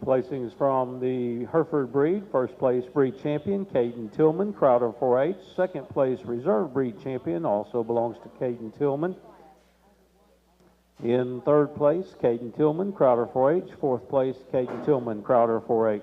Placings from the Hereford breed. First place breed champion, Caden Tillman, Crowder 4H. Second place reserve breed champion also belongs to Caden Tillman. In third place, Caden Tillman, Crowder 4H. Fourth place, Caden Tillman, Crowder 4H.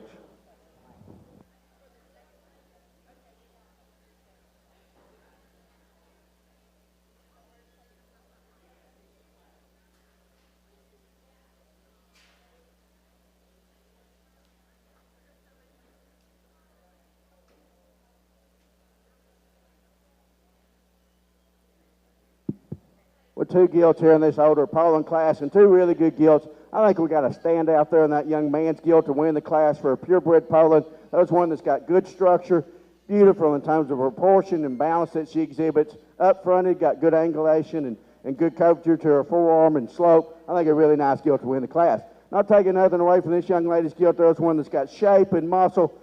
With two gilts here in this older Poland class and two really good gilts. I think we got a stand out there in that young man's gilt to win the class for a purebred Poland. That's one that's got good structure, beautiful in terms of proportion and balance that she exhibits. Up fronted, got good angulation and good curvature to her forearm and slope. I think a really nice gilt to win the class. Not taking nothing away from this young lady's gilt. There's one that's got shape and muscle,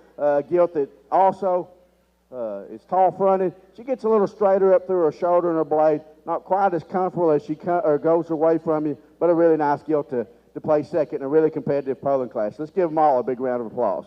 gilt that also is tall fronted. She gets a little straighter up through her shoulder and her blade. Not quite as comfortable as she goes away from you, but a really nice gilt to play second in a really competitive Poland class. Let's give them all a big round of applause.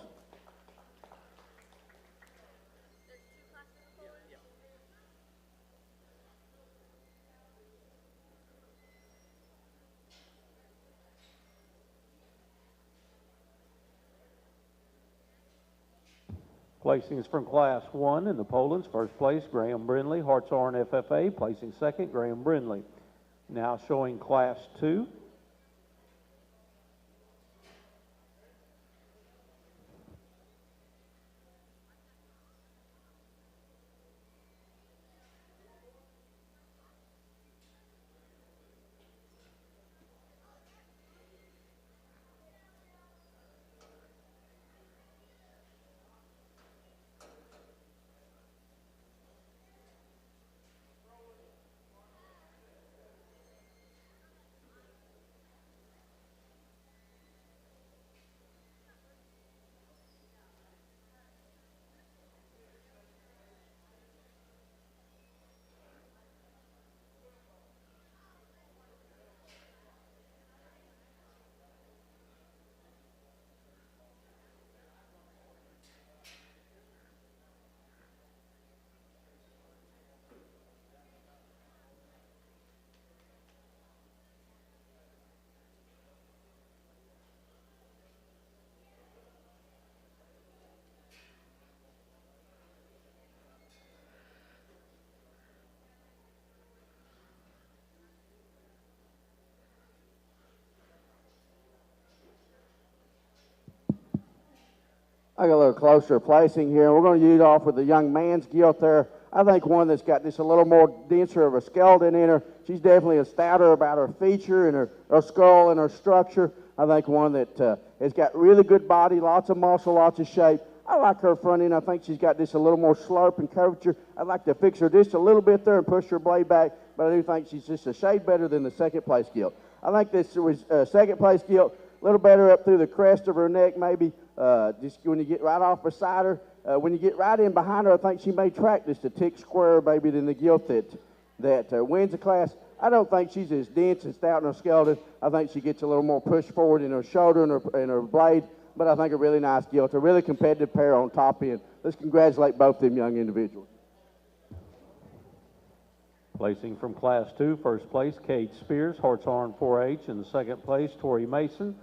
Placings from Class 1 in the Polands. First place, Graham Brindley, Hartshorn FFA. Placing second, Graham Brindley. Now showing Class 2. I got a little closer placing here. We're going to use off with the young man's gilt there. I think one that's got just a little more denser of a skeleton in her. She's definitely a stouter about her feature and her skull and her structure. I think one that has got really good body, lots of muscle, lots of shape. I like her front end. I think she's got just a little more slope and curvature. I'd like to fix her just a little bit there and push her blade back, but I do think she's just a shade better than the second place gilt. I think this was second place gilt, a little better up through the crest of her neck maybe. Just when you get right off beside her, when you get right in behind her, I think she may track just a tick squarer maybe than the gilt that wins the class. I don't think she's as dense and stout in her skeleton. I think she gets a little more push forward in her shoulder and her blade, but I think a really nice gilt, a really competitive pair on top end. Let's congratulate both them young individuals. Placing from Class 2, first place, Kate Spears, Hartshorn 4H. In second place, Tori Mason,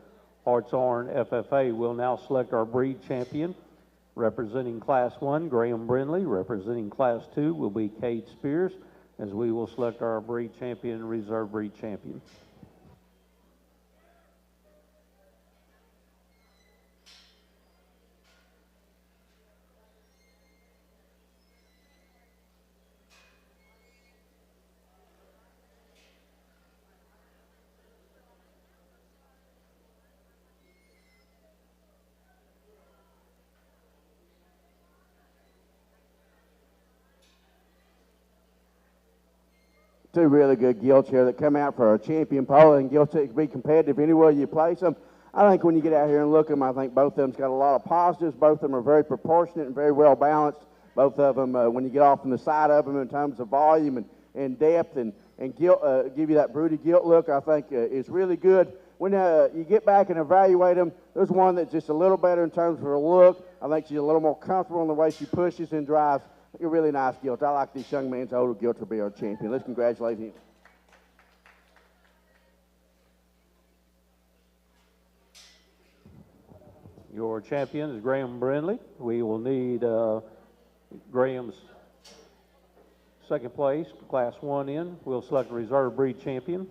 Hartshorn FFA. Will now select our breed champion. Representing Class 1, Graham Brindley. Representing Class 2 will be Kate Spears, as we will select our breed champion and reserve breed champion. Two really good gilts here that come out for our champion Poland. Gilts that can be competitive anywhere you place them. I think when you get out here and look at them, I think both of them's got a lot of positives. Both of them are very proportionate and very well balanced. Both of them, when you get off on the side of them in terms of volume and depth and gilt, give you that broody gilt look, I think is really good. when you get back and evaluate them, there's one that's just a little better in terms of her look. I think she's a little more comfortable in the way she pushes and drives. I think a really nice gilt. I like this young man's older gilt to be our champion. Let's congratulate him. Your champion is Graham Brindley. We will need Graham's second place, Class 1 in. We'll select a reserve breed champion.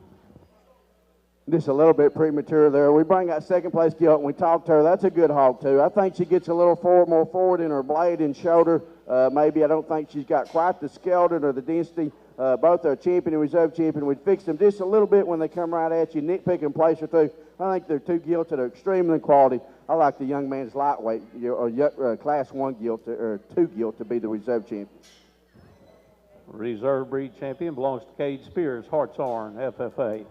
Just a little bit premature there. We bring that second place gilt and we talk to her. That's a good hog too. I think she gets a little more forward in her blade and shoulder. Maybe I don't think she's got quite the skeleton or the density. Both are champion and reserve champion. We'd fix them just a little bit when they come right at you, nitpick in place or two. I think they're two gilts that are extremely quality. I like the young man's lightweight or Class 1 gilt or 2 gilt to be the reserve champion. Reserve breed champion belongs to Cade Spears, Hartshorn, FFA.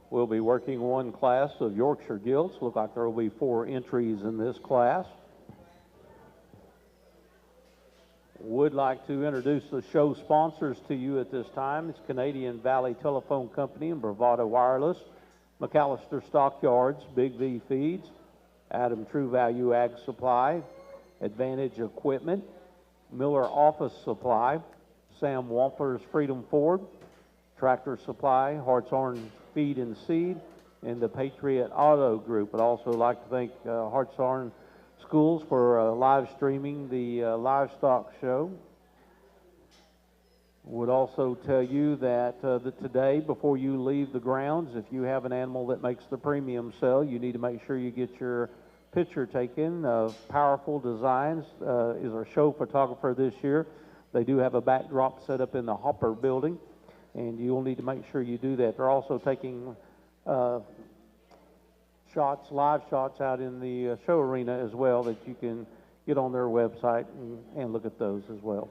We'll be working one class of Yorkshire gilts. Look like there will be 4 entries in this class. Would like to introduce the show sponsors to you at this time. It's Canadian Valley Telephone Company and Bravado Wireless, McAllister Stockyards, Big V Feeds, Adam True Value Ag Supply, Advantage Equipment, Miller Office Supply, Sam Wampler's Freedom Ford, Tractor Supply, Hartshorn Feed and Seed, and the Patriot Auto Group. I'd also like to thank Hartshorn Schools for live streaming the livestock show. Would also tell you that, today, before you leave the grounds, if you have an animal that makes the premium sale, you need to make sure you get your picture taken. Powerful Designs is our show photographer this year. They do have a backdrop set up in the Hopper building, and you'll need to make sure you do that. They're also taking live shots out in the show arena as well that you can get on their website and look at those as well.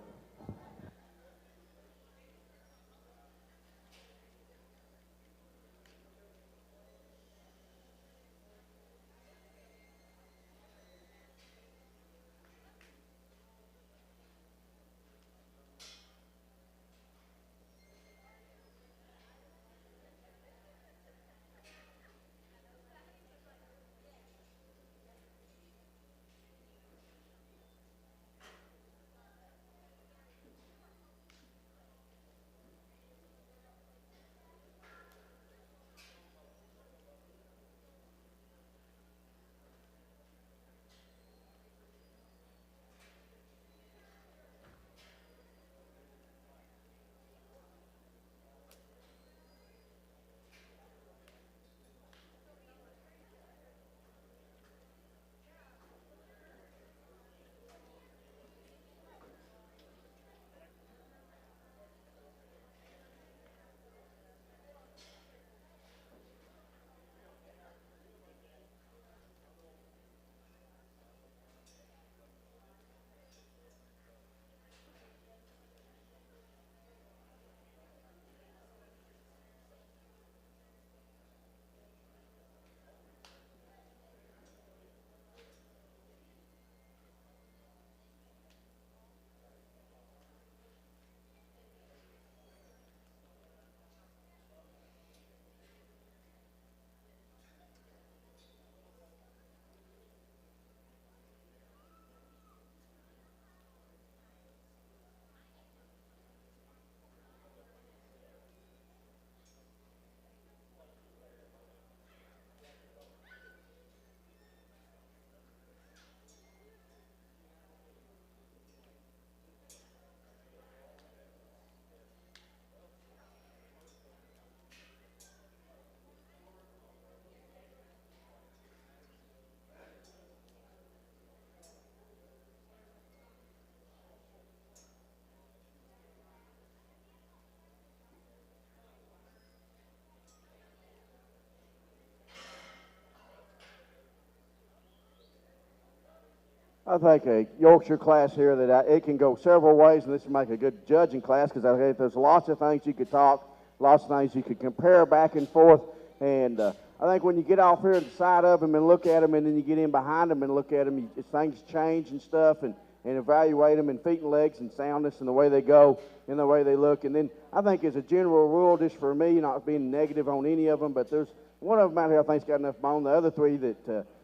I think a Yorkshire class here it can go several ways, and this would make a good judging class because I think there's lots of things you could talk, lots of things you could compare back and forth. And I think when you get off here to the side of them and look at them, and then you get in behind them and look at them, things change and stuff, and evaluate them in feet and legs and soundness and the way they go and the way they look. And then I think as a general rule, just for me, not being negative on any of them, but there's one of them out here I think's got enough bone. The other three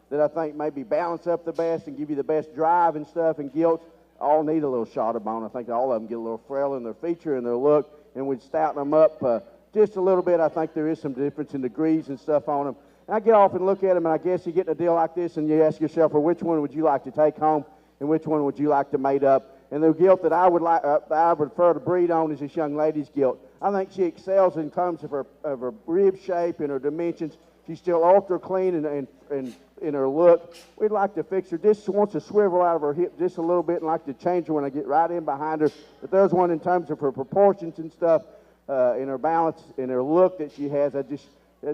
that I think maybe balance up the best and give you the best drive and stuff and gilt all need a little shot of bone. I think all of them get a little frail in their feature and their look, and we'd stouten them up just a little bit. I think there is some difference in degrees and stuff on them. And I get off and look at them, and I guess you get in a deal like this, and you ask yourself, well, which one would you like to take home, and which one would you like to mate up? And the gilt that I would prefer to breed on is this young lady's gilt. I think she excels in terms of her rib shape and her dimensions. She's still ultra clean and in her look. We'd like to fix her. Just wants to swivel out of her hip just a little bit, and like to change her when I get right in behind her. But there's one in terms of her proportions and stuff, in her balance, in her look that she has.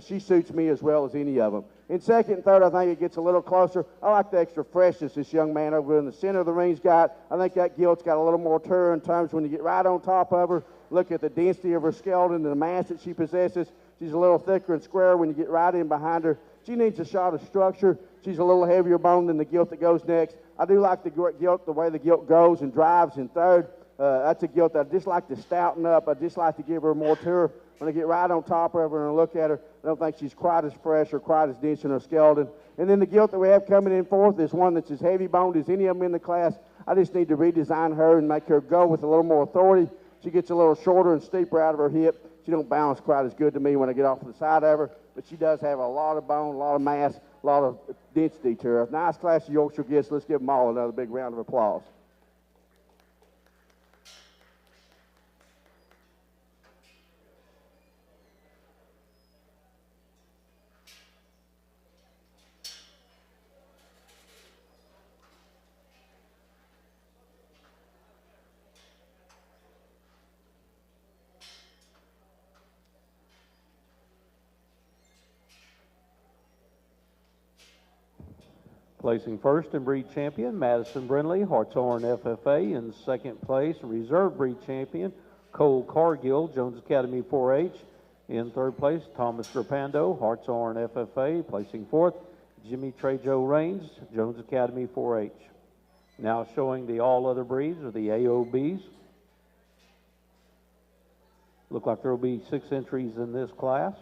She suits me as well as any of them. In second and third, I think it gets a little closer. I like the extra freshness this young man over in the center of the ring's got. I think that gilt's got a little more turn in terms when you get right on top of her. Look at the density of her skeleton and the mass that she possesses. She's a little thicker and square when you get right in behind her. She needs a shot of structure. She's a little heavier bone than the gilt that goes next. I do like the gilt, the way the gilt goes and drives in third. That's a gilt that I just like to stouten up. I just like to give her more tour. When I get right on top of her and look at her, I don't think she's quite as fresh or quite as dense in her skeleton. And then the gilt that we have coming in fourth is one that's as heavy boned as any of them in the class. I just need to redesign her and make her go with a little more authority. She gets a little shorter and steeper out of her hip. She don't balance quite as good to me when I get off to the side of her, but she does have a lot of bone, a lot of mass, a lot of density to her. Nice class of Yorkshire gifts. Let's give them all another big round of applause. Placing first in breed champion, Madison Brindley, Hartshorn FFA. In second place, reserve breed champion, Cole Cargill, Jones Academy 4-H. In third place, Thomas Rapando, Hartshorn FFA. Placing fourth, Jimmy Trejo Rains, Jones Academy 4-H. Now showing the all other breeds, or the AOBs. Look like there will be 6 entries in this class.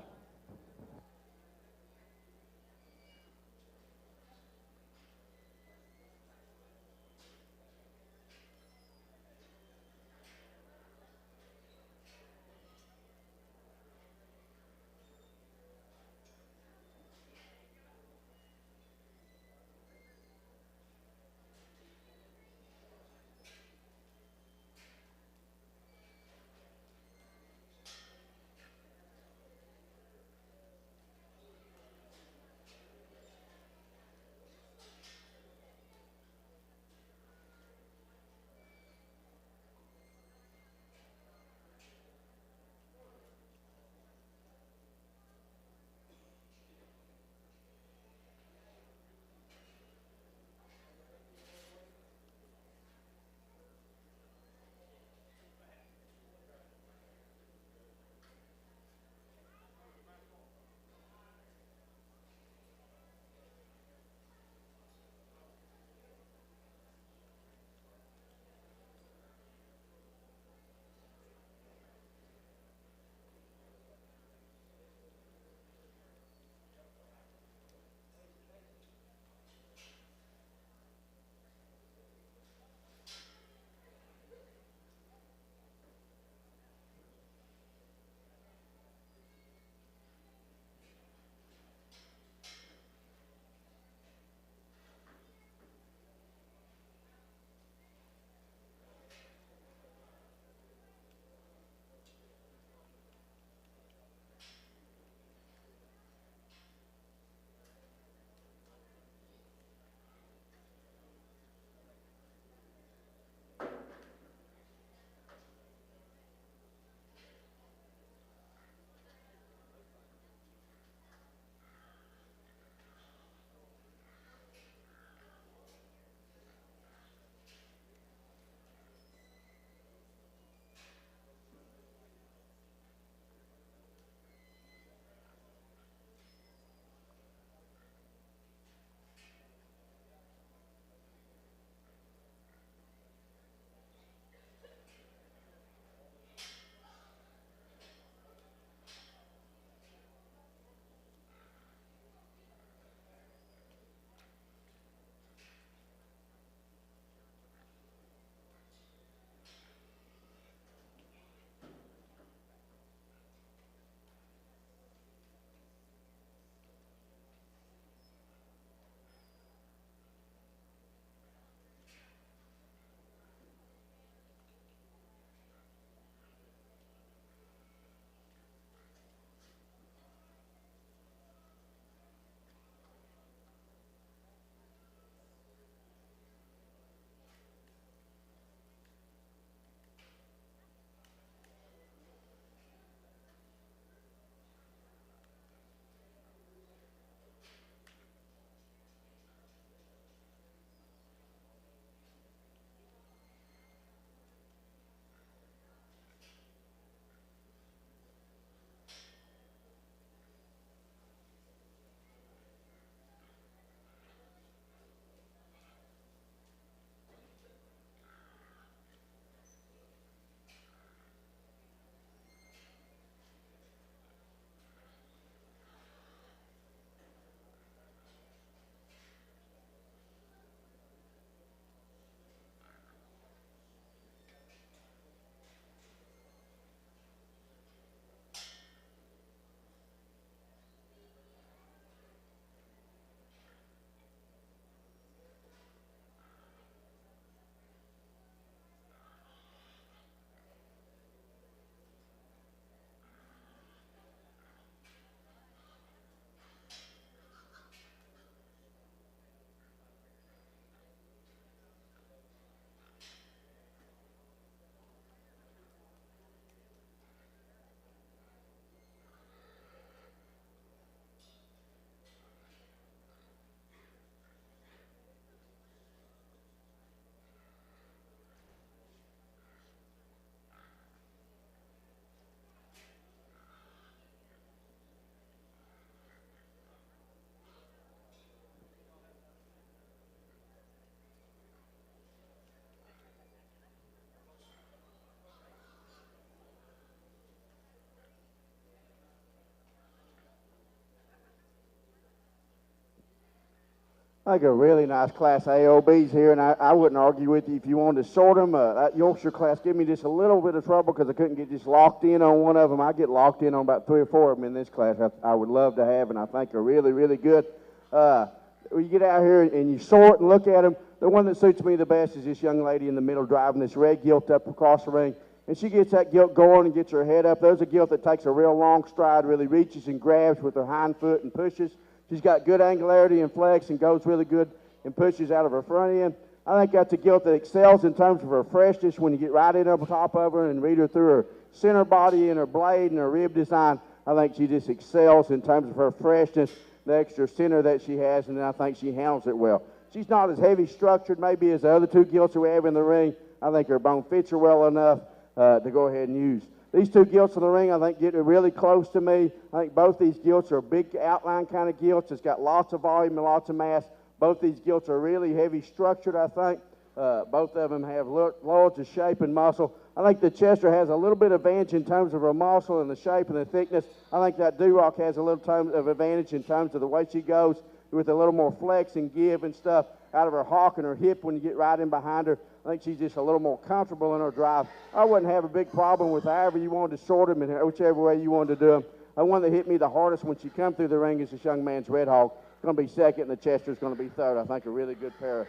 I think a really nice class AOBs here, and I wouldn't argue with you if you wanted to sort them. That Yorkshire class gave me just a little bit of trouble because I couldn't get just locked in on one of them. I get locked in on about 3 or 4 of them in this class. I would love to have, and I think are really, really good. When you get out here and you sort and look at them, the one that suits me the best is this young lady in the middle driving this red gilt up across the ring. And she gets that gilt going and gets her head up. There's a gilt that takes a real long stride, really reaches and grabs with her hind foot and pushes. She's got good angularity and flex and goes really good and pushes out of her front end. I think that's a gilt that excels in terms of her freshness when you get right in up top of her and read her through her center body and her blade and her rib design. I think she just excels in terms of her freshness, the extra center that she has, and I think she handles it well. She's not as heavy structured maybe as the other 2 gilts that we have in the ring. I think her bone fits her well enough to go ahead and use. These 2 gilts in the ring, I think, get really close to me. I think both these gilts are big outline kind of gilts. It's got lots of volume and lots of mass. Both these gilts are really heavy structured, I think. Both of them have loads of shape and muscle. I think the Chester has a little bit of advantage in terms of her muscle and the shape and the thickness. I think that Duroc has a little time of advantage in terms of the way she goes with a little more flex and give and stuff out of her hock and her hip when you get right in behind her. I think she's just a little more comfortable in her drive. I wouldn't have a big problem with however you wanted to sort them and whichever way you wanted to do them. The one that hit me the hardest when she come through the ring is this young man's Red Hog. It's going to be second, and the Chester's going to be third. I think a really good pair of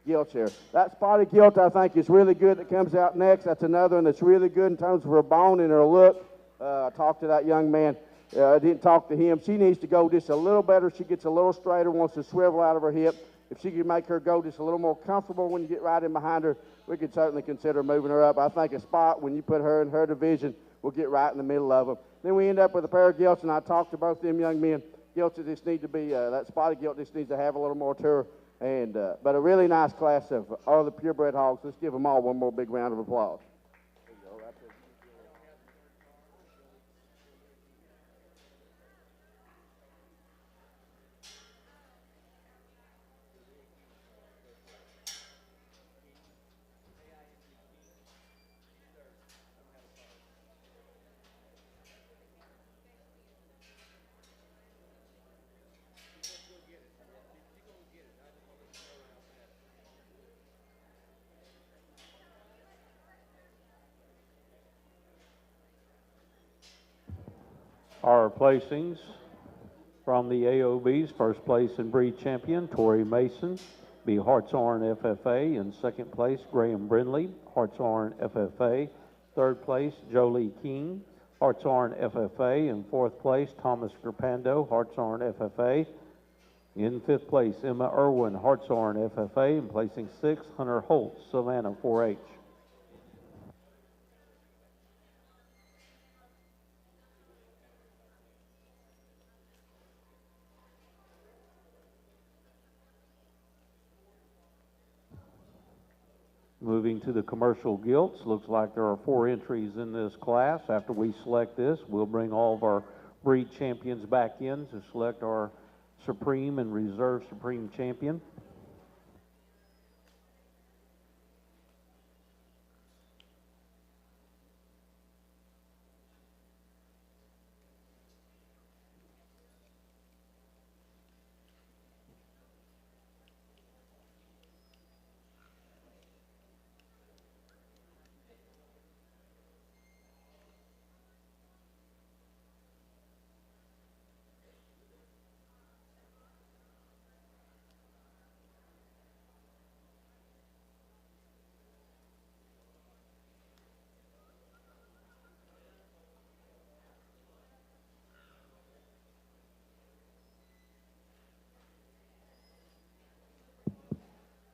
gilts here. That spotted gilt, I think, is really good that comes out next. That's another one that's really good in terms of her bone and her look. I talked to that young man. I didn't talk to him. She needs to go just a little better. She gets a little straighter, wants to swivel out of her hip. If she could make her go just a little more comfortable when you get right in behind her, we could certainly consider moving her up. I think a spot when you put her in her division will get right in the middle of them. Then we end up with a pair of gilts, and I talked to both them young men. Gilts that just need to be, that spotted gilt just needs to have a little more to her. And, but a really nice class of all the purebred hogs. Let's give them all one more big round of applause. Our placings from the AOBs, first place in breed champion, Tori Mason, be Hartshorn FFA. In second place, Graham Brindley, Hartshorn FFA. Third place, Jolie King, Hartshorn FFA. In fourth place, Thomas Grapando, Hartshorn FFA. In fifth place, Emma Irwin, Hartshorn FFA. And placing sixth, Hunter Holtz, Savannah 4-H. Moving to the commercial gilts, looks like there are 4 entries in this class. After we select this, we'll bring all of our breed champions back in to select our Supreme and Reserve Supreme champion.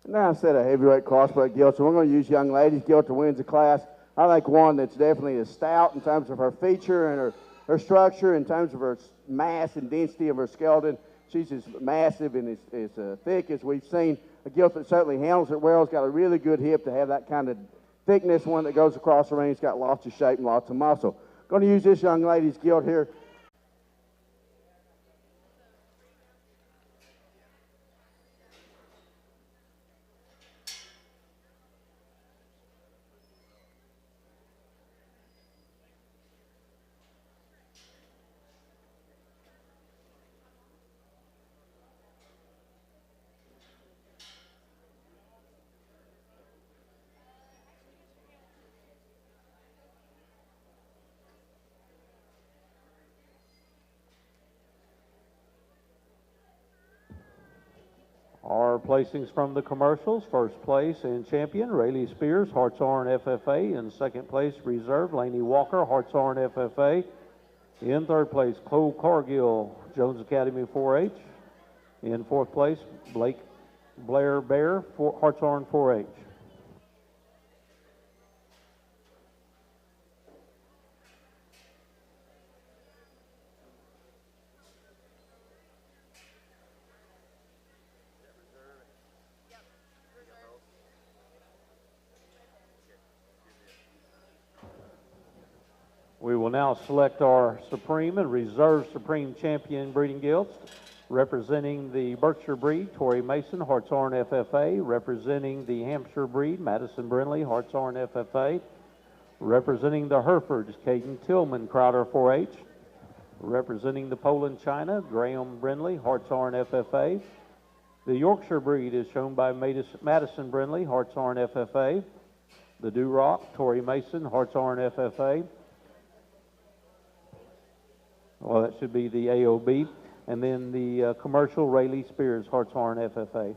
Now instead of heavyweight crossbred gilt, so we're going to use young ladies gilt to win the class. I think one that's definitely as stout in terms of her feature and her structure, in terms of her mass and density of her skeleton. She's as massive and as thick as we've seen. A gilt that certainly handles it well. It's got a really good hip to have that kind of thickness, one that goes across the ring. It's got lots of shape and lots of muscle. Going to use this young lady's gilt here. Our placings from the commercials: first place and champion, Rayleigh Spears, Hartshorn FFA. In second place, reserve, Laney Walker, Hartshorn FFA. In third place, Cole Cargill, Jones Academy 4-H. In fourth place, Blair Bear, Hartshorn 4-H. We will now select our Supreme and Reserve Supreme Champion breeding gilts. Representing the Berkshire breed, Tori Mason, Hartshorn FFA. Representing the Hampshire breed, Madison Brindley, Hartshorn FFA. Representing the Herefords, Caden Tillman, Crowder 4-H. Representing the Poland China, Graham Brindley, Hartshorn FFA. The Yorkshire breed is shown by Madison Brindley, Hartshorn FFA. The Duroc, Tori Mason, Hartshorn FFA. Well, that should be the AOB. And then the commercial, Rayleigh Spears, Hartshorn FFA.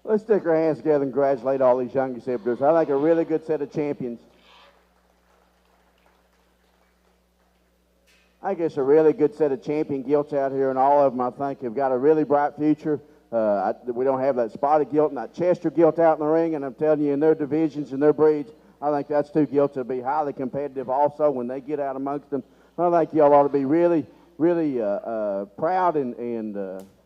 Let's stick our hands together and congratulate all these young exhibitors. I think a really good set of champions. I guess a really good set of champion gilts out here, and all of them, I think, have got a really bright future. We don't have that spotted gilt and that Chester gilt out in the ring, and I'm telling you, in their divisions and their breeds, I think that's two gilts that will be highly competitive also when they get out amongst them. I think y'all ought to be really, really proud and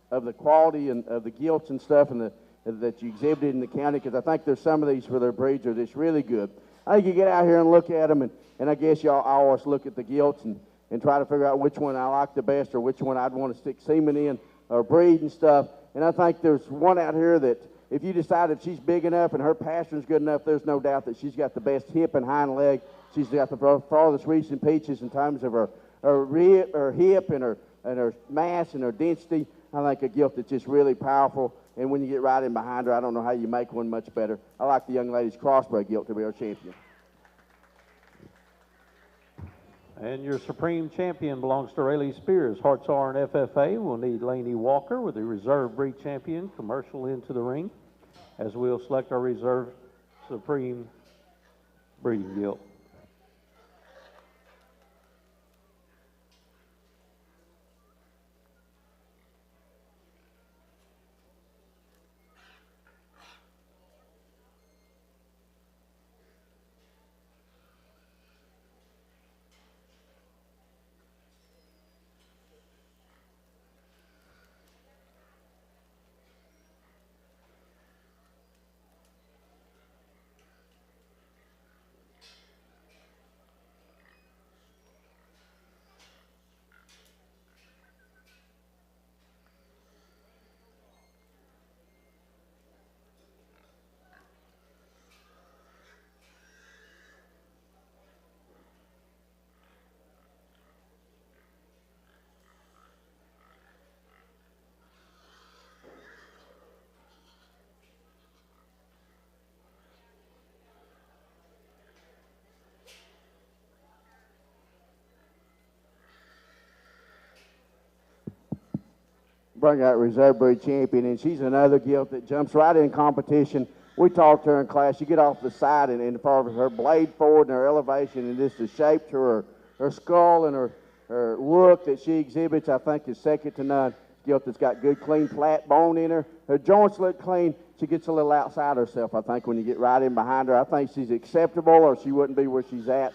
of the quality and of the gilts and stuff and that you exhibited in the county, because I think there's some of these for their breeds are just really good. I think you get out here and look at them, and I guess y'all always look at the gilts and try to figure out which one I like the best or which one I'd want to stick semen in or breed and stuff. And I think there's one out here that if you decide if she's big enough and her pasture's good enough, there's no doubt that she's got the best hip and hind leg. She's got the farthest reaching peaches in terms of her hip and her mass and her density. I think a gilt that's just really powerful. And when you get right in behind her, I don't know how you make one much better. I like the young lady's crossbred gilt to be our champion. And your Supreme Champion belongs to Rayleigh Spears, Hartshorn FFA. We'll need Laney Walker with the Reserve Breed Champion commercial into the ring, as we'll select our Reserve Supreme breeding gilt. Bring out Reserve Breed Champion, and she's another gilt that jumps right in competition. We talked to her in class. You get off the side, and for her blade forward and her elevation and just the shape to her skull and her look that she exhibits, I think is second to none. Gilt that's got good, clean, flat bone in her. Her joints look clean. She gets a little outside herself, I think, when you get right in behind her. I think she's acceptable, or she wouldn't be where she's at.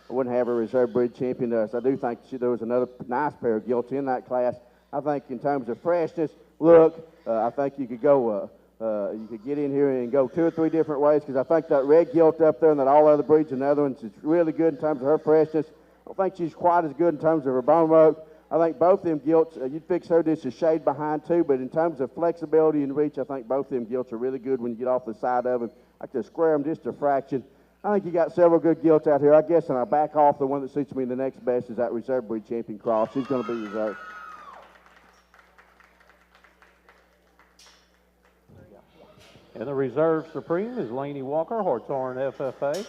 I wouldn't have a reserve breed champion. So I do think there was another nice pair of gilts in that class. I think in terms of freshness, look, I think you could go, you could get in here and go 2 or 3 different ways, because I think that red gilt up there and that all other breeds and the other ones is really good in terms of her freshness. I don't think she's quite as good in terms of her bone work. I think both them gilts, you'd fix her just a shade behind too, but in terms of flexibility and reach, I think both them gilts are really good when you get off the side of them. I could square them just a fraction. I think you got several good gilts out here. I guess, and I'll back off. The one that suits me the next best is that reserve breed champion cross. She's going to be reserved. And the reserve supreme is Laney Walker, Hartshorn FFA.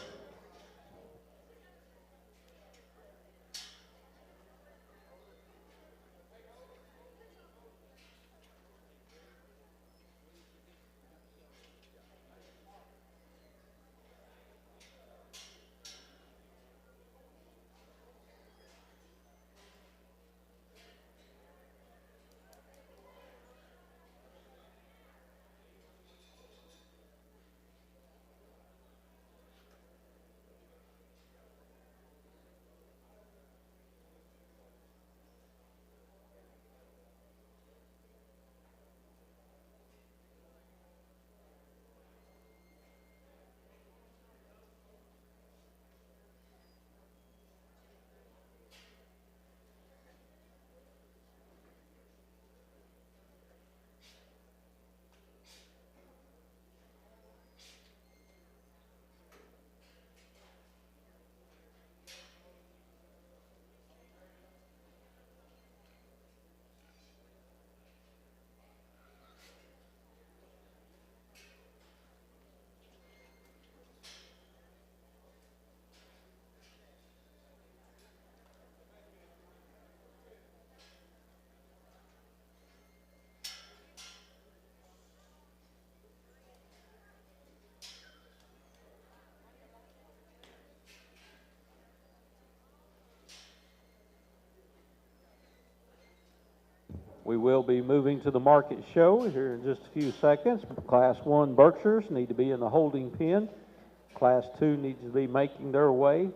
We will be moving to the market show here in just a few seconds. Class 1 Berkshires need to be in the holding pen. Class 2 needs to be making their way.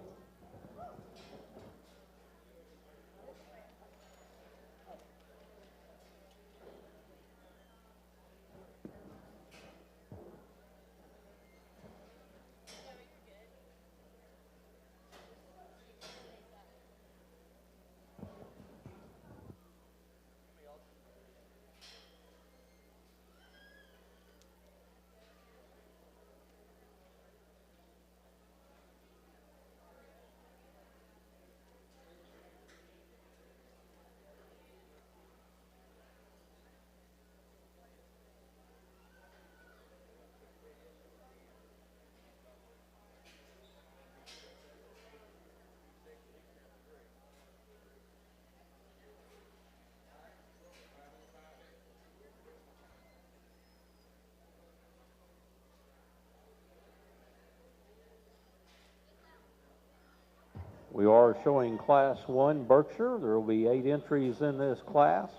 We are showing Class 1 Berkshire. There will be 8 entries in this class.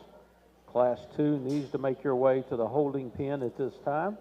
Class 2 needs to make your way to the holding pen at this time.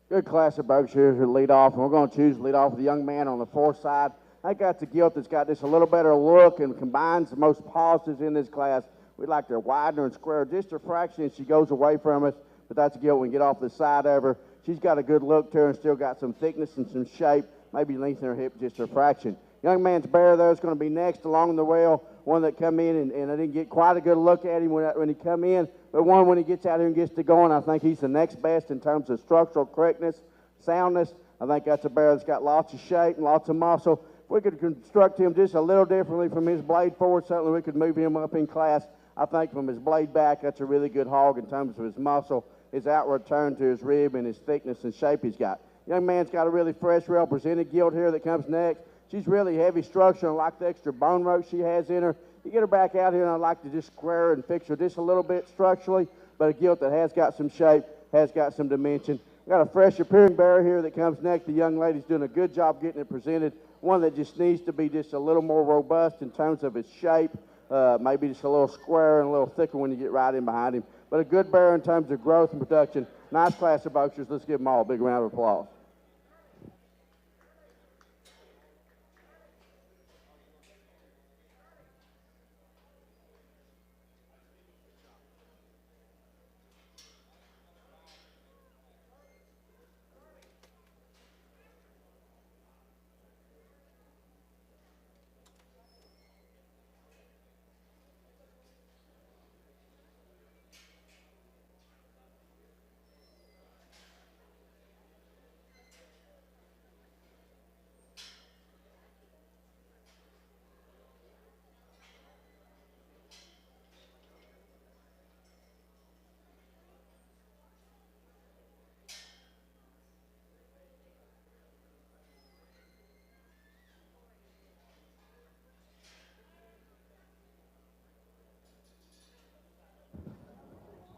Good class of Berkshires to lead off, and we're going to choose to lead off with the young man on the fourth side. I got the gilt that's got this a little better look and combines the most positives in this class. We'd like to widen her and square her just a fraction as she goes away from us, but that's a gilt we can get off the side of her. She's got a good look to her and still got some thickness and some shape, maybe lengthen her hip just a fraction. Young man's bear there is going to be next along the rail, one that come in, and I didn't get quite a good look at him when he come in, but one when he gets out here and gets to going, I think he's the next best in terms of structural correctness, soundness. I think that's a bear that's got lots of shape and lots of muscle. If we could construct him just a little differently from his blade forward, certainly we could move him up in class. I think from his blade back, that's a really good hog in terms of his muscle, his outward turn to his rib, and his thickness and shape he's got. Young man's got a really fresh, well-presented gilt here that comes next. She's really heavy structure, and I like the extra bone rope she has in her. You get her back out here, and I'd like to just square her and fix her just a little bit structurally, but a gilt that has got some shape, has got some dimension. We've got a fresh appearing bear here that comes next. The young lady's doing a good job getting it presented. One that just needs to be just a little more robust in terms of its shape, maybe just a little square and a little thicker when you get right in behind him. But a good bear in terms of growth and production. Nice class of Berkshires. Let's give them all a big round of applause.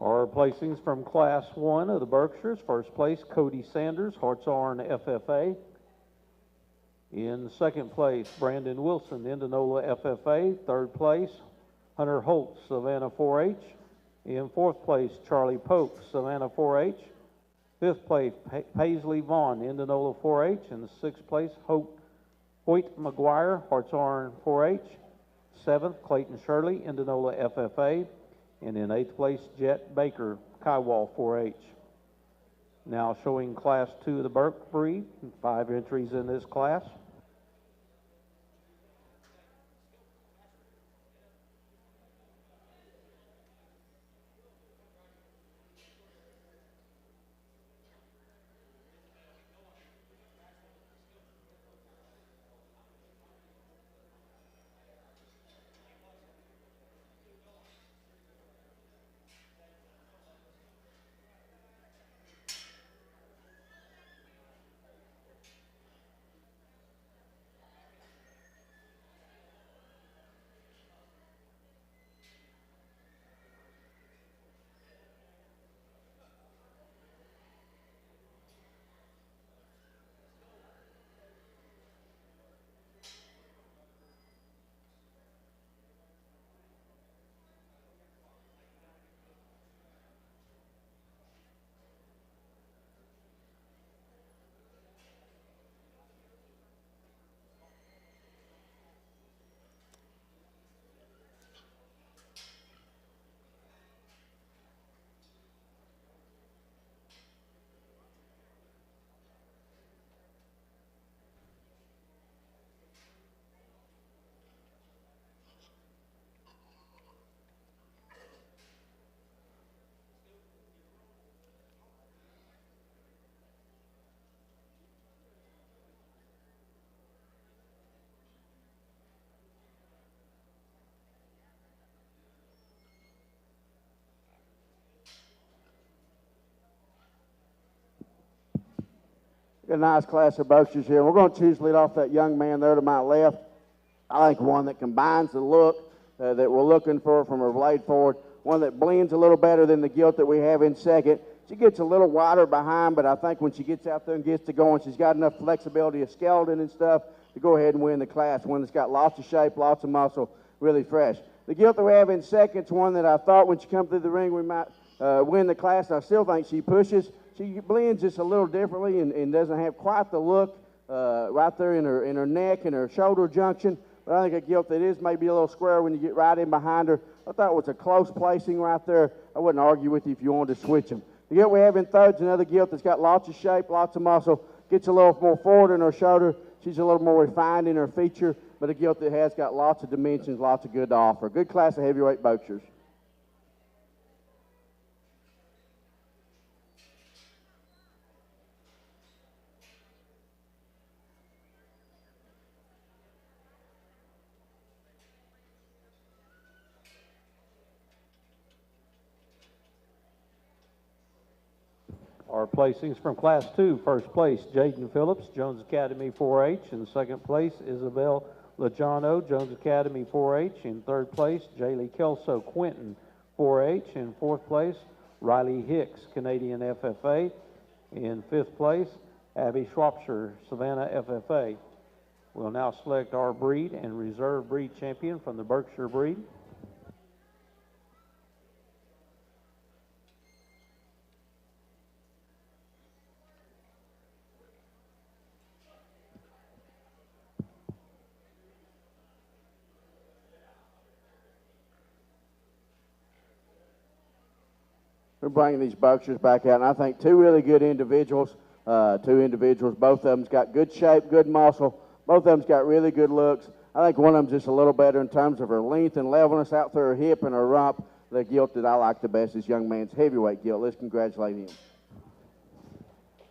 Our placings from Class 1 of the Berkshires. First place, Cody Sanders, Hartshorn FFA. In second place, Brandon Wilson, Indianola FFA. Third place, Hunter Holt, Savannah 4-H. In fourth place, Charlie Polk, Savannah 4-H. Fifth place, Paisley Vaughn, Indianola 4-H. In sixth place, Hoyt McGuire, Hartshorn 4-H. Seventh, Clayton Shirley, Indianola FFA. And in eighth place, Jet Baker, Kywall 4-H. Now showing Class 2 of the Burke breed, 5 entries in this class. Got a nice class of Berkshires here. We're going to choose to lead off that young man there to my left. I think one that combines the look that we're looking for from her blade forward, one that blends a little better than the gilt that we have in second. She gets a little wider behind, but I think when she gets out there and gets to going, she's got enough flexibility of skeleton and stuff to go ahead and win the class. One that's got lots of shape, lots of muscle, really fresh. The gilt that we have in second is one that I thought when she come through the ring we might win the class. And I still think she pushes. She blends just a little differently and doesn't have quite the look right there in her neck and her shoulder junction. But I think a gilt that is maybe a little square when you get right in behind her. I thought it was a close placing right there. I wouldn't argue with you if you wanted to switch them. The gilt we have in third is another gilt that's got lots of shape, lots of muscle, gets a little more forward in her shoulder. She's a little more refined in her feature, but a gilt that has got lots of dimensions, lots of good to offer. Good class of heavyweight boxers. Our placings from Class 2, first place, Jaden Phillips, Jones Academy 4-H. In second place, Isabel Lajano, Jones Academy 4-H. In third place, Jaylee Kelso, Quinton 4-H. In fourth place, Riley Hicks, Canadian FFA. In fifth place, Abby Schwapser, Savannah FFA. We'll now select our breed and reserve breed champion from the Berkshire breed. We're bringing these boxers back out, and I think two really good individuals. Both of them's got good shape, good muscle. Both of them's got really good looks. I think one of them's just a little better in terms of her length and levelness out through her hip and her rump. The gilt that I like the best is young man's heavyweight gilt. Let's congratulate him.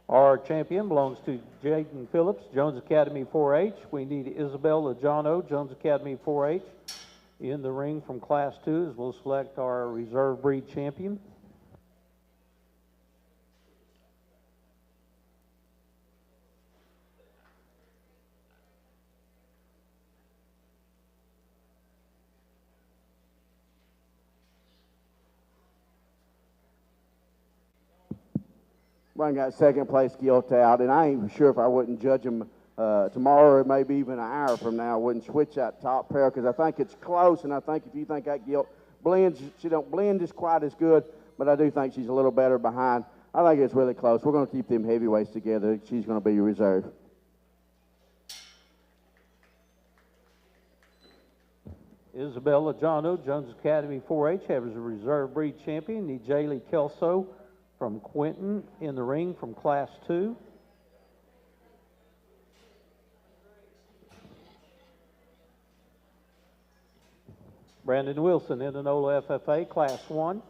Our champion belongs to Jaden Phillips, Jones Academy 4-H. We need Isabel Lajano, Jones Academy 4-H. In the ring from Class 2 as we'll select our reserve breed champion. Run got second place gilt out, and I ain't sure if I wouldn't judge him tomorrow or maybe even an hour from now. I wouldn't switch that top pair because I think it's close, and I think if you think that gilt blends, she don't blend just quite as good, but I do think she's a little better behind. I think it's really close. We're going to keep them heavyweights together. She's going to be your reserve. Isabella Jono, Jones Academy 4-H, has a reserve breed champion. Need Jaylee Kelso from Quinton in the ring from Class 2. Brandon Wilson in the NOLA FFA, Class 1.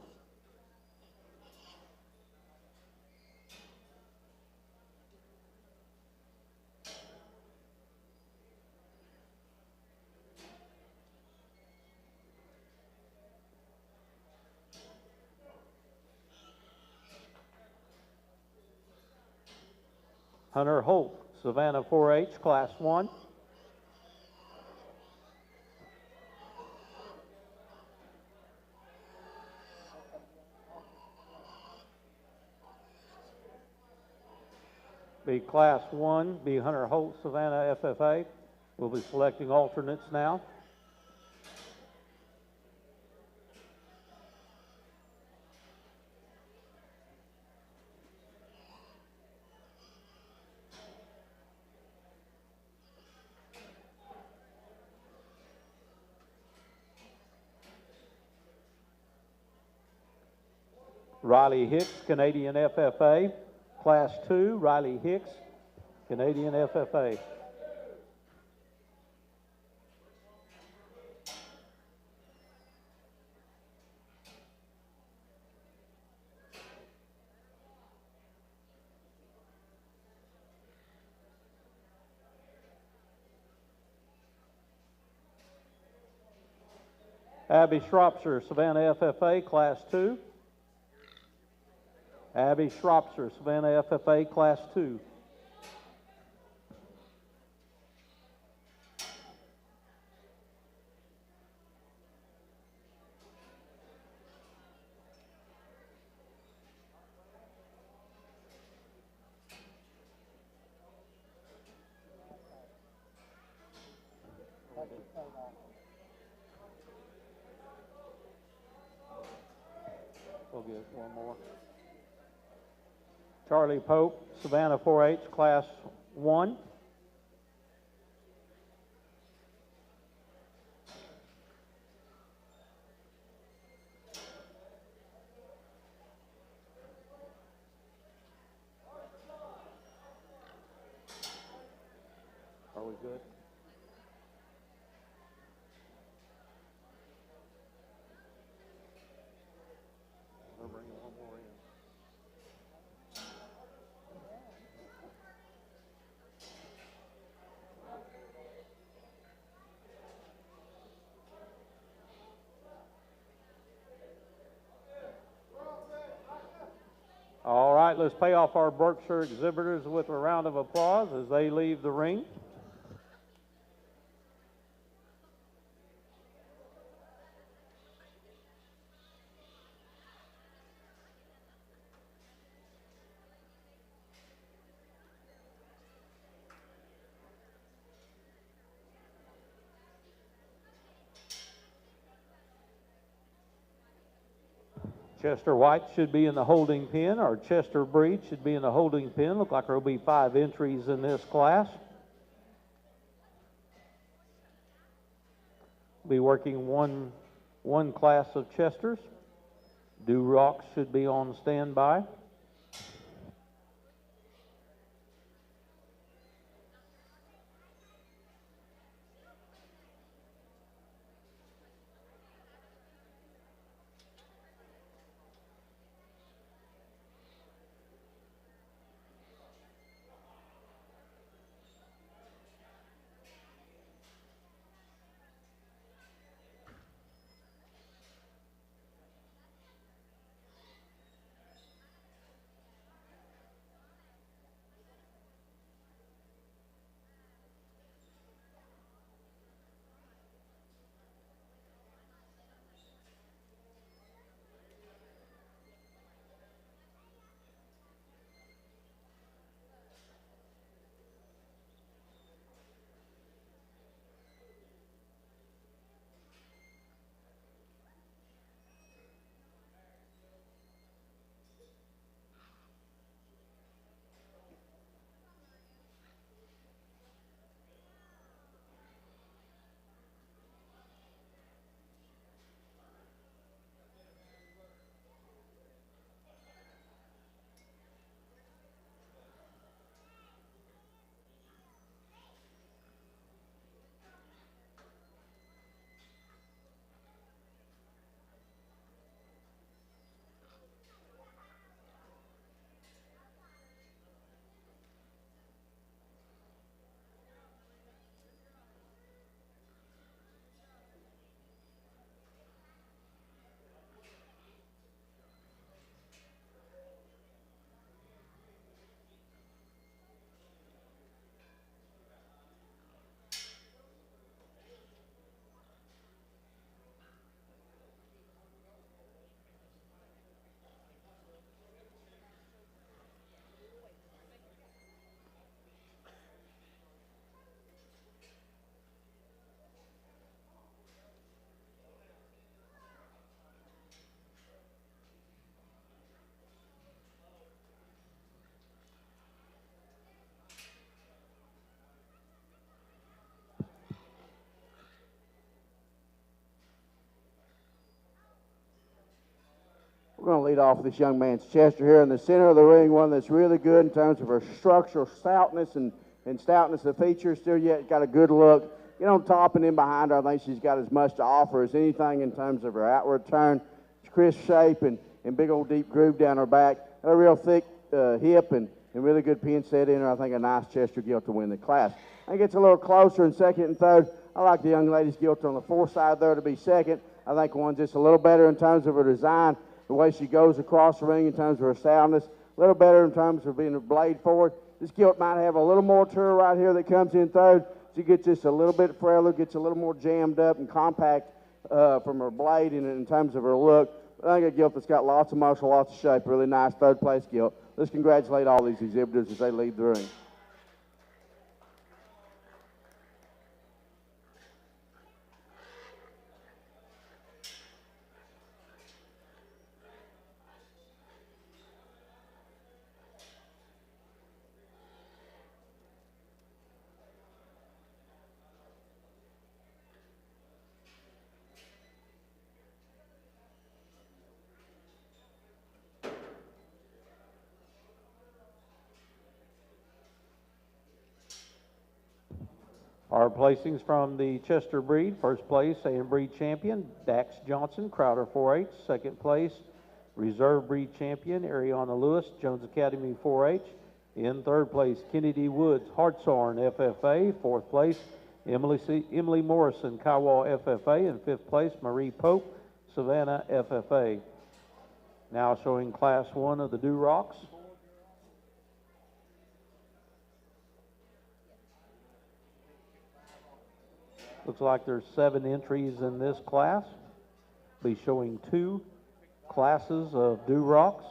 Hunter Holt, Savannah 4-H, Class 1. Be Class 1, be Hunter Holt, Savannah FFA. We'll be selecting alternates now. Riley Hicks, Canadian FFA. Class 2, Riley Hicks, Canadian FFA. Abby Schropser, Savannah FFA, Class 2. Abby Schropser, Savannah FFA, Class 2. We'll get one more. Charlie Pope, Savannah 4-H, Class 1. Are we good? We're bringing one more in. All right, let's pay off our Berkshire exhibitors with a round of applause as they leave the ring. Chester White should be in the holding pen. Our Chester breed should be in the holding pen. Look like there will be 5 entries in this class. Be working one class of Chesters. Duroc should be on standby. We're going to lead off with this young man's Chester here in the center of the ring, one that's really good in terms of her structural stoutness and stoutness of features. Still yet got a good look. Get on top and in behind her, I think she's got as much to offer as anything in terms of her outward turn, crisp shape, and big old deep groove down her back. Got a real thick hip and really good pin set in her. I think a nice Chester gilt to win the class. I think it's a little closer in second and third. I like the young lady's gilt on the 4th side there to be second. I think one's just a little better in terms of her design, the way she goes across the ring in terms of her soundness, a little better in terms of being a blade forward. This gilt might have a little more to her right here that comes in third. She gets just a little bit frailer, gets a little more jammed up and compact from her blade and in terms of her look. I think a gilt that's got lots of muscle, lots of shape, really nice 3rd place gilt. Let's congratulate all these exhibitors as they lead the ring. Our placings from the Chester breed: first place, A&M breed champion, Dax Johnson, Crowder 4-H. Second place, reserve breed champion, Ariana Lewis, Jones Academy 4-H. In third place, Kennedy Woods, Hartshorn FFA. Fourth place, Emily Morrison, Kiowa FFA. And fifth place, Marie Pope, Savannah FFA. Now showing Class 1 of the Dew Rocks. Looks like there's 7 entries in this class. Be showing 2 classes of Dew Rocks.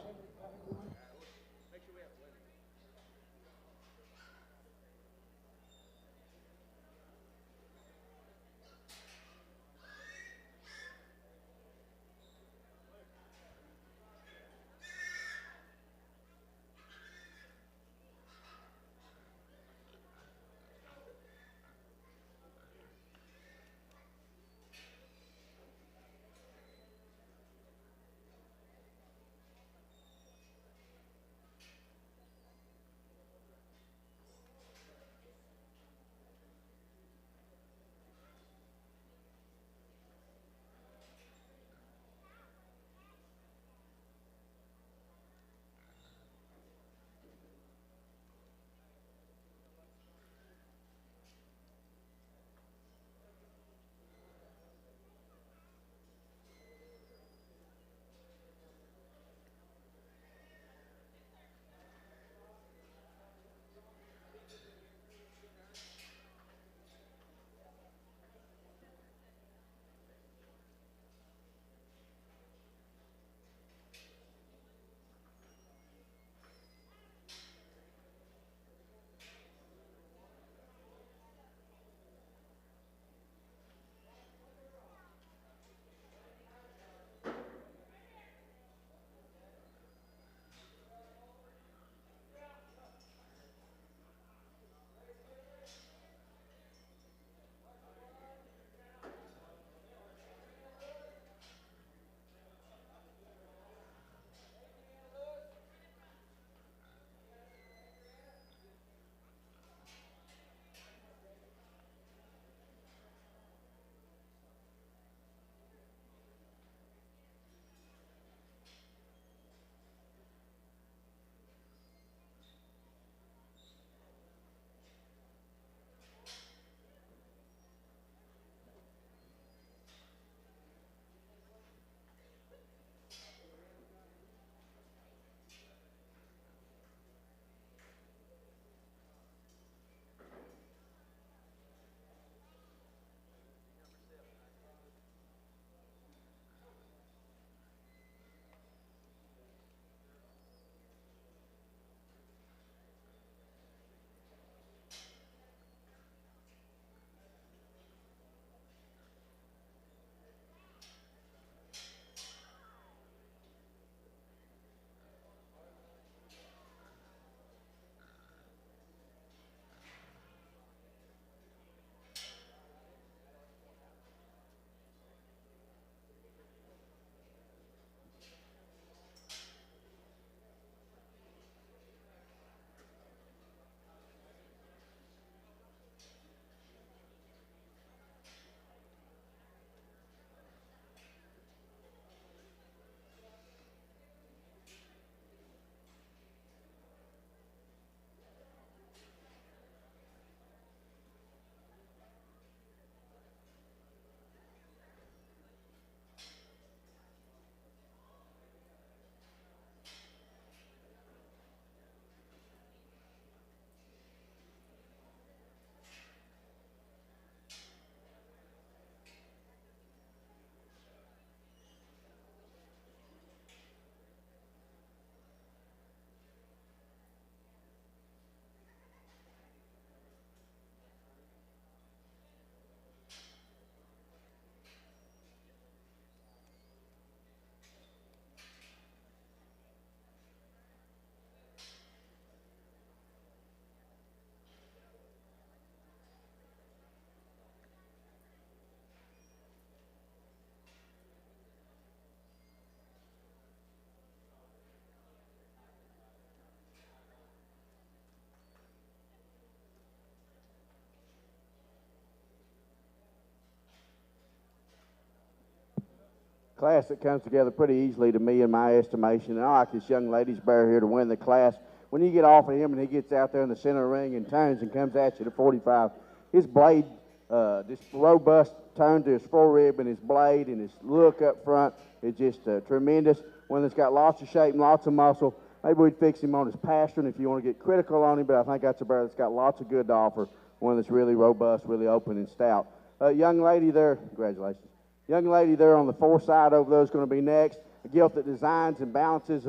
class that comes together pretty easily to me in my estimation. And I like this young lady's bear here to win the class. When you get off of him and he gets out there in the center of the ring and turns and comes at you to 45, his blade, this robust turn to his forerib and his blade and his look up front is just tremendous. One that's got lots of shape and lots of muscle. Maybe we'd fix him on his pasturing if you want to get critical on him, but I think that's a bear that's got lots of good to offer. One that's really robust, really open and stout. Young lady there, congratulations. Young lady there on the fore side over there is going to be next. A gilt that designs and balances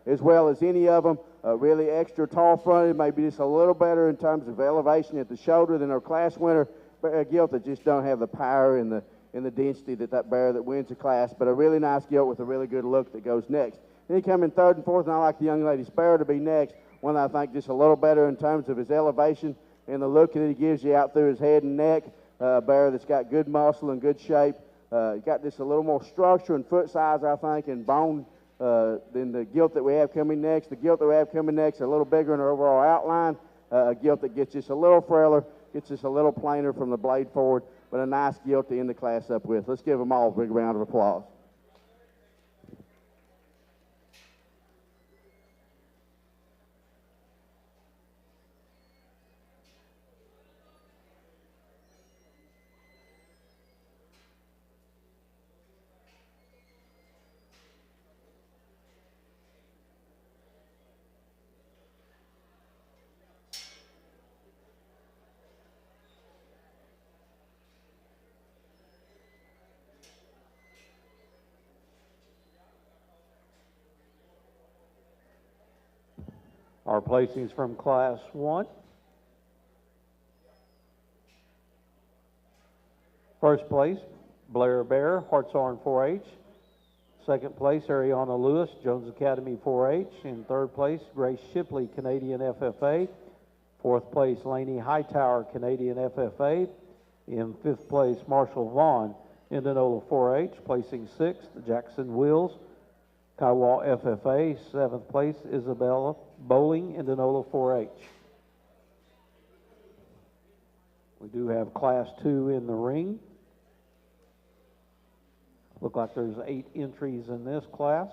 as well as any of them. Really extra tall fronted, maybe just a little better in terms of elevation at the shoulder than our class winner. But a gilt that just don't have the power and the density that bear that wins the class. But a really nice gilt with a really good look that goes next. Then he come in third and fourth, and I like the young lady's bear to be next. One that I think just a little better in terms of his elevation and the look that he gives you out through his head and neck. Bear that's got good muscle and good shape. Got just a little more structure and foot size, I think, and bone than the gilt that we have coming next. The gilt that we have coming next are a little bigger in our overall outline. A gilt that gets just a little frailer, gets just a little plainer from the blade forward, but a nice gilt to end the class up with. Let's give them all a big round of applause. Our placings from Class 1. First place, Blair Bear, Hartshorn 4-H. Second place, Ariana Lewis, Jones Academy 4-H. In third place, Grace Shipley, Canadian FFA. Fourth place, Laney Hightower, Canadian FFA. In fifth place, Marshall Vaughn, Indianola 4-H. Placing sixth, Jackson Wills, Kiowa FFA. Seventh place, Isabella Bowling, Indianola 4-H. We do have Class 2 in the ring. Look like there's 8 entries in this class.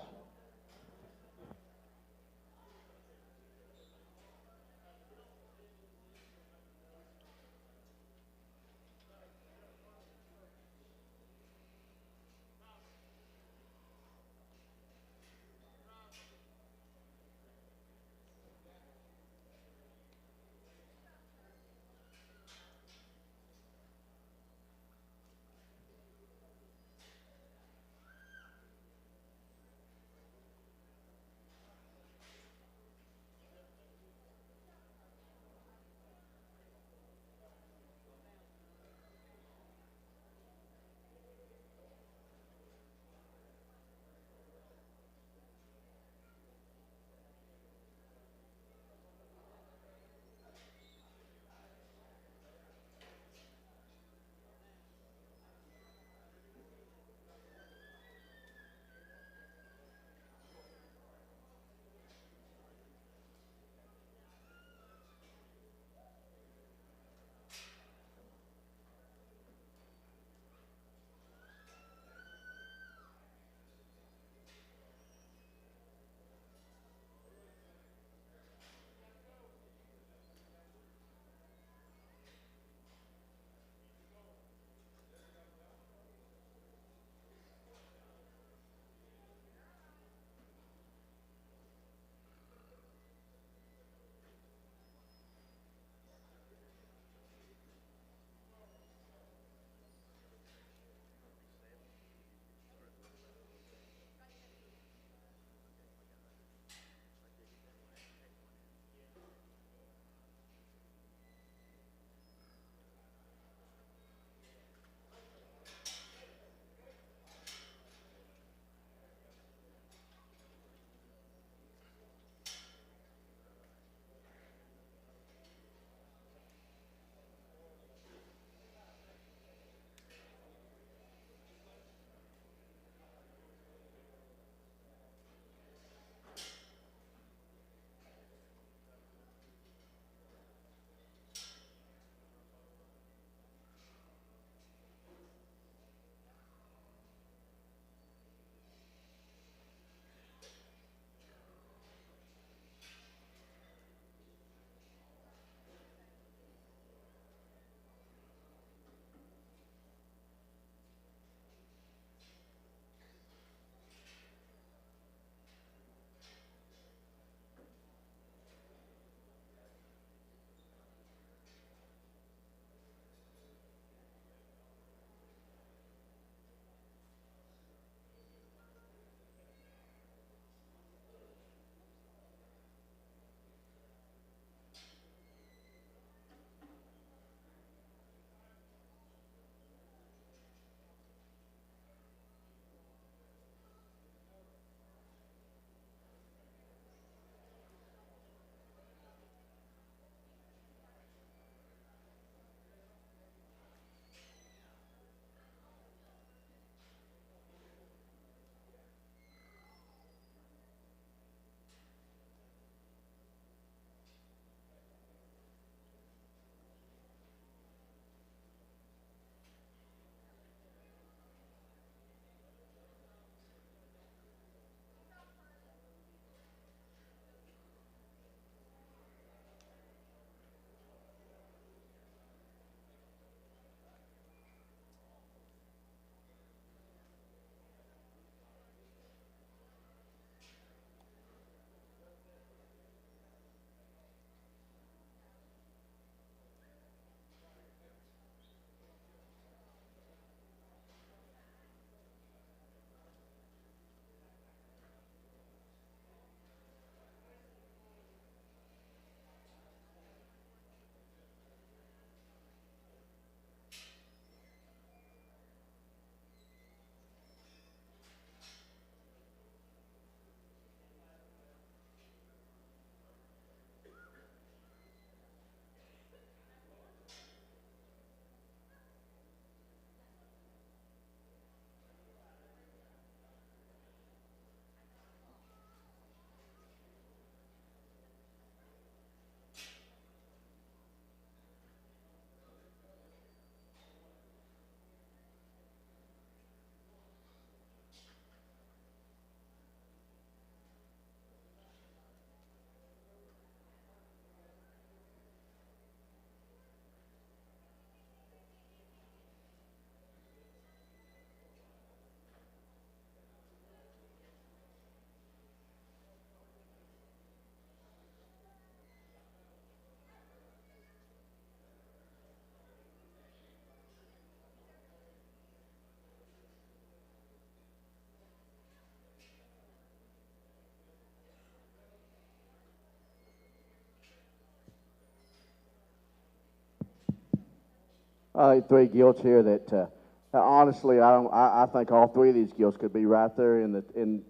Three gilts here that honestly, I think all three of these gilts could be right there in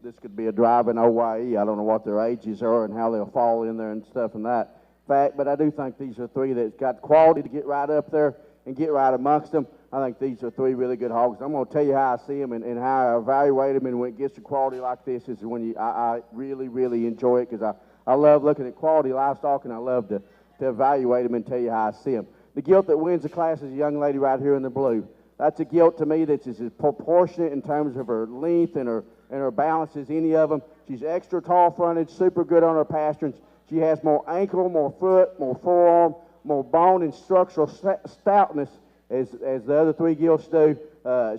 this could be a driving OYE. I don't know what their ages are and how they'll fall in there and stuff and that fact, but I do think these are three that's got quality to get right up there and get right amongst them. I think these are three really good hogs. I'm going to tell you how I see them and how I evaluate them, and when it gets to quality like this is when I really, really enjoy it, because I love looking at quality livestock, and I love to evaluate them and tell you how I see them. The gilt that wins the class is a young lady right here in the blue. That's a gilt to me that's as proportionate in terms of her length and her balance as any of them. She's extra tall fronted, super good on her pasterns. She has more ankle, more foot, more forearm, more bone and structural stoutness as the other three gilts do.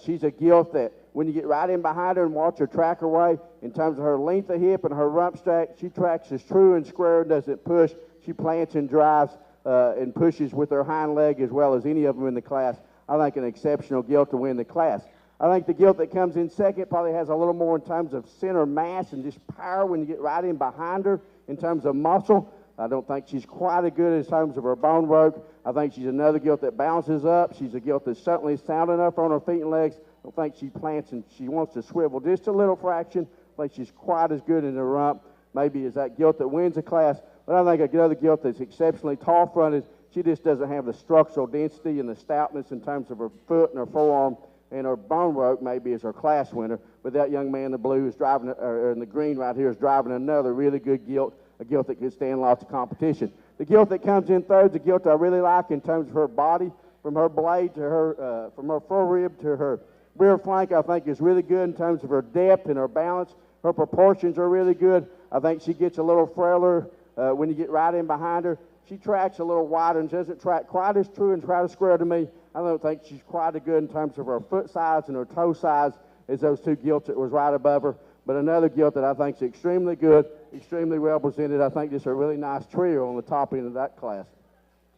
She's a gilt that when you get right in behind her and watch her track her way, in terms of her length of hip and her rump stack, she tracks as true and square and doesn't push. She plants and drives and pushes with her hind leg as well as any of them in the class. I think an exceptional gilt to win the class. I think the gilt that comes in second probably has a little more in terms of center mass and just power when you get right in behind her in terms of muscle. I don't think she's quite as good in terms of her bone work. I think she's another gilt that bounces up. She's a gilt that's certainly sound enough on her feet and legs. I don't think she plants and she wants to swivel just a little fraction. I think she's quite as good in the rump, maybe as that gilt that wins the class. But I think another gilt that's exceptionally tall-fronted, she just doesn't have the structural density and the stoutness in terms of her foot and her forearm and her bone work maybe as her class winner. But that young man in the blue is driving, or in the green right here, is driving another really good gilt, a gilt that can stand lots of competition. The gilt that comes in third is a gilt I really like in terms of her body, from her blade to her, from her forerib to her rear flank. I think is really good in terms of her depth and her balance. Her proportions are really good. I think she gets a little frailer when you get right in behind her. She tracks a little wider and doesn't track quite as true and quite as square to me. I don't think she's quite as good in terms of her foot size and her toe size as those two gilts that was right above her. But another gilt that I think is extremely good, extremely well presented. I think just a really nice trio on the top end of that class.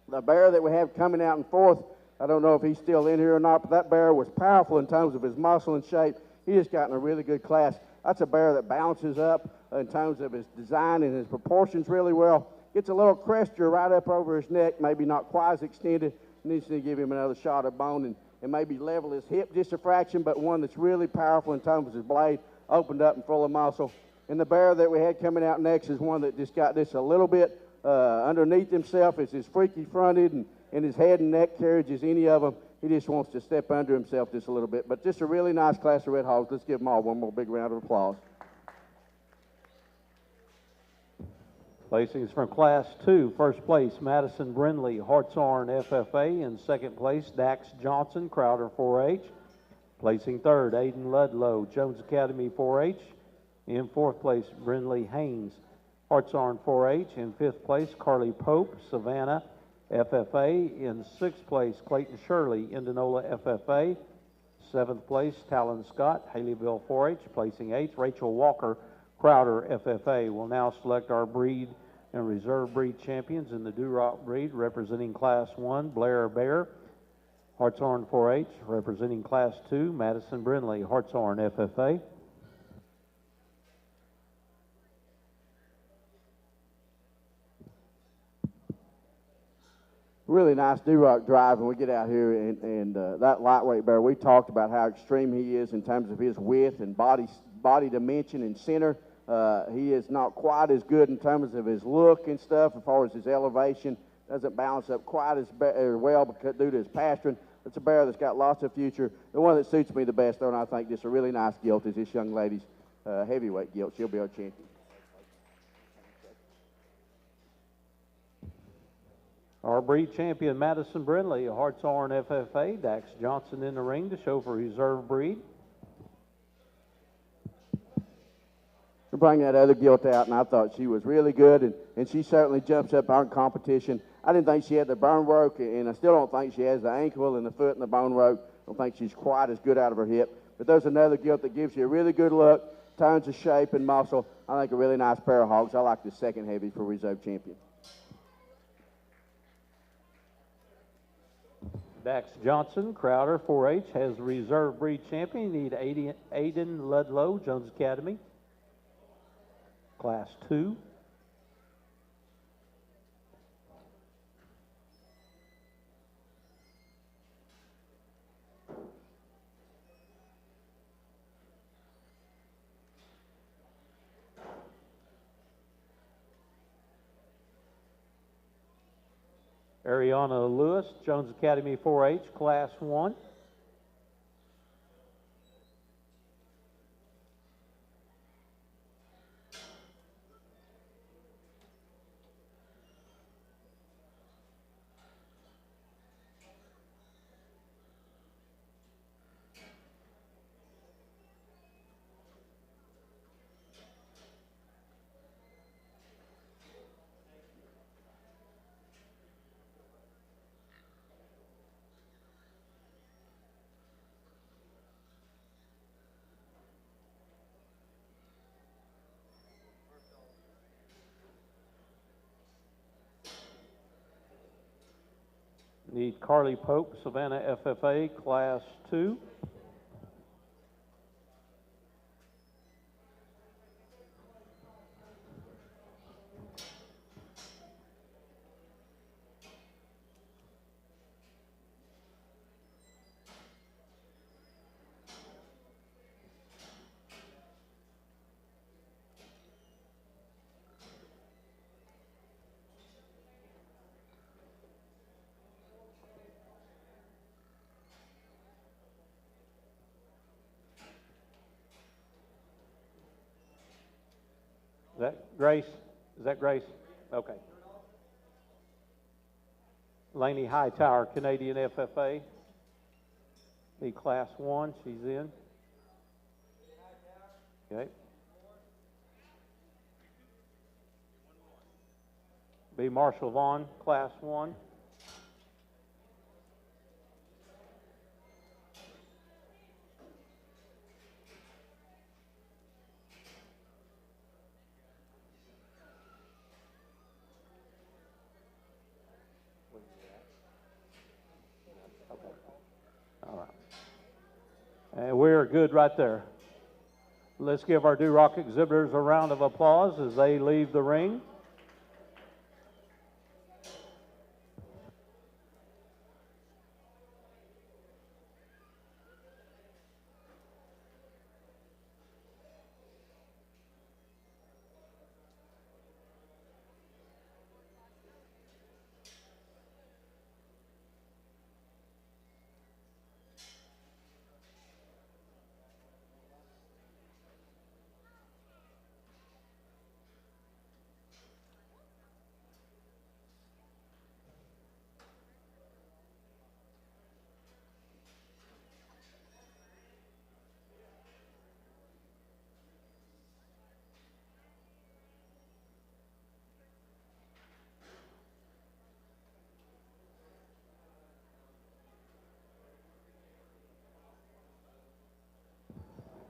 The bear that we have coming out in fourth, I don't know if he's still in here or not, but that bear was powerful in terms of his muscle and shape. He just got in a really good class. That's a bear that balances up in terms of his design and his proportions really well. Gets a little crestier right up over his neck, maybe not quite as extended. Needs to give him another shot of bone and maybe level his hip just a fraction, but one that's really powerful in terms of his blade, opened up and full of muscle. And the bear that we had coming out next is one that just got this a little bit underneath himself. It's as freaky fronted and his head and neck carriage as any of them. He just wants to step under himself just a little bit. But just a really nice class of red hogs. Let's give them all one more big round of applause. Placings from Class 2, first place, Madison Brindley, Hartshorn FFA. In second place, Dax Johnson, Crowder 4-H. Placing third, Aiden Ludlow, Jones Academy 4-H. In fourth place, Brindley Haynes, Hartshorn 4-H. In fifth place, Carly Pope, Savannah FFA. In sixth place, Clayton Shirley, Indianola FFA. Seventh place, Talon Scott, Haleyville 4-H. Placing eighth, Rachel Walker, Crowder FFA. Will now select our breed and reserve breed champions in the Duroc breed, representing Class 1, Blair Bear, Hartshorn 4-H, representing Class 2, Madison Brindley, Hartshorn FFA. Really nice Duroc drive when we get out here, and that lightweight bear, we talked about how extreme he is in terms of his width and body dimension and center. He is not quite as good in terms of his look and stuff as far as his elevation. Doesn't balance up quite as well because, due to his pasturing. It's a bear that's got lots of future. The one that suits me the best, though, and I think just a really nice gilt, is this young lady's heavyweight gilt. She'll be our champion. Our breed champion, Madison Brindley, Hartshorn FFA. Dax Johnson in the ring to show for reserve breed. We bring that other gilt out, and I thought she was really good, and she certainly jumps up on competition. I didn't think she had the bone work, and I still don't think she has the ankle and the foot and the bone work. I don't think she's quite as good out of her hip. But there's another gilt that gives you a really good look, tons of shape and muscle. I think a really nice pair of hogs. I like the second heavy for reserve champion. Dax Johnson, Crowder 4-H, has the reserve breed champion. You need Aiden Ludlow, Jones Academy, Class 2. Ariana Lewis, Jones Academy 4-H, Class 1. Need Carly Pope, Savannah FFA, Class 2. Is that Grace? Is that Grace? Okay. Lainey Hightower, Canadian FFA. Be Class 1, she's in. Okay. B Marshall Vaughn, Class 1. Okay. All right. And we're good right there. Let's give our Durock exhibitors a round of applause as they leave the ring.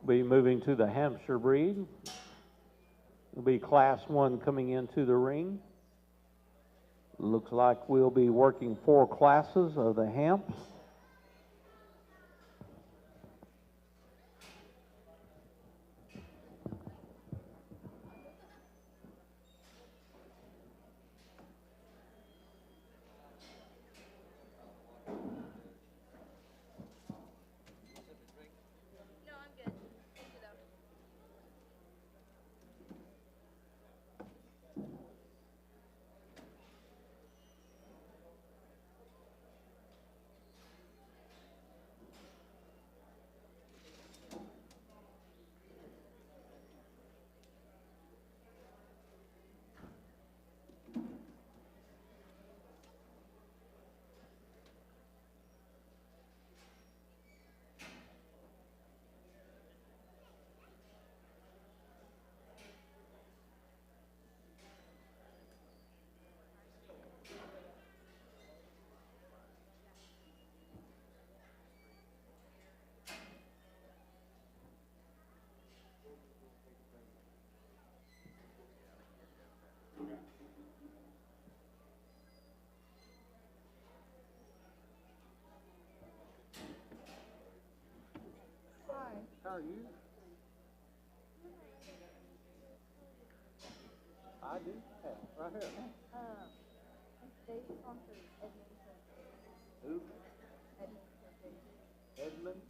Be moving to the Hampshire breed. It'll be Class 1 coming into the ring. Looks like we'll be working 4 classes of the Hamps. How are you? I do. Yeah, right here. Who? Edmund.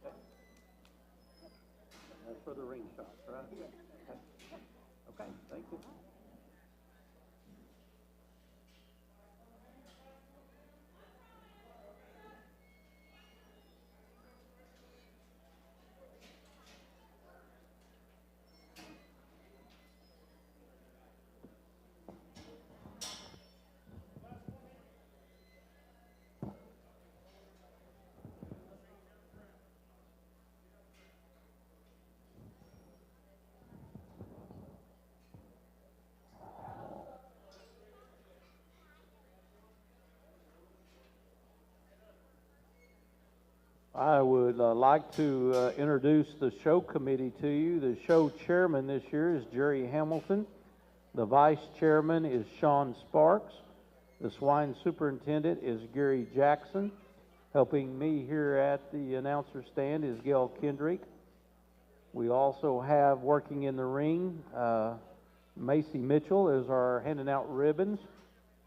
Okay. That's for the ring shots, right? Okay. Okay, thank you. I would like to introduce the show committee to you. The show chairman this year is Jerry Hamilton. The vice chairman is Sean Sparks. The swine superintendent is Gary Jackson. Helping me here at the announcer stand is Gail Kendrick. We also have working in the ring, Macy Mitchell is our handing out ribbons.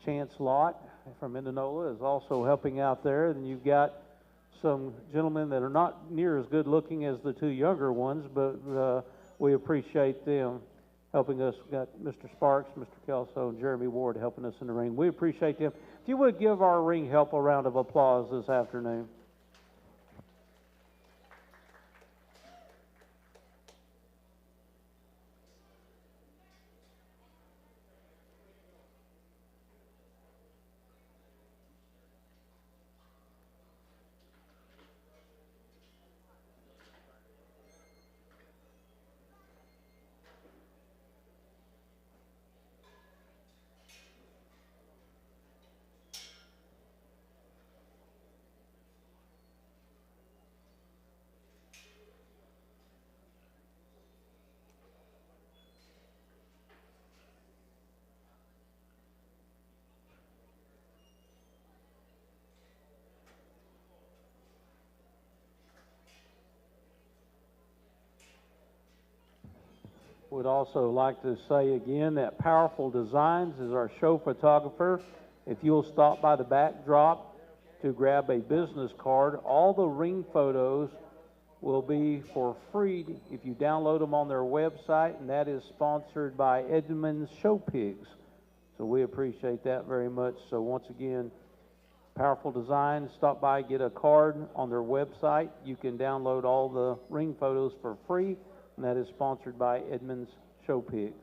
Chance Lott from Indianola is also helping out there. And you've got some gentlemen that are not near as good looking as the two younger ones, but we appreciate them helping us. We've got Mr. Sparks, Mr. Kelso, and Jeremy Ward helping us in the ring. We appreciate them. If you would give our ring help a round of applause this afternoon. Would also like to say again that Powerful Designs is our show photographer. If you'll stop by the backdrop to grab a business card, all the ring photos will be for free if you download them on their website, and that is sponsored by Edmunds Show Pigs. So we appreciate that very much. So once again, Powerful Designs, stop by, get a card on their website. You can download all the ring photos for free, and that is sponsored by Edmunds Show Pigs.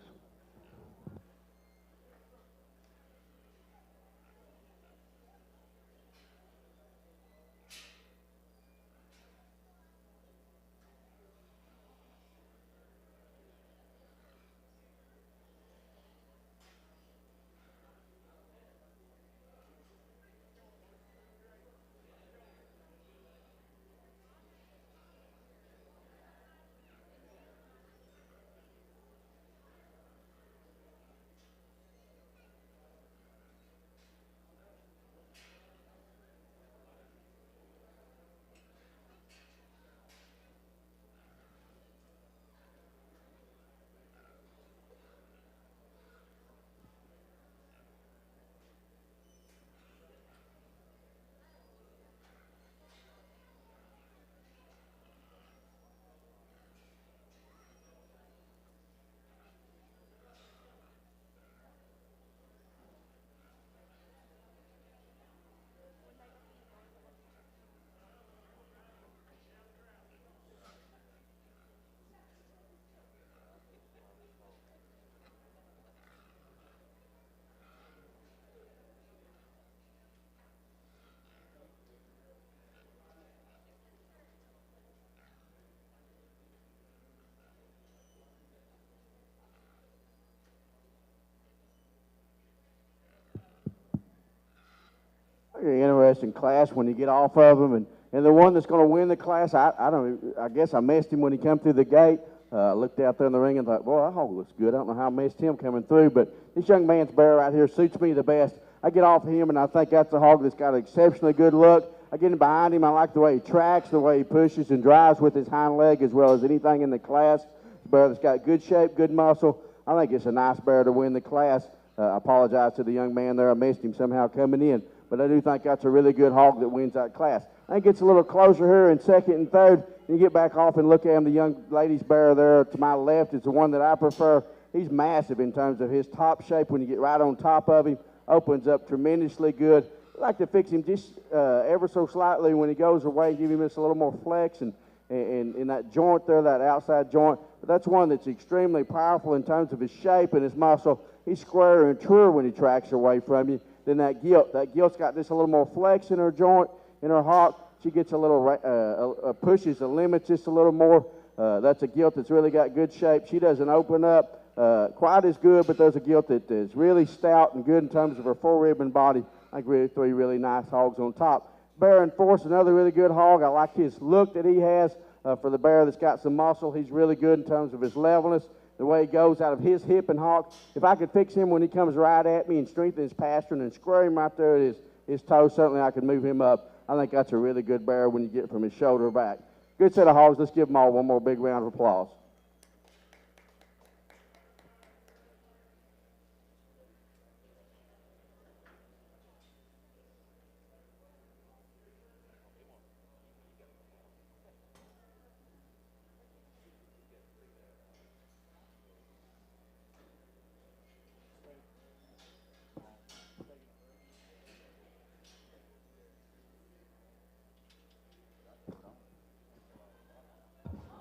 Very interesting class when you get off of them, and the one that's going to win the class, I guess I missed him when he come through the gate. Looked out there in the ring and thought, boy, that hog looks good. I don't know how I missed him coming through, but this young man's bear right here suits me the best. I get off of him, and I think that's a hog that's got an exceptionally good look. I get in behind him. I like the way he tracks, the way he pushes and drives with his hind leg as well as anything in the class. It's a bear that's got good shape, good muscle. I think it's a nice bear to win the class. I apologize to the young man there. I missed him somehow coming in. But I do think that's a really good hog that wins that class. I think it's a little closer here in second and third. You get back off and look at him. The young lady's bear there to my left is the one that I prefer. He's massive in terms of his top shape. When you get right on top of him, opens up tremendously good. I like to fix him just ever so slightly when he goes away, give him just a little more flex and in that joint there, that outside joint. But that's one that's extremely powerful in terms of his shape and his muscle. He's squarer and truer when he tracks away from you than that gilt. That gilt's got just a little more flex in her joint, in her hock. She gets a little, pushes the limits just a little more. That's a gilt that's really got good shape. She doesn't open up quite as good, but there's a gilt that is really stout and good in terms of her full ribbon body. I think really three really nice hogs on top. Bear in Force, another really good hog. I like his look that he has for the bear that's got some muscle. He's really good in terms of his levelness, the way he goes out of his hip and hock. If I could fix him when he comes right at me and strengthen his pasturing and square him right there at his toe, certainly I could move him up. I think that's a really good bear when you get from his shoulder back. Good set of hogs. Let's give them all one more big round of applause.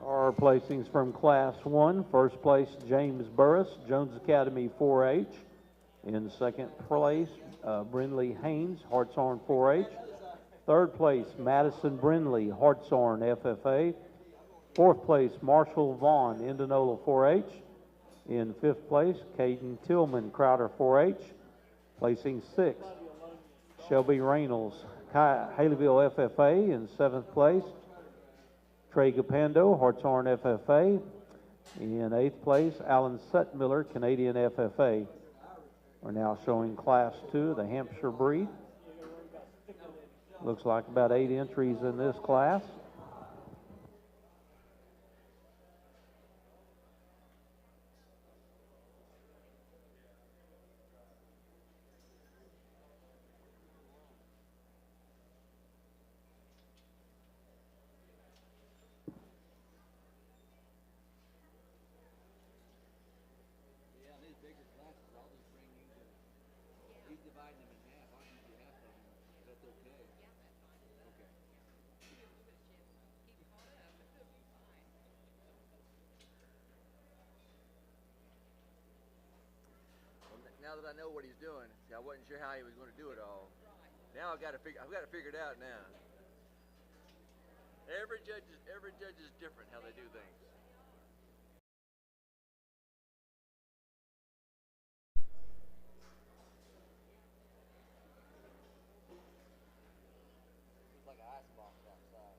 Our placings from Class 1. First place, James Burris, Jones Academy 4-H. In second place, Brindley Haynes, Hartshorn 4-H. Third place, Madison Brindley, Hartshorn FFA. Fourth place, Marshall Vaughn, Indianola 4-H. In fifth place, Caden Tillman, Crowder 4-H. Placing sixth, Shelby Reynolds, Haleyville FFA. In seventh place, Trey Gapando, Hartshorn FFA. In eighth place, Alan Settmiller, Canadian FFA. We're now showing Class 2, the Hampshire breed. Looks like about 8 entries in this class. Now that I know what he's doing, see, I wasn't sure how he was going to do it all. Now I've got to figure it out now. Every judge is different how they do things. It's like an icebox outside.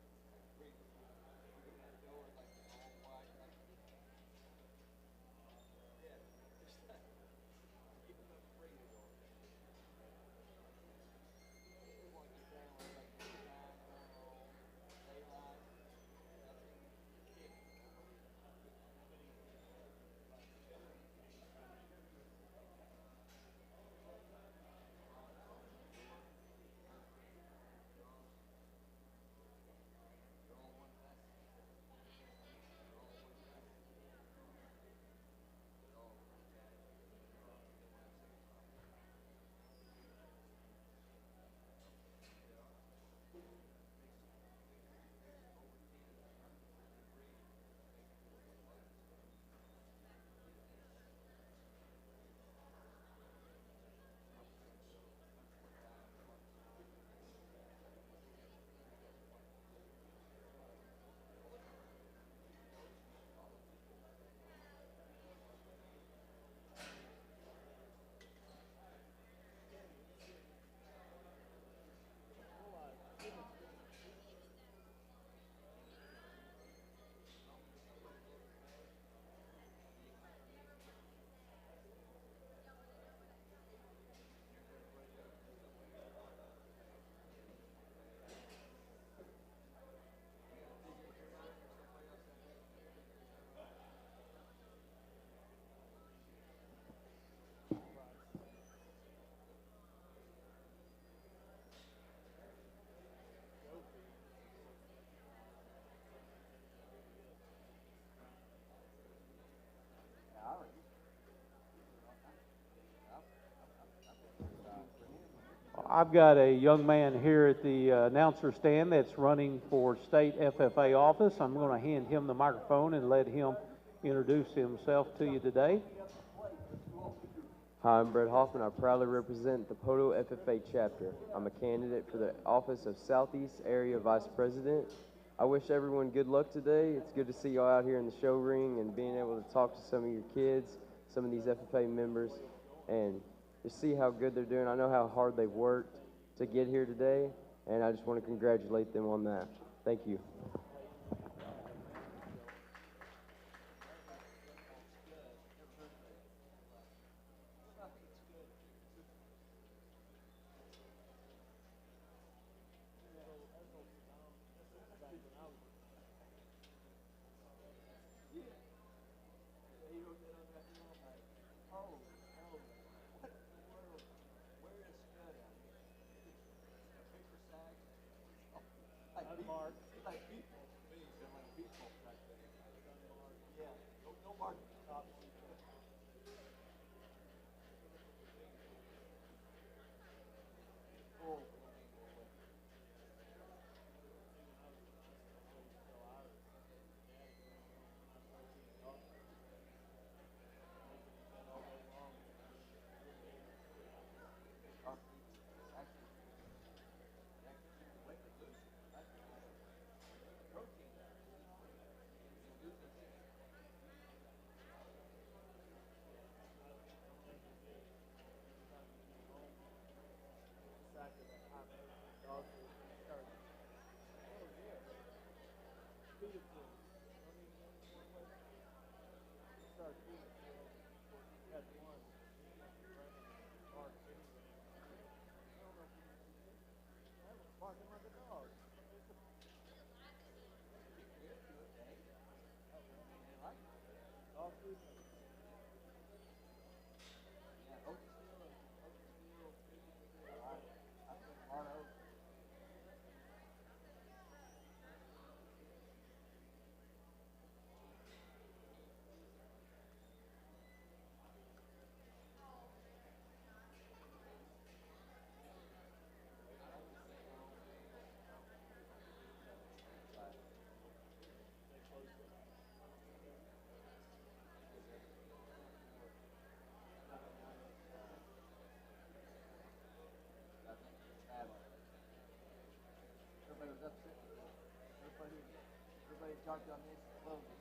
I've got a young man here at the announcer stand that's running for state FFA office. I'm going to hand him the microphone and let him introduce himself to you today. Hi, I'm Brett Hoffman. I proudly represent the Poto FFA chapter. I'm a candidate for the office of Southeast Area Vice President. I wish everyone good luck today. It's good to see y'all out here in the show ring and being able to talk to some of your kids, some of these FFA members, and to see how good they're doing. I know how hard they've worked to get here today, and I just want to congratulate them on that. Thank you. Everybody talked on this phone.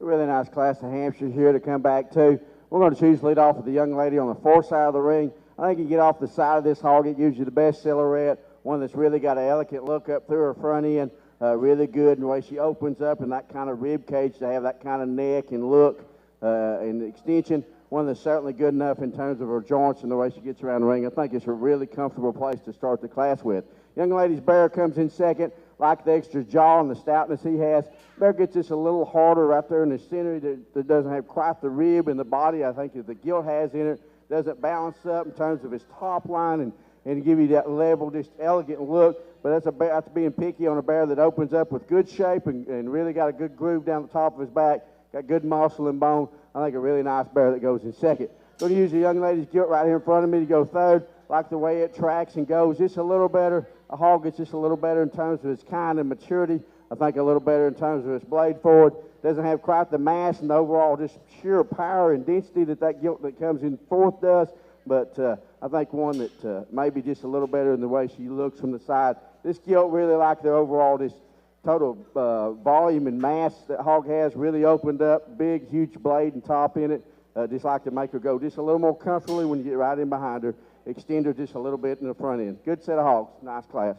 really nice class of Hampshires here to come back to. We're going to choose to lead off with the young lady on the far side of the ring. I think you get off the side of this hog, it gives you the best silhouette, one that's really got an elegant look up through her front end, really good in the way she opens up and that kind of rib cage to have that kind of neck and look and extension. One that's certainly good enough in terms of her joints and the way she gets around the ring. I think it's a really comfortable place to start the class with. Young lady's Bear comes in second. Like the extra jaw and the stoutness he has, Bear gets just a little harder right there in the center that doesn't have quite the rib in the body I think that the gilt has in it. Doesn't balance up in terms of his top line and give you that level, just elegant look. But that's being picky on a bear that opens up with good shape and really got a good groove down the top of his back. Got good muscle and bone. I think a really nice bear that goes in second. Going to use the young lady's gilt right here in front of me to go third. Like the way it tracks and goes just a little better. A hog gets just a little better in terms of its kind and maturity. I think a little better in terms of its blade forward. Doesn't have quite the mass and the overall just sheer power and density that gilt that comes in fourth does. But I think one that maybe just a little better in the way she looks from the side. This gilt really like the overall just total volume and mass that hog has. Really opened up, big, huge blade and top in it. Just like to make her go just a little more comfortably when you get right in behind her. Extend her just a little bit in the front end. Good set of hogs. Nice class.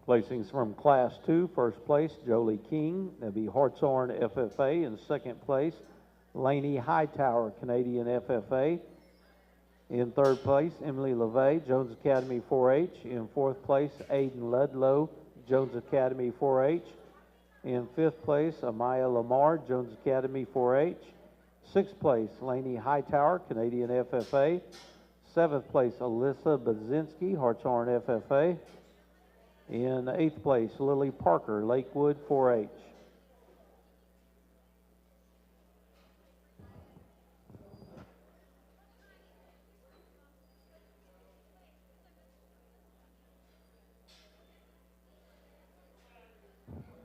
Placings from Class 2, first place, Jolie King. That'd be Hartshorn FFA. In second place, Laney Hightower, Canadian FFA. In third place, Emily LeVay, Jones Academy 4-H. In fourth place, Aiden Ludlow, Jones Academy 4-H. In fifth place, Amaya Lamar, Jones Academy 4-H. Sixth place, Laney Hightower, Canadian FFA. Seventh place, Alyssa Bazinski, Hartshorn FFA. In eighth place, Lily Parker, Lakewood 4-H.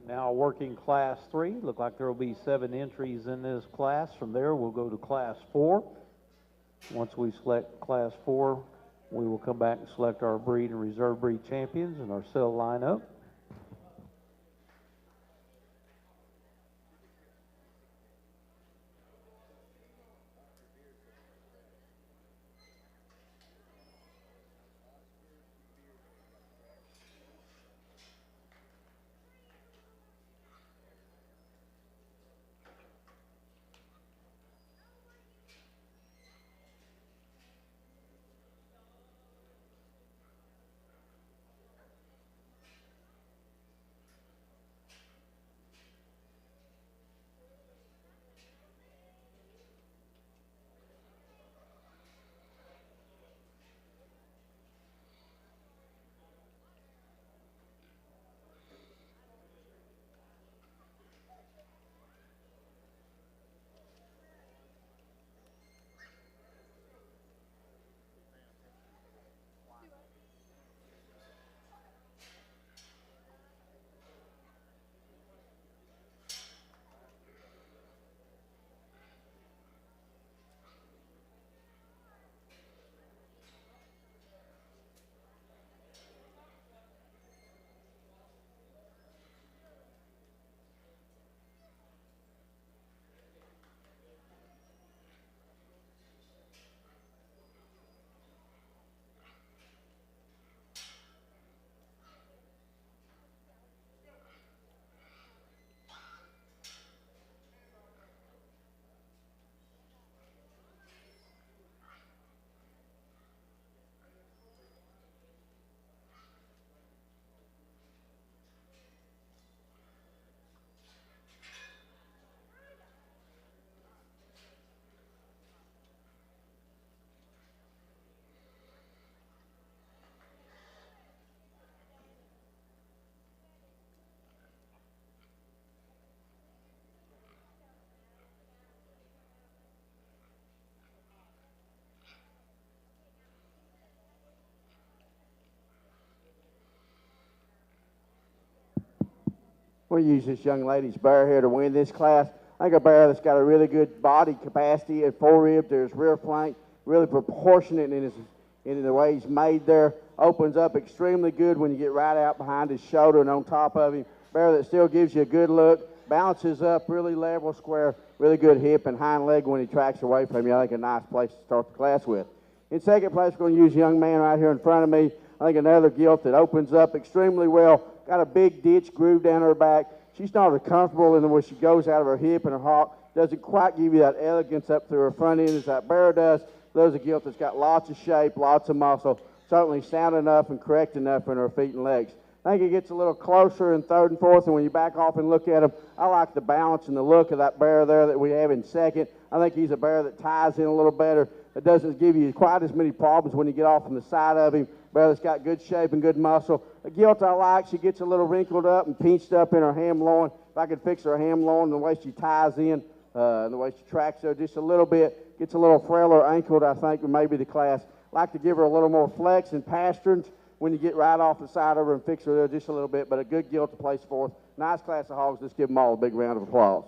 Now working Class 3. Look like there will be 7 entries in this class. From there, we'll go to Class 4. Once we select Class 4, we will come back and select our breed and reserve breed champions and our cell lineup. We'll use this young lady's bear here to win this class. I think a bear that's got a really good body capacity at forerib to his rear flank, really proportionate in the way he's made there. Opens up extremely good when you get right out behind his shoulder and on top of him. Bear that still gives you a good look. Balances up really level, square, really good hip and hind leg when he tracks away from you. I think a nice place to start the class with. In second place, we're going to use a young man right here in front of me. I think another gilt that opens up extremely well. Got a big ditch groove down her back. She's not as comfortable in the way she goes out of her hip and her hock. Doesn't quite give you that elegance up through her front end as that bear does. There's a gilt that's got lots of shape, lots of muscle. Certainly sound enough and correct enough in her feet and legs. I think it gets a little closer in third and fourth, and when you back off and look at him, I like the balance and the look of that bear there that we have in second. I think he's a bear that ties in a little better. It doesn't give you quite as many problems when you get off on the side of him. Bear that's got good shape and good muscle. A gilt I like, she gets a little wrinkled up and pinched up in her ham loin. If I could fix her ham loin, the way she ties in, and the way she tracks her just a little bit, gets a little frailer ankled, I think, maybe the class. Like to give her a little more flex and pasterns when you get right off the side of her and fix her there just a little bit, but a good gilt to place fourth. Nice class of hogs. Let's give them all a big round of applause.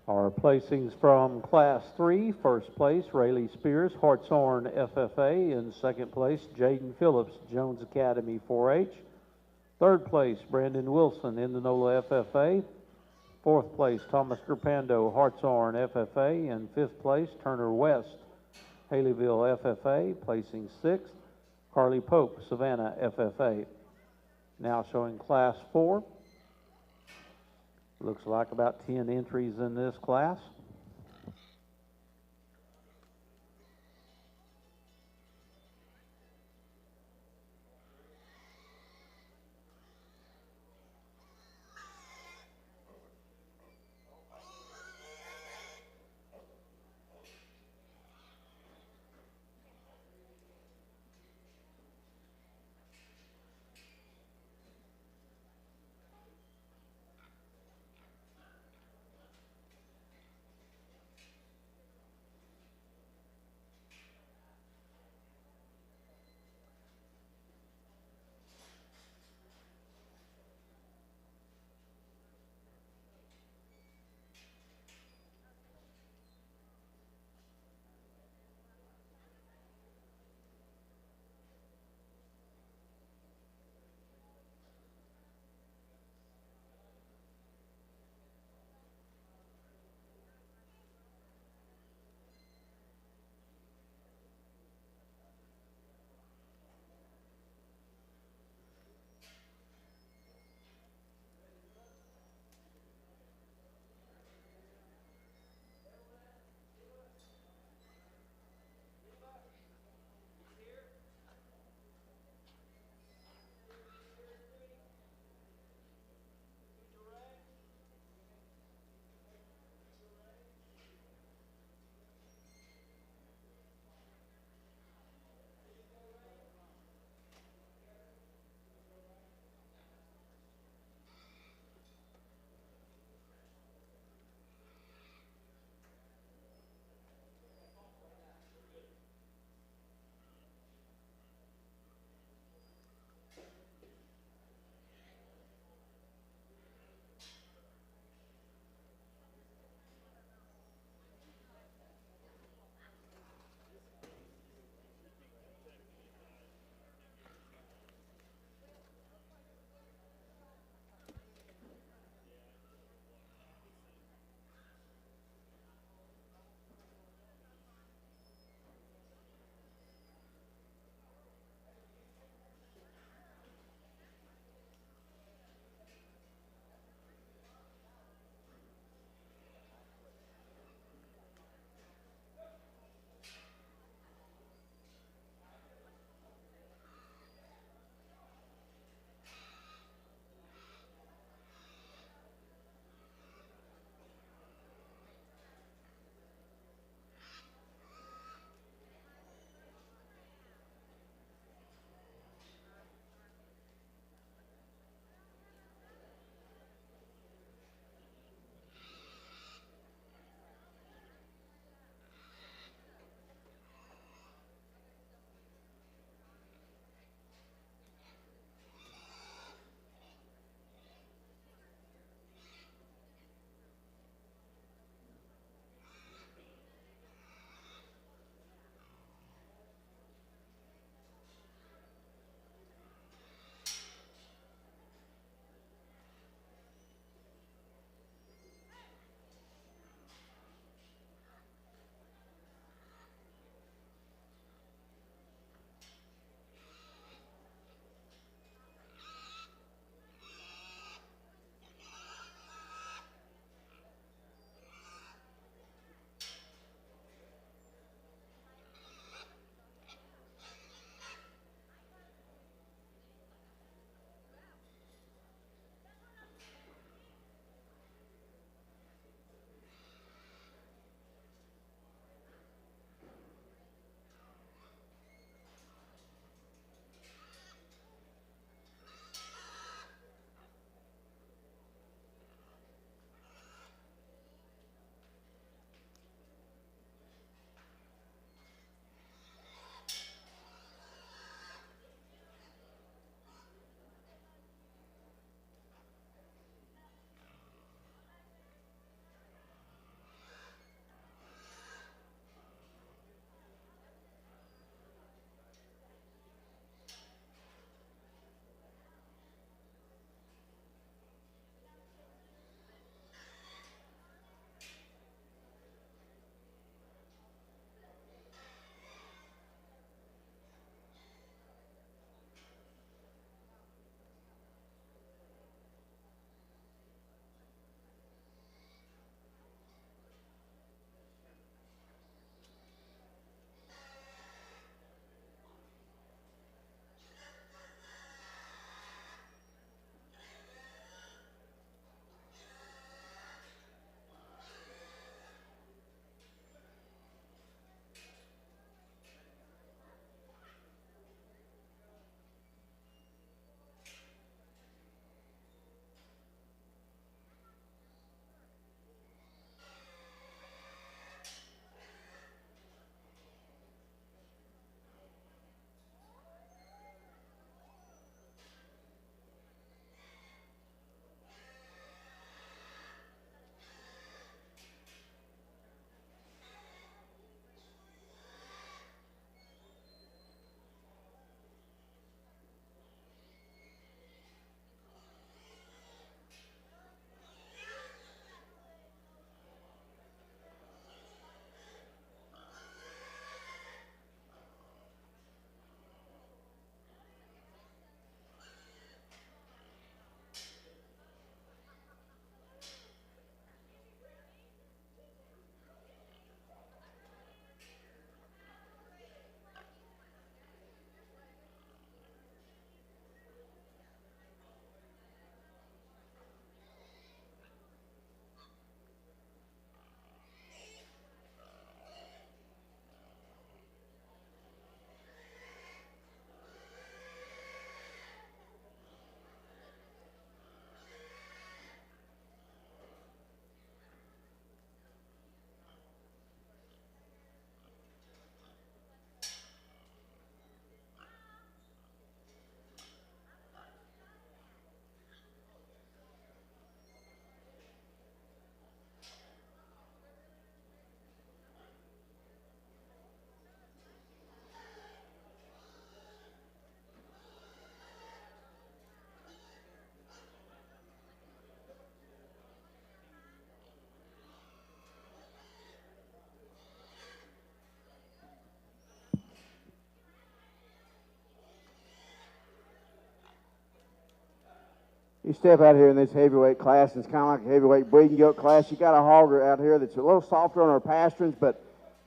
Our placings from Class 3, first place, Rayleigh Spears, Hartshorn FFA. In second place, Jaden Phillips, Jones Academy 4-H. Third place, Brandon Wilson, Indianola FFA. Fourth place, Thomas Gerpando, Hartshorn FFA. And fifth place, Turner West, Haleyville FFA. Placing sixth, Carly Pope, Savannah FFA. Now showing Class 4. Looks like about 10 entries in this class. You step out here in this heavyweight class, and it's kind of like a heavyweight breeding gilt class. You got a hogger out here that's a little softer on her pasterns, but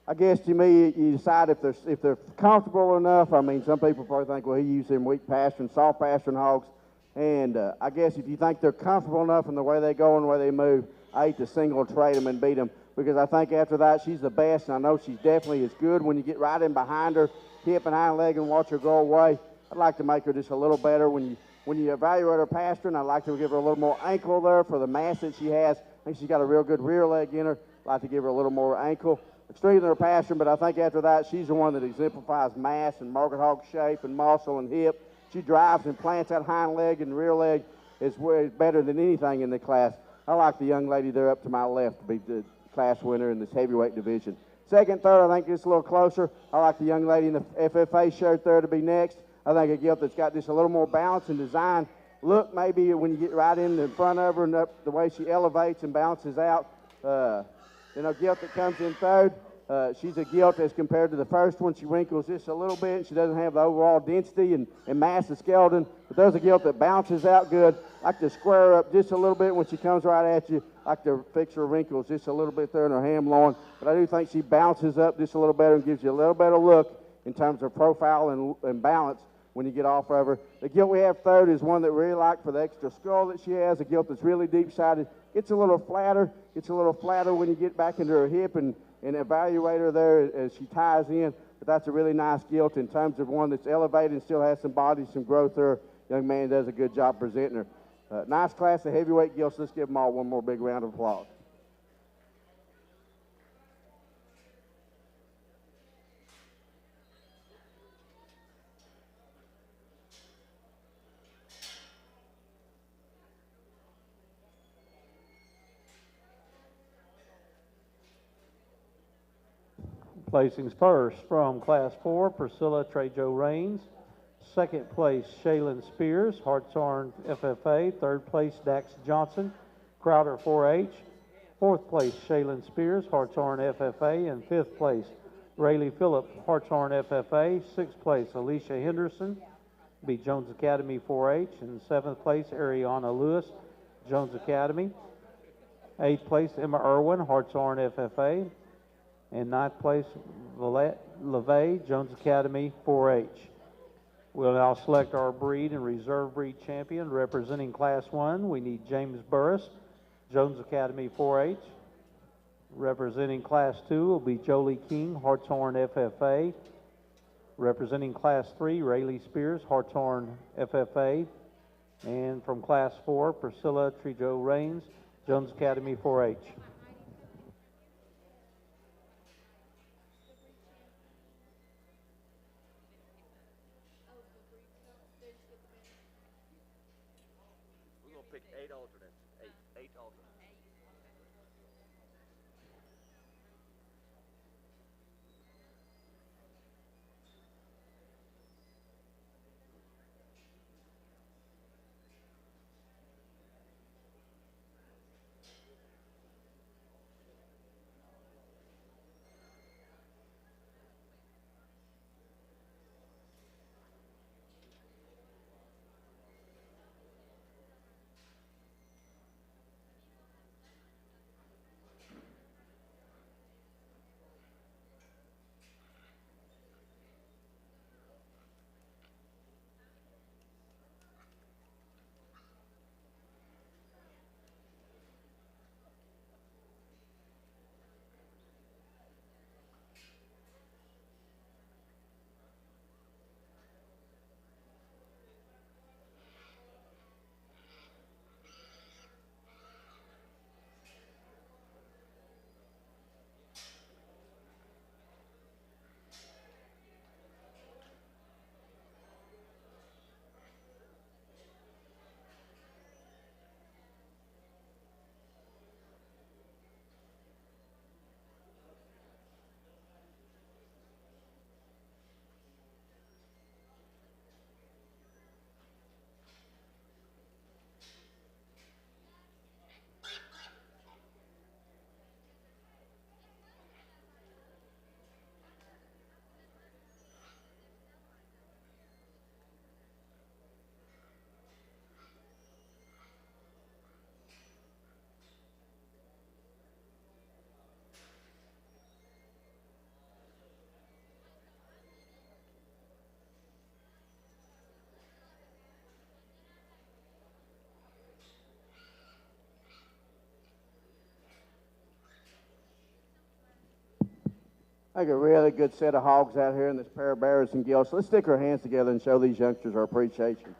I guess to me, you decide if they're comfortable enough. I mean, some people probably think, well, he used them weak pastern, soft pastern hogs. And I guess if you think they're comfortable enough in the way they go and the way they move, I hate to single trade them and beat them, because I think after that she's the best, and I know she's definitely as good when you get right in behind her, hip and hind leg, and watch her go away. I'd like to make her just a little better when you evaluate her pastern. I'd like to give her a little more ankle there for the mass that she has. I think she's got a real good rear leg in her. I'd like to give her a little more ankle. Strengthen her pastern, but I think after that she's the one that exemplifies mass and market hog shape and muscle and hip. She drives and plants that hind leg and rear leg is way better than anything in the class. I like the young lady there up to my left to be the class winner in this heavyweight division. Second, third, I think it's a little closer. I like the young lady in the FFA shirt there to be next. I think a gilt that's got just a little more balance and design. Look, maybe when you get right in front of her and up the way she elevates and bounces out. Gilt that comes in third. She's a gilt as compared to the first one. She wrinkles just a little bit. She doesn't have the overall density and mass of skeleton. But there's a gilt that bounces out good. I like to square her up just a little bit when she comes right at you. I like to fix her wrinkles just a little bit there in her ham loin. But I do think she bounces up just a little better and gives you a little better look in terms of profile and balance when you get off of her. The gilt we have third is one that we really like for the extra skull that she has. A gilt that's really deep-sided. It's a little flatter. It's a little flatter when you get back into her hip and evaluate her there as she ties in. But that's a really nice gilt in terms of one that's elevated and still has some body, some growth there. Young man does a good job presenting her. Nice class of heavyweight gilts. Let's give them all one more big round of applause. Placings first from Class 4, Priscilla Trejo Rains. Second place, Shaylin Spears, Hartshorn FFA. Third place, Dax Johnson, Crowder 4H. Fourth place, Shaylin Spears, Hartshorn FFA. And fifth place, Rayleigh Phillip, Hartshorn FFA. Sixth place, Alicia Henderson, be Jones Academy 4H. And seventh place, Ariana Lewis, Jones Academy. Eighth place, Emma Irwin, Hartshorn FFA. And ninth place, LeVay, Jones Academy 4H. We'll now select our breed and reserve breed champion. Representing Class 1, we need James Burris, Jones Academy 4H. Representing Class 2 will be Jolie King, Hartshorn FFA. Representing Class 3, Rayleigh Spears, Hartshorn FFA. And from Class 4, Priscilla Trejo Rains, Jones Academy 4H. Pick 8 alternates. Eight alternates. Like a really good set of hogs out here in this pair of bears and gills. So let's stick our hands together and show these youngsters our appreciation.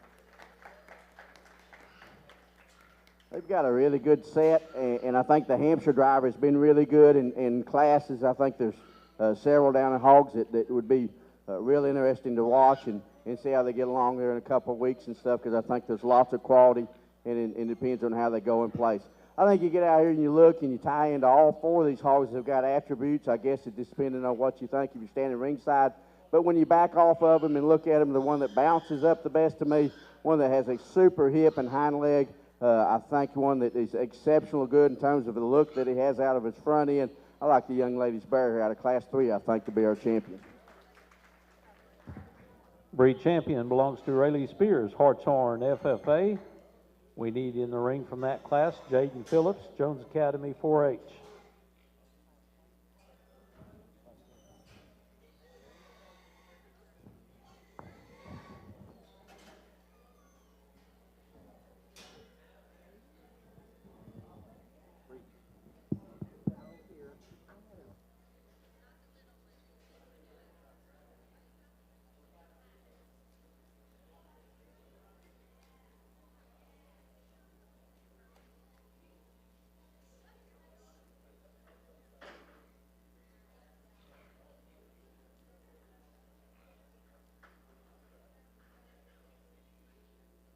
They've got a really good set, and I think the Hampshire driver has been really good in classes. I think there's several down in hogs that would be really interesting to watch and see how they get along there in a couple of weeks and stuff, because I think there's lots of quality, and it depends on how they go in place. I think you get out here and you look and you tie into all four of these hogs that have got attributes. I guess it just depending on what you think if you're standing ringside. But when you back off of them and look at them, the one that bounces up the best to me, one that has a super hip and hind leg, I think one that is exceptional good in terms of the look that he has out of his front end. I like the young lady's bear here out of Class 3, I think, to be our champion. Breed champion belongs to Rayleigh Spears, Hartshorn FFA. We need in the ring from that class, Jaden Phillips, Jones Academy 4-H.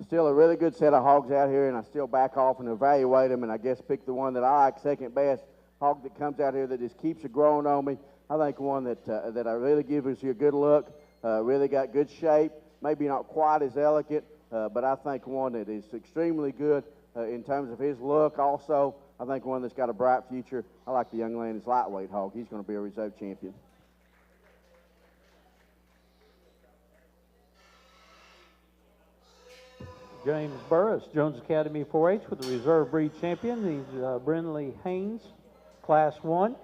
Still a really good set of hogs out here, and I still back off and evaluate them, and I guess pick the one that I like second best. Hog that comes out here that just keeps it growing on me. I think one that I really gives you a good look, really got good shape, maybe not quite as elegant, but I think one that is extremely good in terms of his look. Also, I think one that's got a bright future. I like the young lady's lightweight hog. He's going to be a reserve champion. James Burris, Jones Academy 4-H with the reserve breed champion. He's Brindley Haynes, Class 1.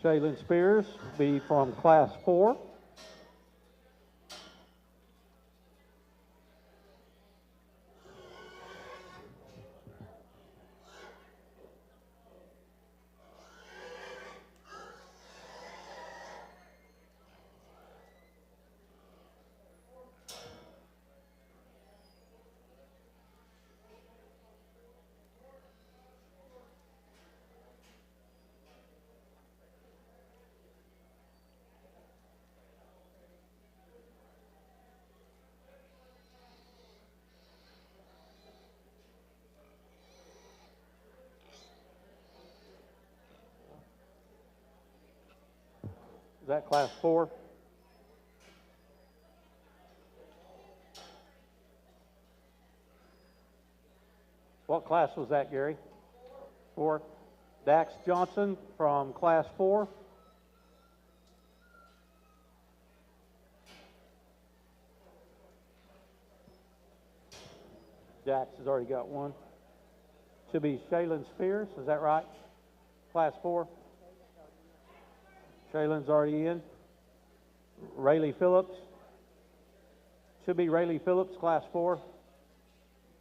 Shaylin Spears will be from Class 4. Is that Class 4? What class was that, Gary? 4. Dax Johnson from Class 4. Dax has already got one. Should be Shaylin Spears, is that right? Class 4. Shaylin's already in. Rayleigh Phillips. Should be Rayleigh Phillips, Class 4.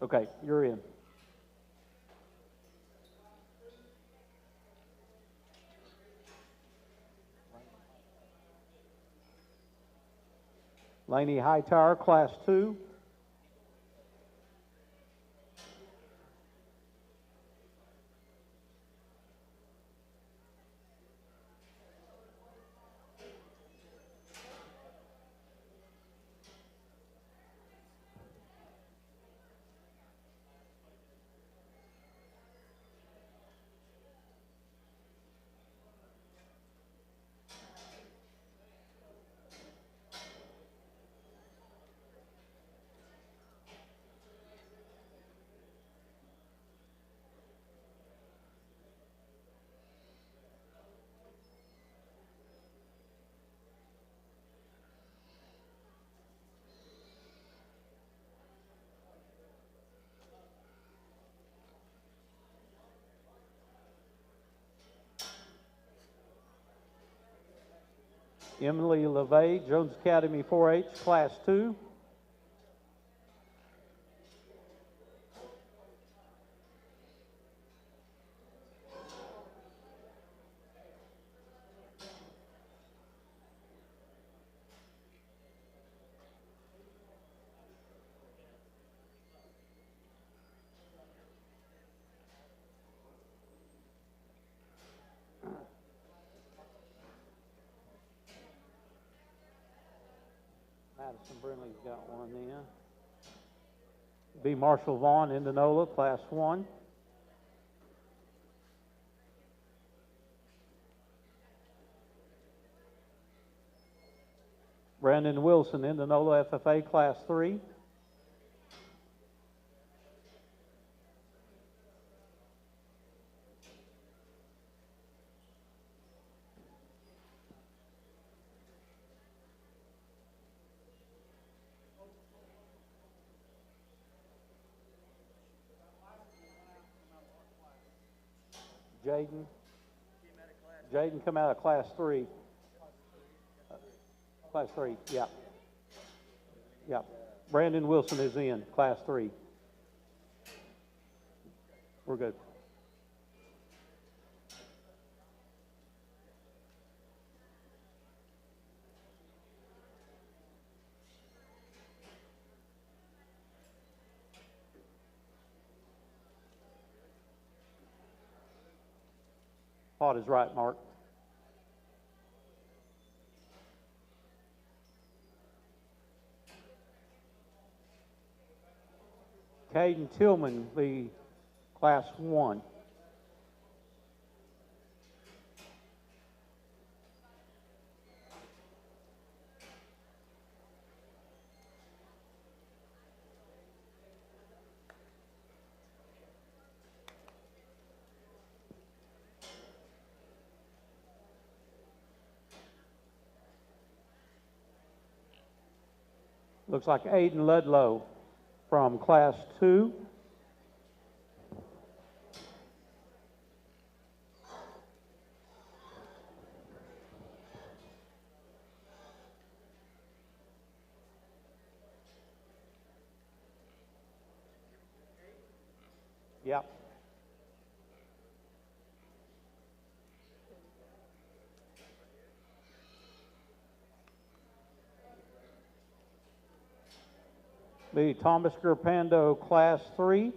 Okay, you're in. Laney Hightower, Class 2. Emily LeVay, Jones Academy 4-H, Class 2. Madison Brindley's got one then. B. Marshall Vaughn, Indianola, Class 1. Brandon Wilson, Indianola, FFA, Class 3. Jaden come out of Class 3. Class 3, yeah. Yeah. Brandon Wilson is in Class 3. We're good. Pot is right, Mark. Caden Tillman, the Class 1. Looks like Aiden Ludlow from Class 2. Yep. Be Thomas Gerpando, Class 3.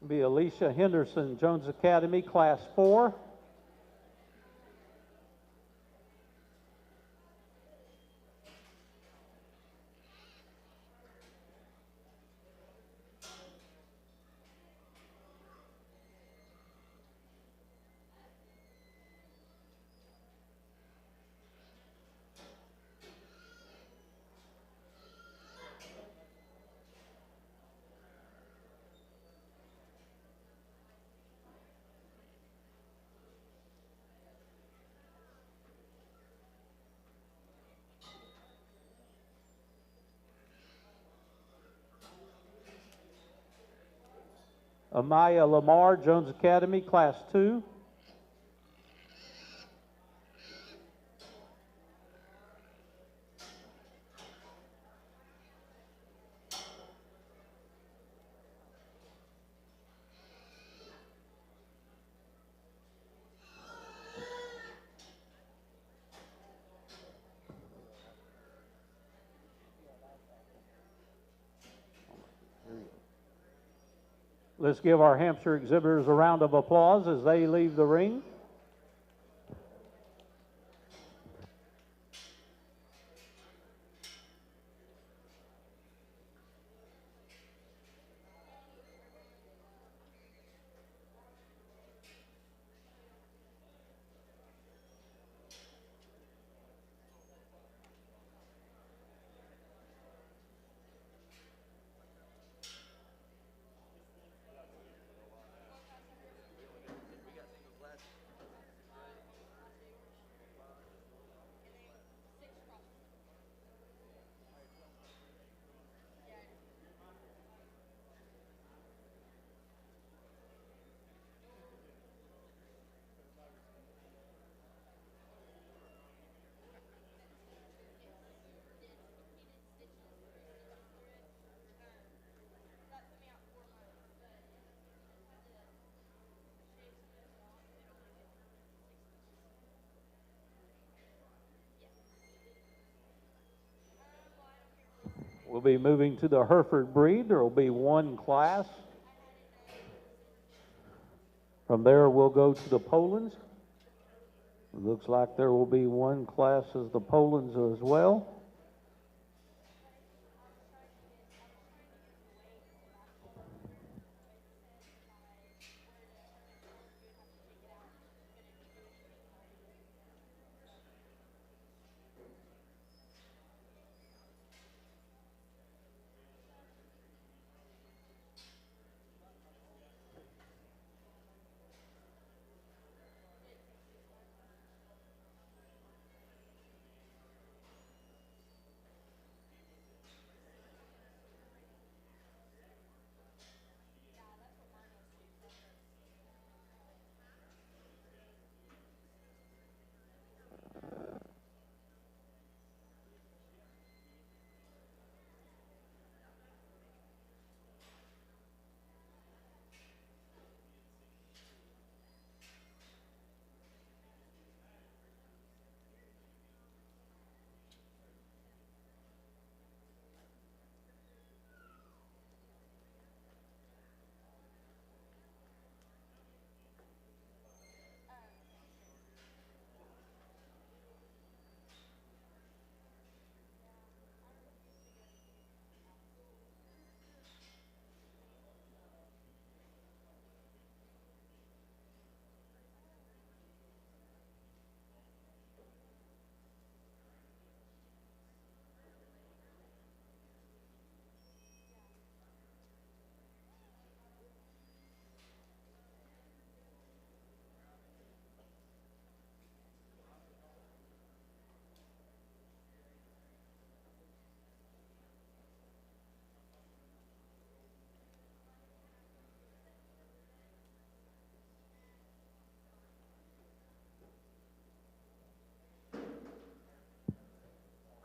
Be Alicia Henderson, Jones Academy, Class 4. Amaya Lamar, Jones Academy, Class 2. Let's give our Hampshire exhibitors a round of applause as they leave the ring. We'll be moving to the Hereford breed. There will be one class. From there, we'll go to the Polands. It looks like there will be one class as the Polands as well.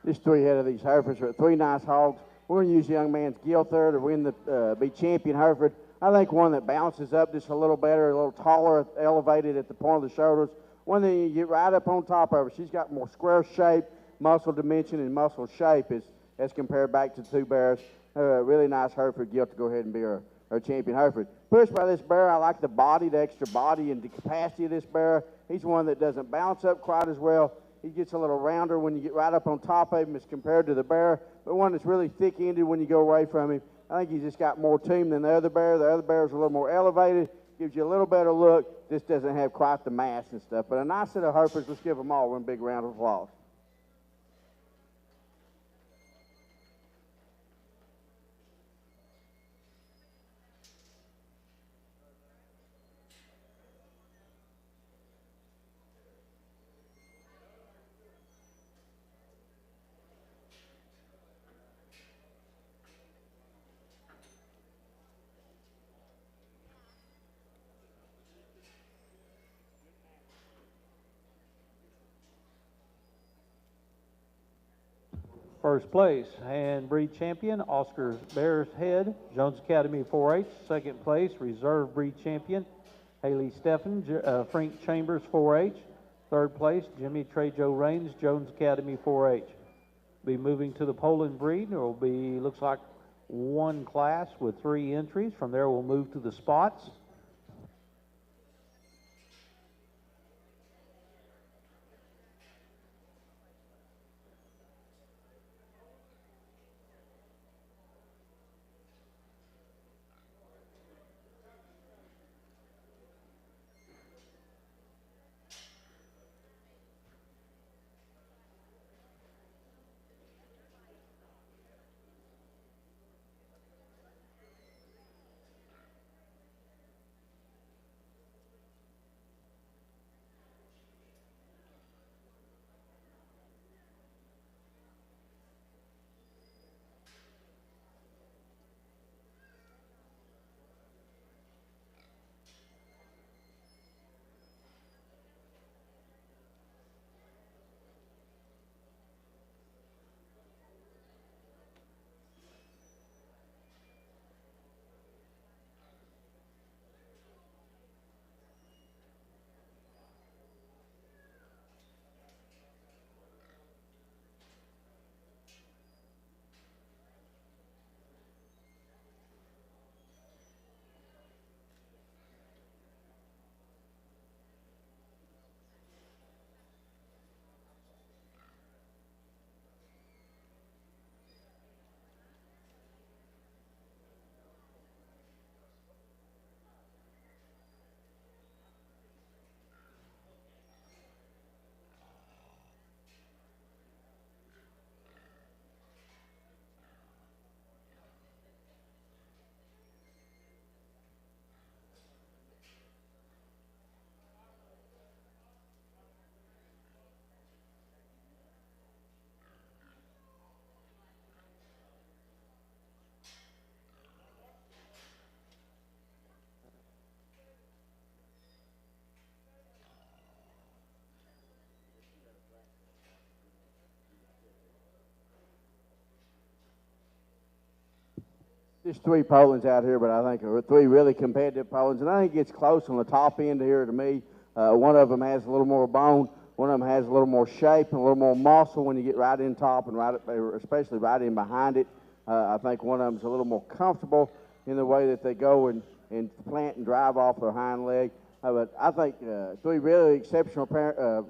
This three head of these Herefords are three nice hogs. We're going to use the young man's gilt there to win the be champion Hereford. I think one that bounces up just a little better, a little taller, elevated at the point of the shoulders. One that you get right up on top of her. She's got more square shape, muscle dimension, and muscle shape as compared back to two bears. Really nice Hereford gilt to go ahead and be our champion Hereford. Pushed by this bear, I like the body, the extra body and the capacity of this bear. He's one that doesn't bounce up quite as well. He gets a little rounder when you get right up on top of him as compared to the bear, but one that's really thick-ended when you go away from him. I think he's just got more team than the other bear. The other bear is a little more elevated, gives you a little better look, just doesn't have quite the mass and stuff. But a nice set of Herefords. Let's give them all one big round of applause. First place, hand breed champion, Oscar Bear's Head, Jones Academy 4-H. Second place, reserve breed champion, Haley Steffen, Frank Chambers 4-H. Third place, Jimmy Trejo Raines, Jones Academy 4-H. Be moving to the Poland breed. There will be, looks like, one class with 3 entries. From there, we'll move to the spots. There's three Polands out here, but I think are three really competitive Polands, and I think it gets close on the top end here to me. One of them has a little more bone, one of them has a little more shape and a little more muscle when you get right in top and right, especially right in behind it. I think one of them's a little more comfortable in the way that they go and plant and drive off their hind leg. But I think three really exceptional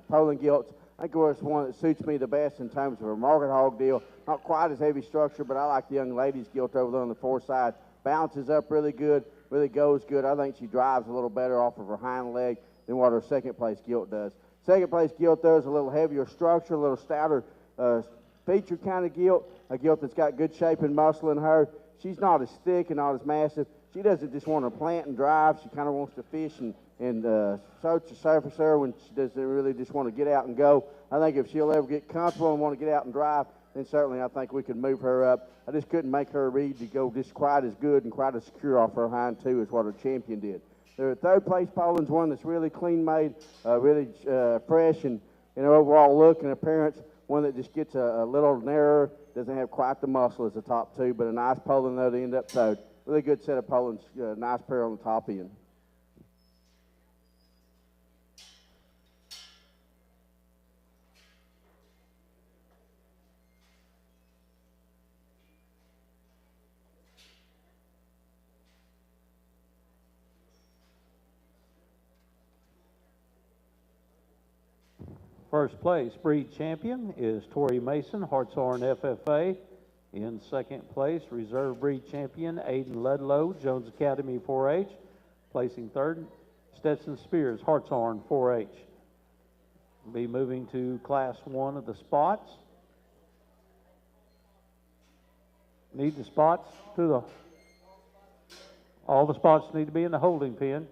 Poland gilts. I think it's one that suits me the best in terms of a market hog deal. Not quite as heavy structure, but I like the young lady's gilt over there on the foreside. Bounces up really good, really goes good. I think she drives a little better off of her hind leg than what her second place gilt does. Second place gilt there is a little heavier structure, a little stouter feature kind of gilt, a gilt that's got good shape and muscle in her. She's not as thick and not as massive. She doesn't just want to plant and drive. She kind of wants to fish and search the surface there when she doesn't really just want to get out and go. I think if she'll ever get comfortable and want to get out and drive, then certainly I think we could move her up. I just couldn't make her read to go just quite as good and quite as secure off her hind two as what her champion did. The third place Poland's one that's really clean made, really fresh and overall look and appearance. One that just gets a little narrower, doesn't have quite the muscle as the top two, but a nice Poland there to end up third. Really good set of Polands, nice pair on the top end. First place breed champion is Tori Mason, Hartshorn FFA. In second place, reserve breed champion Aiden Ludlow, Jones Academy 4-H. Placing third, Stetson Spears, Hartshorn 4-H. Be moving to class 1 of the spots. Need the spots all the spots need to be in the holding pen.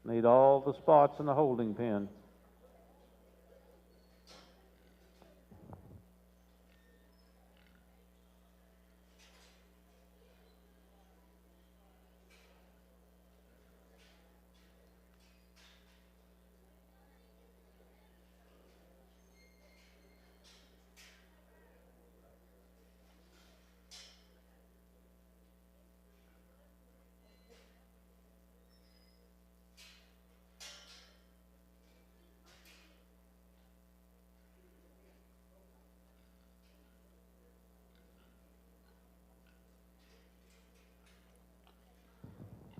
Need all the spots in the holding pen.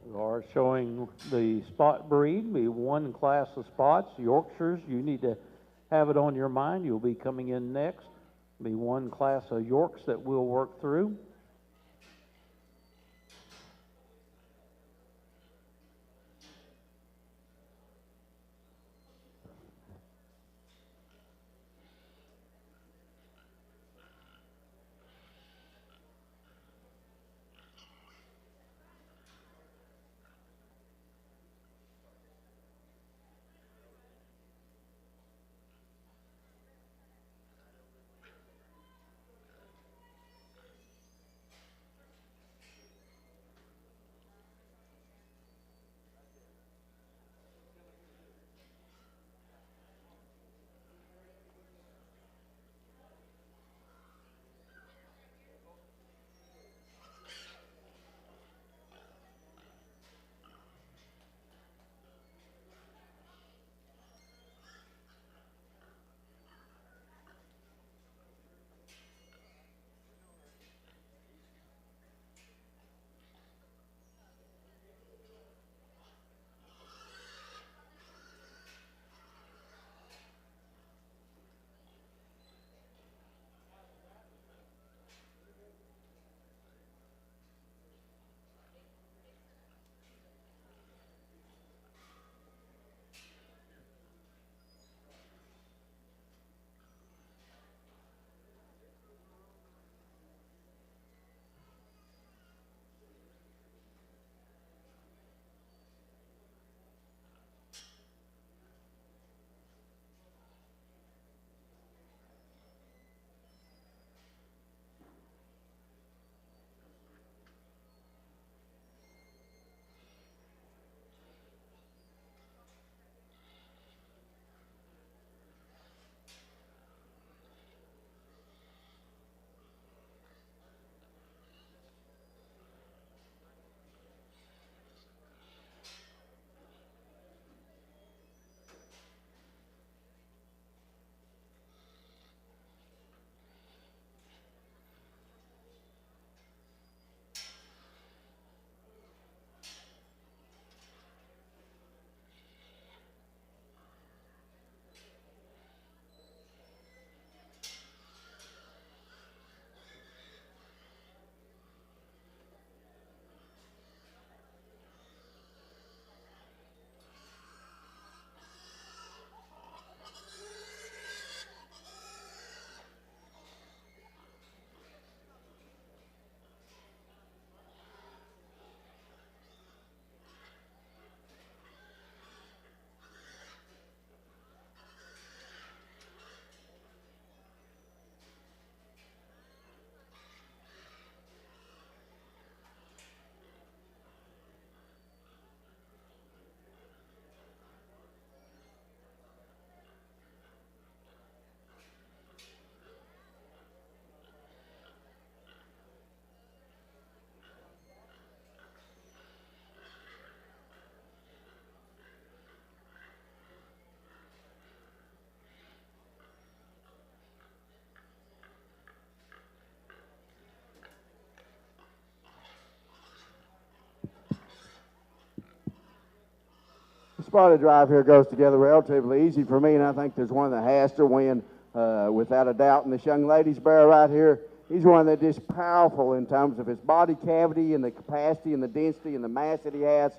We are showing the spot breed, be one class of spots. Yorkshires, you need to have it on your mind. You'll be coming in next. Be one class of Yorks that we'll work through. spotted drive here goes together relatively easy for me, and I think there's one that has to win without a doubt. And this young lady's bear right here, he's one that is powerful in terms of his body cavity and the capacity and the density and the mass that he has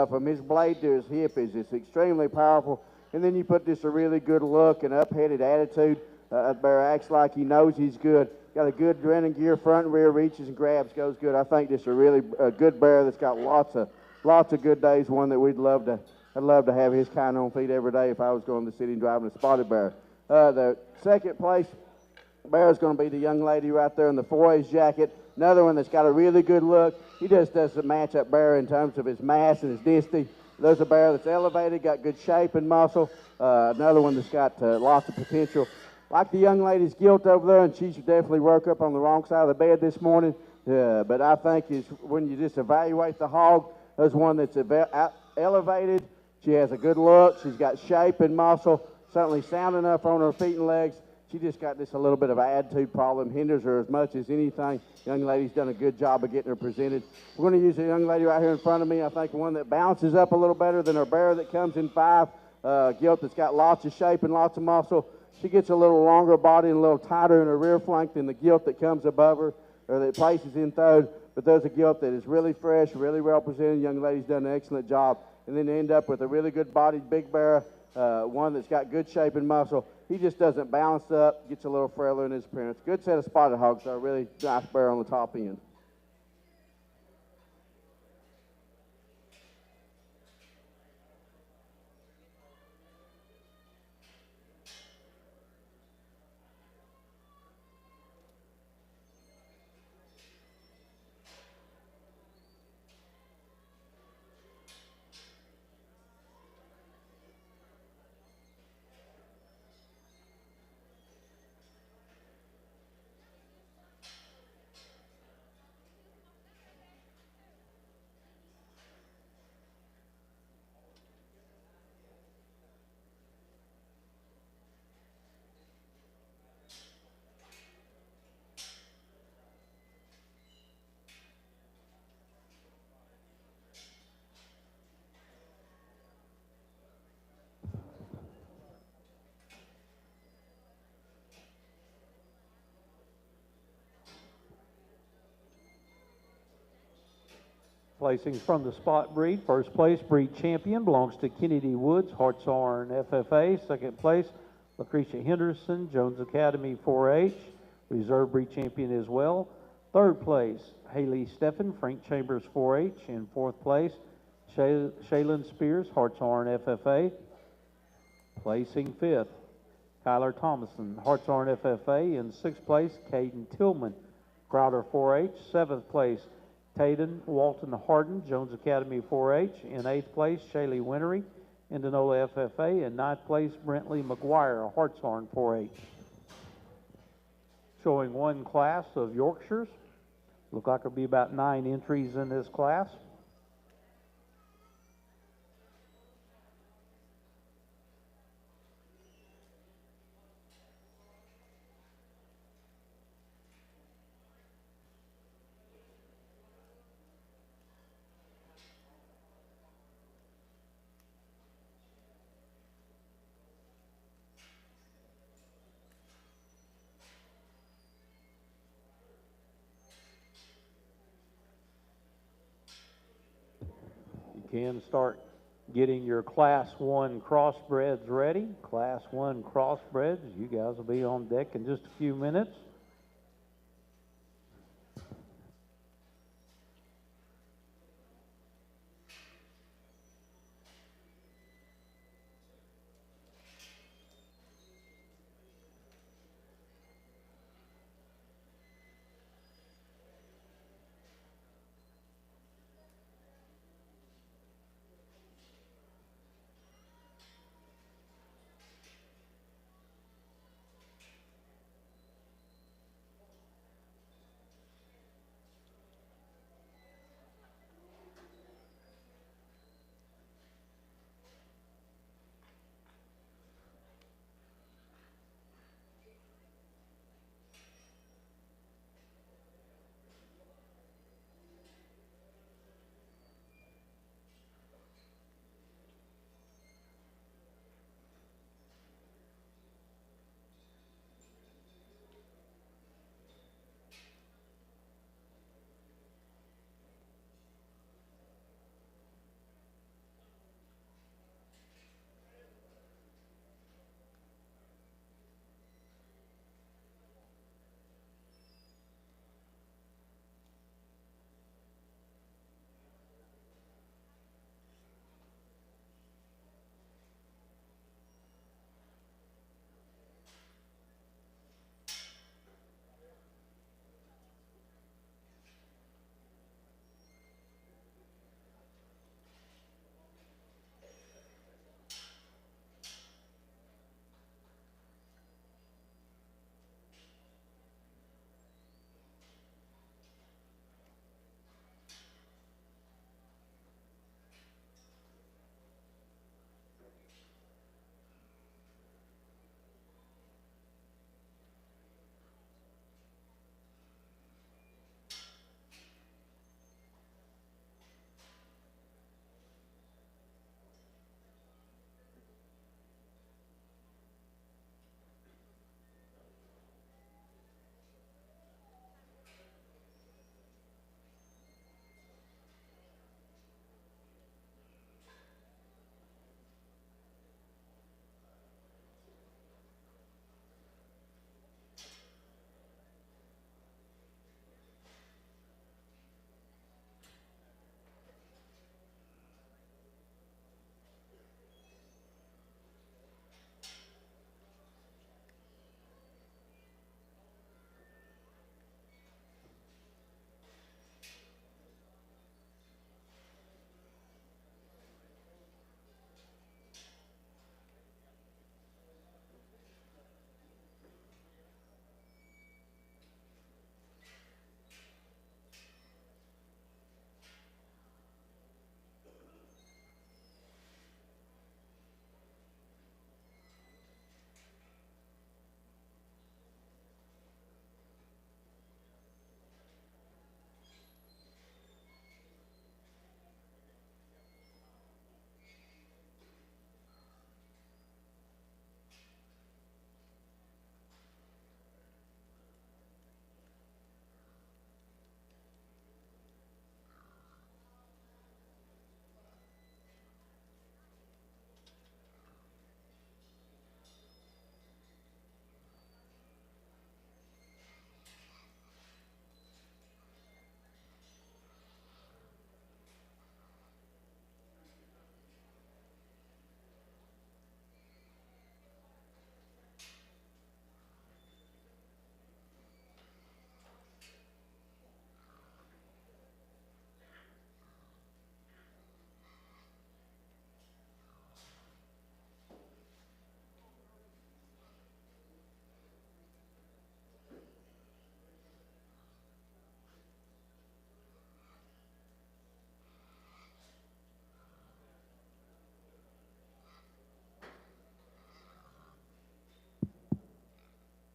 from his blade to his hip is just extremely powerful. And then you put just a really good look and up-headed attitude. That bear acts like he knows he's good. Got a good grin gear, front and rear reaches and grabs, goes good. I think just a really good bear that's got lots of good days. One that I'd love to have his kind on feet every day if I was going to the city and driving a spotted bear. The second place bear is going to be the young lady right there in the 4A's jacket. Another one that's got a really good look. He just doesn't match up bear in terms of his mass and his density. There's a bear that's elevated, got good shape and muscle. Another one that's got lots of potential. Like the young lady's gilt over there, and she should definitely work up on the wrong side of the bed this morning. But I think is when you just evaluate the hog, there's one that's elevated. She has a good look. She's got shape and muscle. Certainly sound enough on her feet and legs. She just got just a little bit of an attitude problem. Hinders her as much as anything. Young lady's done a good job of getting her presented. We're going to use a young lady right here in front of me. I think one that bounces up a little better than her bear that comes in 5. Gilt that's got lots of shape and lots of muscle. She gets a little longer body and a little tighter in her rear flank than the gilt that comes above her or that places in third. But there's a gilt that is really fresh, really well presented. Young lady's done an excellent job. And then end up with a really good bodied big bear, one that's got good shape and muscle. He just doesn't balance up, gets a little frailer in his appearance. Good set of spotted hogs, so a really nice bear on the top end. Placings from the spot breed. First place, breed champion, belongs to Kennedy Woods, Hartshorn FFA. Second place, Lucretia Henderson, Jones Academy 4H, reserve breed champion as well. Third place, Haley Steffen, Frank Chambers 4H. In fourth place, Shaylin Spears, Hartshorn FFA. Placing fifth, Kyler Thomason, Hartshorn FFA. In sixth place, Caden Tillman, Crowder 4H. Seventh place, Taden Walton Harden, Jones Academy 4H. In eighth place, Shaylee Wintery, Indianola FFA. In ninth place, Brentley McGuire, Hartshorn 4H. Showing one class of Yorkshires. Look like there'll be about 9 entries in this class. Can start getting your Class 1 crossbreds ready. Class 1 crossbreds, you guys will be on deck in just a few minutes.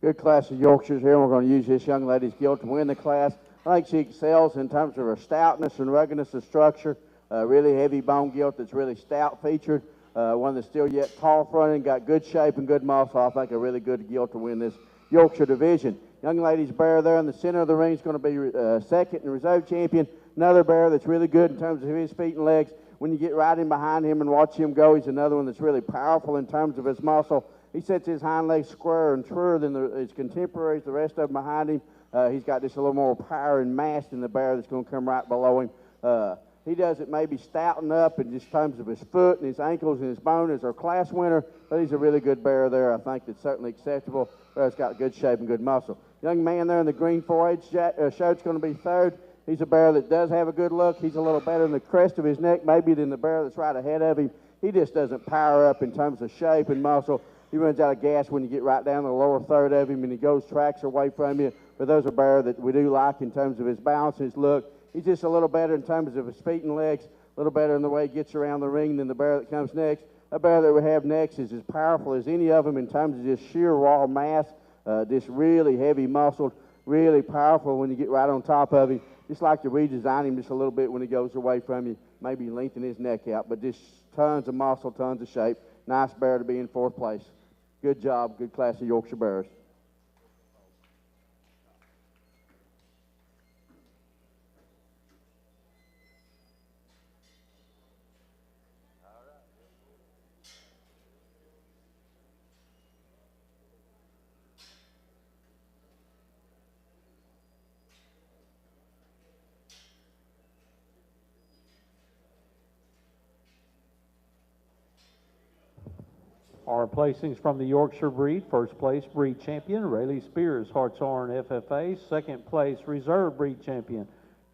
Good class of Yorkshires here. We're going to use this young lady's gilt to win the class. I think she excels in terms of her stoutness and ruggedness of structure. Really heavy bone gilt that's really stout featured. One that's still yet tall fronted, got good shape and good muscle. I think a really good gilt to win this Yorkshire division. Young lady's bear there in the center of the ring is going to be second and reserve champion. Another bear that's really good in terms of his feet and legs. When you get right in behind him and watch him go, he's another one that's really powerful in terms of his muscle. He sets his hind legs squarer and truer than his contemporaries, the rest of them behind him. He's got just a little more power and mass than the bear that's going to come right below him. He does it maybe stouting up in just terms of his foot and his ankles and his bone as our class winner, but he's a really good bear there. I think that's certainly acceptable. Bear's got good shape and good muscle. Young man there in the green 4-H shirt's going to be third. He's a bear that does have a good look. He's a little better in the crest of his neck maybe than the bear that's right ahead of him. He just doesn't power up in terms of shape and muscle. He runs out of gas when you get right down to the lower third of him, and he goes tracks away from you. But those are bear that we do like in terms of his balance and his look. He's just a little better in terms of his feet and legs, a little better in the way he gets around the ring than the bear that comes next. A bear that we have next is as powerful as any of them in terms of just sheer raw mass, just really heavy muscled, really powerful when you get right on top of him. Just like to redesign him just a little bit when he goes away from you, maybe lengthen his neck out, but just tons of muscle, tons of shape. Nice bear to be in fourth place. Good job, good class of Yorkshire bears. Our placings from the Yorkshire breed: first place breed champion Rayleigh Spears, Hartshorn FFA; second place reserve breed champion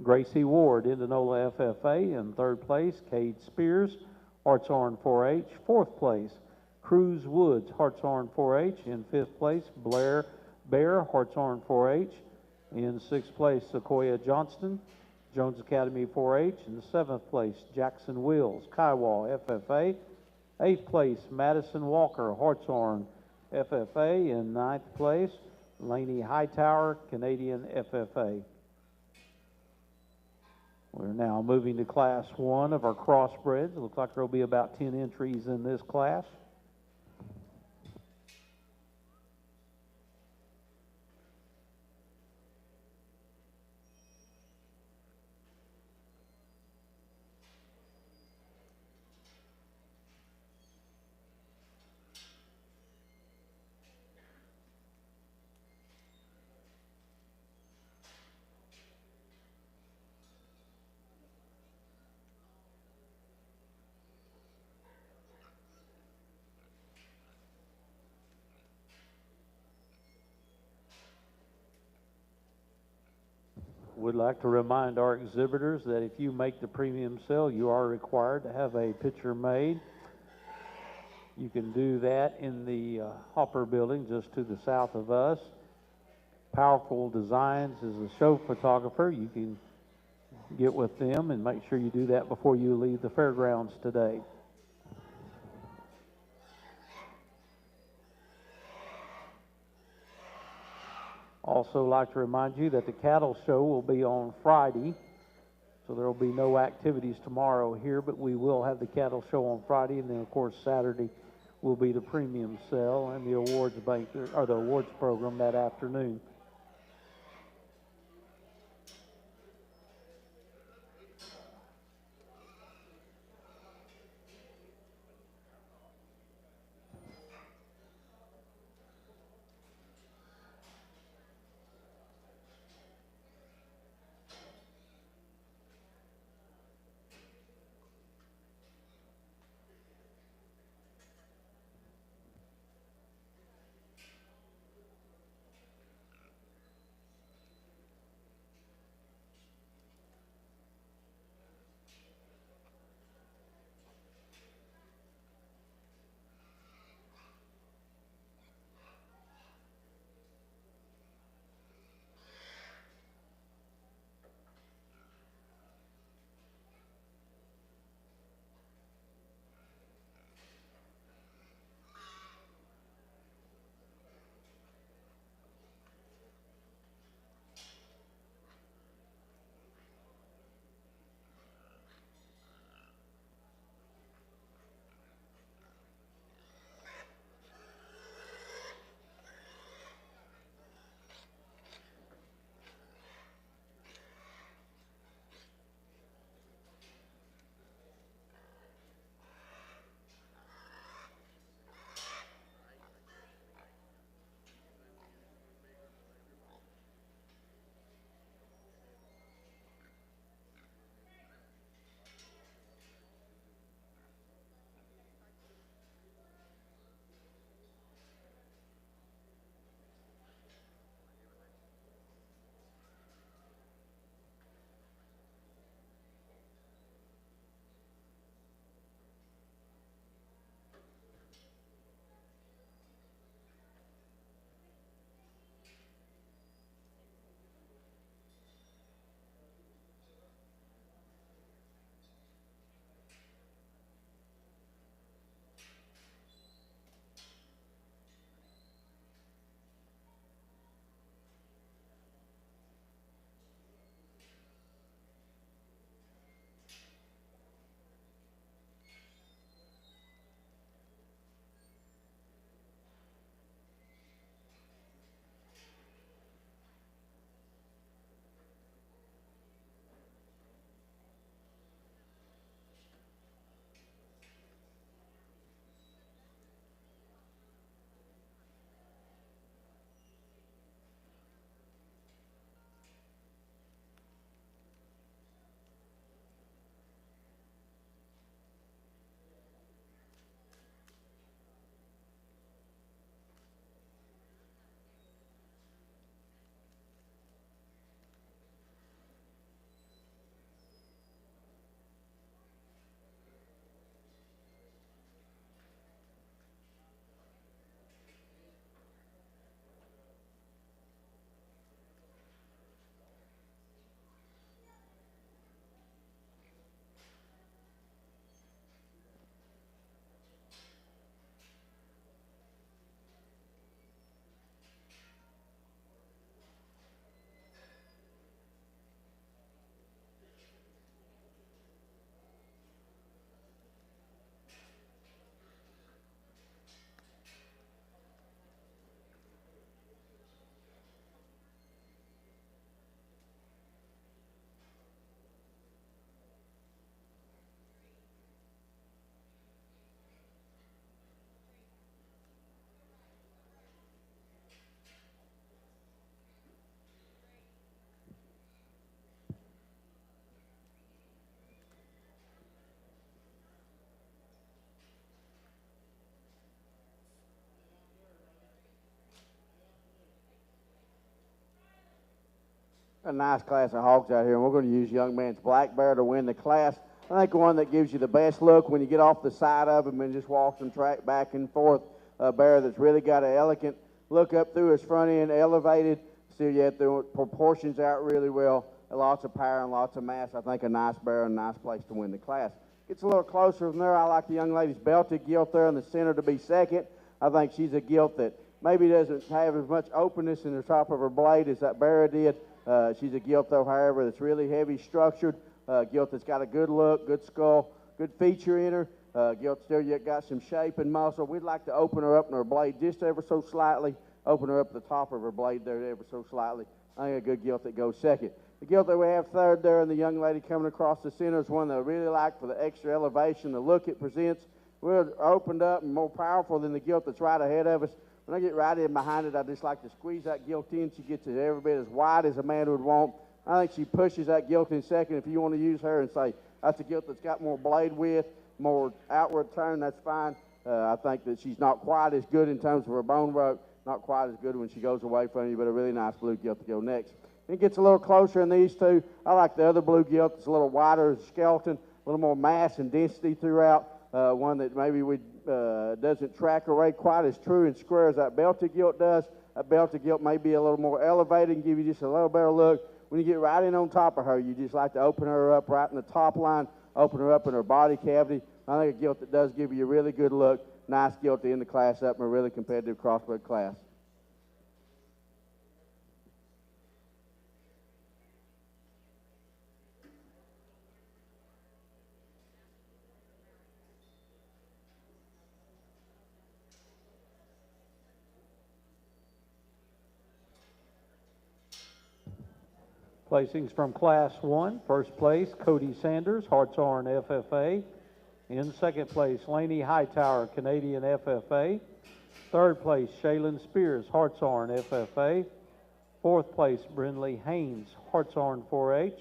Gracie Ward, Indianola FFA; in third place Cade Spears, Hartshorn 4-H; fourth place Cruz Woods, Hartshorn 4-H; in fifth place Blair Bear, Hartshorn 4-H; in sixth place Sequoia Johnston, Jones Academy 4-H; in seventh place Jackson Wills, Kiowa FFA; eighth place Madison Walker, Hartshorn FFA; in ninth place Laney Hightower, Canadian FFA. We're now moving to Class 1 of our crossbreds. It looks like there will be about 10 entries in this class. Would like to remind our exhibitors that if you make the premium sale, you are required to have a picture made. You can do that in the Hopper building just to the south of us. Powerful Designs is a show photographer. You can get with them and make sure you do that before you leave the fairgrounds today. Also like to remind you that the cattle show will be on Friday, so there will be no activities tomorrow here, but we will have the cattle show on Friday, and then of course Saturday will be the premium sale and the awards banquet, or the awards program that afternoon. A nice class of hogs out here, and we're going to use young man's black bear to win the class. I think one that gives you the best look when you get off the side of him and just walks and track back and forth. A bear that's really got an elegant look up through his front end, elevated, still yet the proportions out really well. Lots of power and lots of mass. I think a nice bear and a nice place to win the class. Gets a little closer from there. I like the young lady's belted gilt there in the center to be second. I think she's a gilt that maybe doesn't have as much openness in the top of her blade as that bear did. She's a gilt, though, however, that's really heavy structured. Gilt that's got a good look, good skull, good feature in her. Gilt still yet got some shape and muscle. We'd like to open her up in her blade just ever so slightly. Open her up the top of her blade there ever so slightly. I think a good gilt that goes second. The gilt that we have third there and the young lady coming across the center is one that I really like for the extra elevation, the look it presents. We're opened up and more powerful than the gilt that's right ahead of us. When I get right in behind it, I just like to squeeze that gilt in. She gets it every bit as wide as a man would want. I think she pushes that gilt in second. If you want to use her and say, that's a gilt that's got more blade width, more outward turn, that's fine. I think that she's not quite as good in terms of her bone rope, not quite as good when she goes away from you, but a really nice blue gilt to go next. It gets a little closer in these two. I like the other blue gilt. It's a little wider skeleton, a little more mass and density throughout. One that maybe doesn't track her way quite as true and square as that belted gilt does. That belted gilt may be a little more elevated and give you just a little better look. When you get right in on top of her, you just like to open her up right in the top line, open her up in her body cavity. I think a gilt that does give you a really good look. Nice gilt to end the class up in a really competitive crossbred class. Placings from Class 1, first place, Cody Sanders, Hartshorn FFA. In second place, Laney Hightower, Canadian FFA. Third place, Shaylin Spears, Hartshorn FFA. Fourth place, Brindley Haynes, Hartshorn 4H.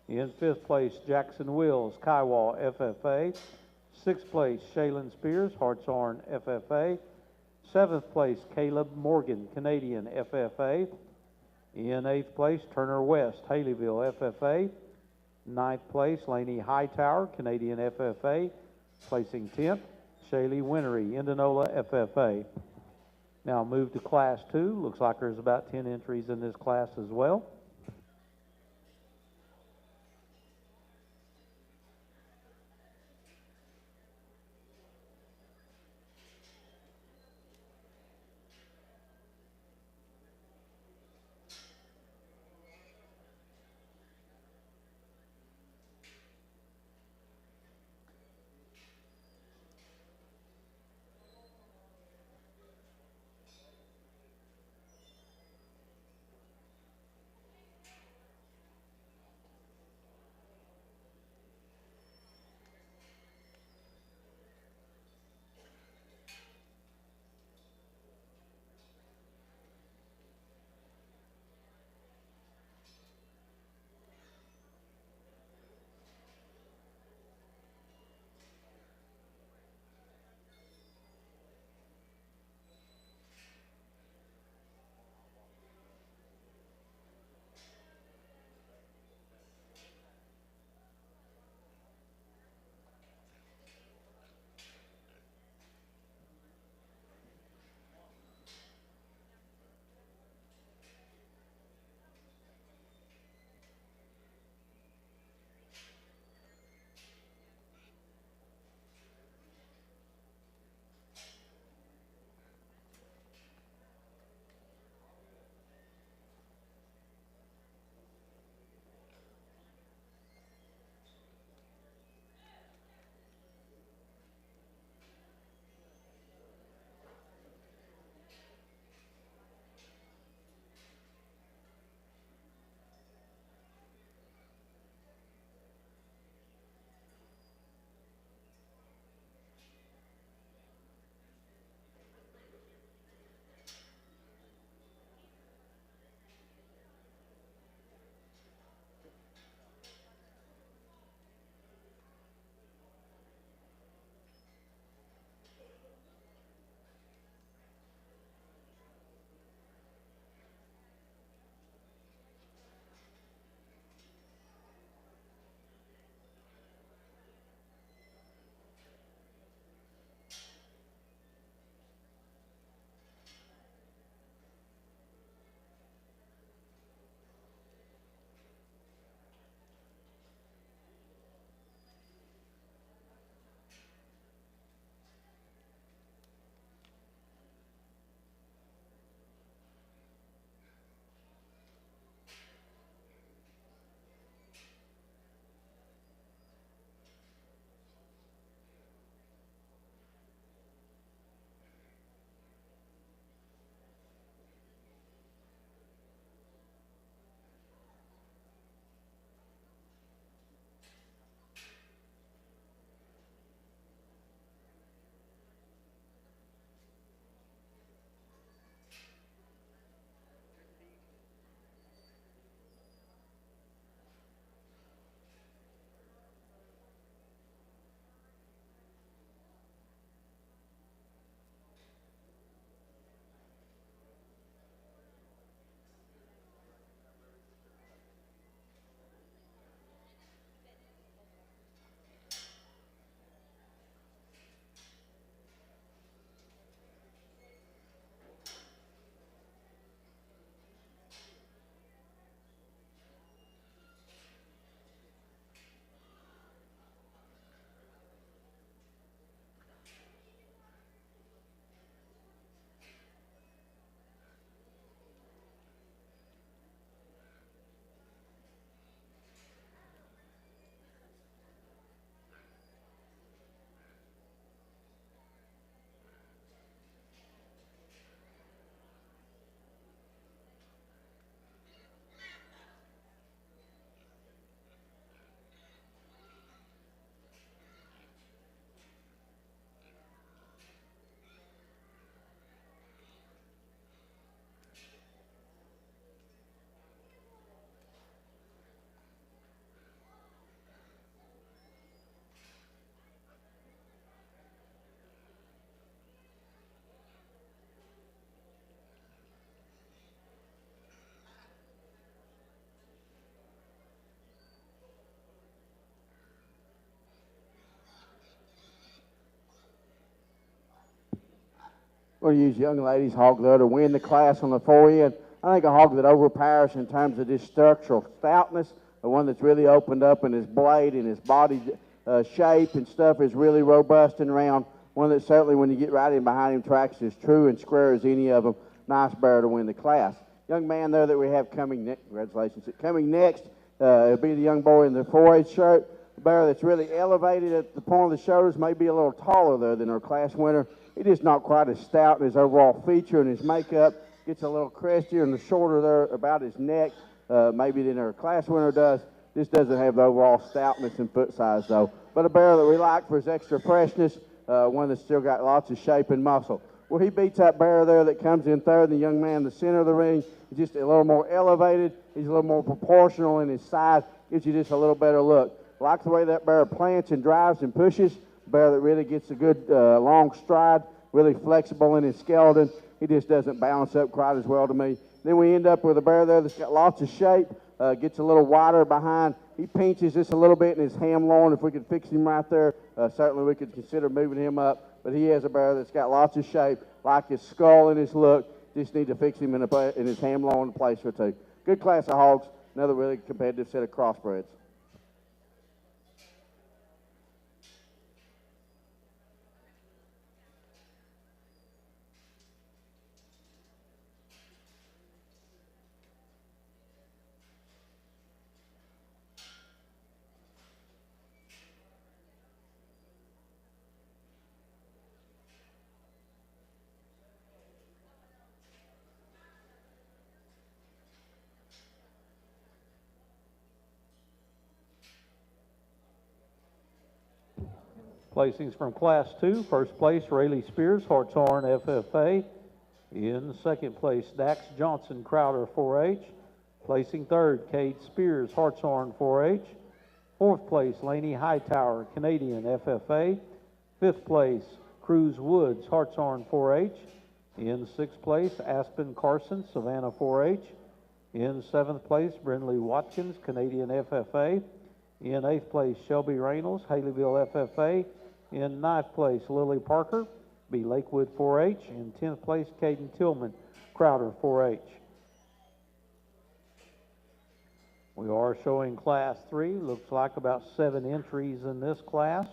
In fifth place, Jackson Wills, Kiowa FFA. Sixth place, Shaylin Spears, Hartshorn FFA. Seventh place, Caleb Morgan, Canadian FFA. In eighth place, Turner West, Haleyville FFA. Ninth place, Laney Hightower, Canadian FFA. Placing 10th, Shaylee Winery, Indianola FFA. Now move to Class 2. Looks like there's about 10 entries in this class as well. We're going to use young lady's hog there to win the class on the forend. I think a hog that overpowers in terms of just structural stoutness, the one that's really opened up in his blade and his body shape and stuff is really robust and round. One that certainly, when you get right in behind him, tracks as true and square as any of them. Nice bear to win the class. Young man there that we have coming next, congratulations. Coming next, it'll be the young boy in the 4-H shirt. A bear that's really elevated at the point of the shoulders, maybe a little taller there than our class winner. He just not quite as stout in his overall feature and his makeup. Gets a little crestier and the shorter there about his neck, maybe than our class winner does. Just doesn't have the overall stoutness and foot size though. But a bear that we like for his extra freshness, one that's still got lots of shape and muscle. Well, he beats that bear there that comes in third. The young man in the center of the ring is just a little more elevated. He's a little more proportional in his size. Gives you just a little better look. Like the way that bear plants and drives and pushes. Bear that really gets a good long stride, really flexible in his skeleton. He just doesn't balance up quite as well to me. Then we end up with a bear there that's got lots of shape, gets a little wider behind. He pinches just a little bit in his ham loin. If we could fix him right there, certainly we could consider moving him up. But he has a bear that's got lots of shape, like his skull and his look. Just need to fix him in his ham loin a place or two. Good class of hogs. Another really competitive set of crossbreds. Placings from Class 2, first place, Rayleigh Spears, Hartshorn FFA. In second place, Dax Johnson, Crowder 4-H. Placing third, Cade Spears, Hartshorn 4-H. Fourth place, Laney Hightower, Canadian FFA. Fifth place, Cruz Woods, Hartshorn 4-H. In sixth place, Aspen Carson, Savannah 4-H. In seventh place, Brindley Watkins, Canadian FFA. In eighth place, Shelby Reynolds, Haleyville FFA. In ninth place, Lily Parker, B. Lakewood 4-H. In 10th place, Caden Tillman, Crowder 4-H. We are showing Class 3. Looks like about 7 entries in this class.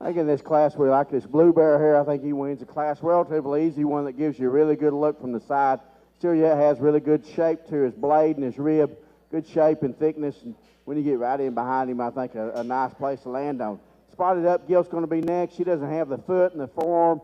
I think in this class we like this blue bear here. I think he wins the class. Relatively easy one that gives you a really good look from the side. Still yet has really good shape to his blade and his rib. Good shape and thickness. And when you get right in behind him, I think a nice place to land on. Spotted up gilt's going to be next. She doesn't have the foot and the forearm.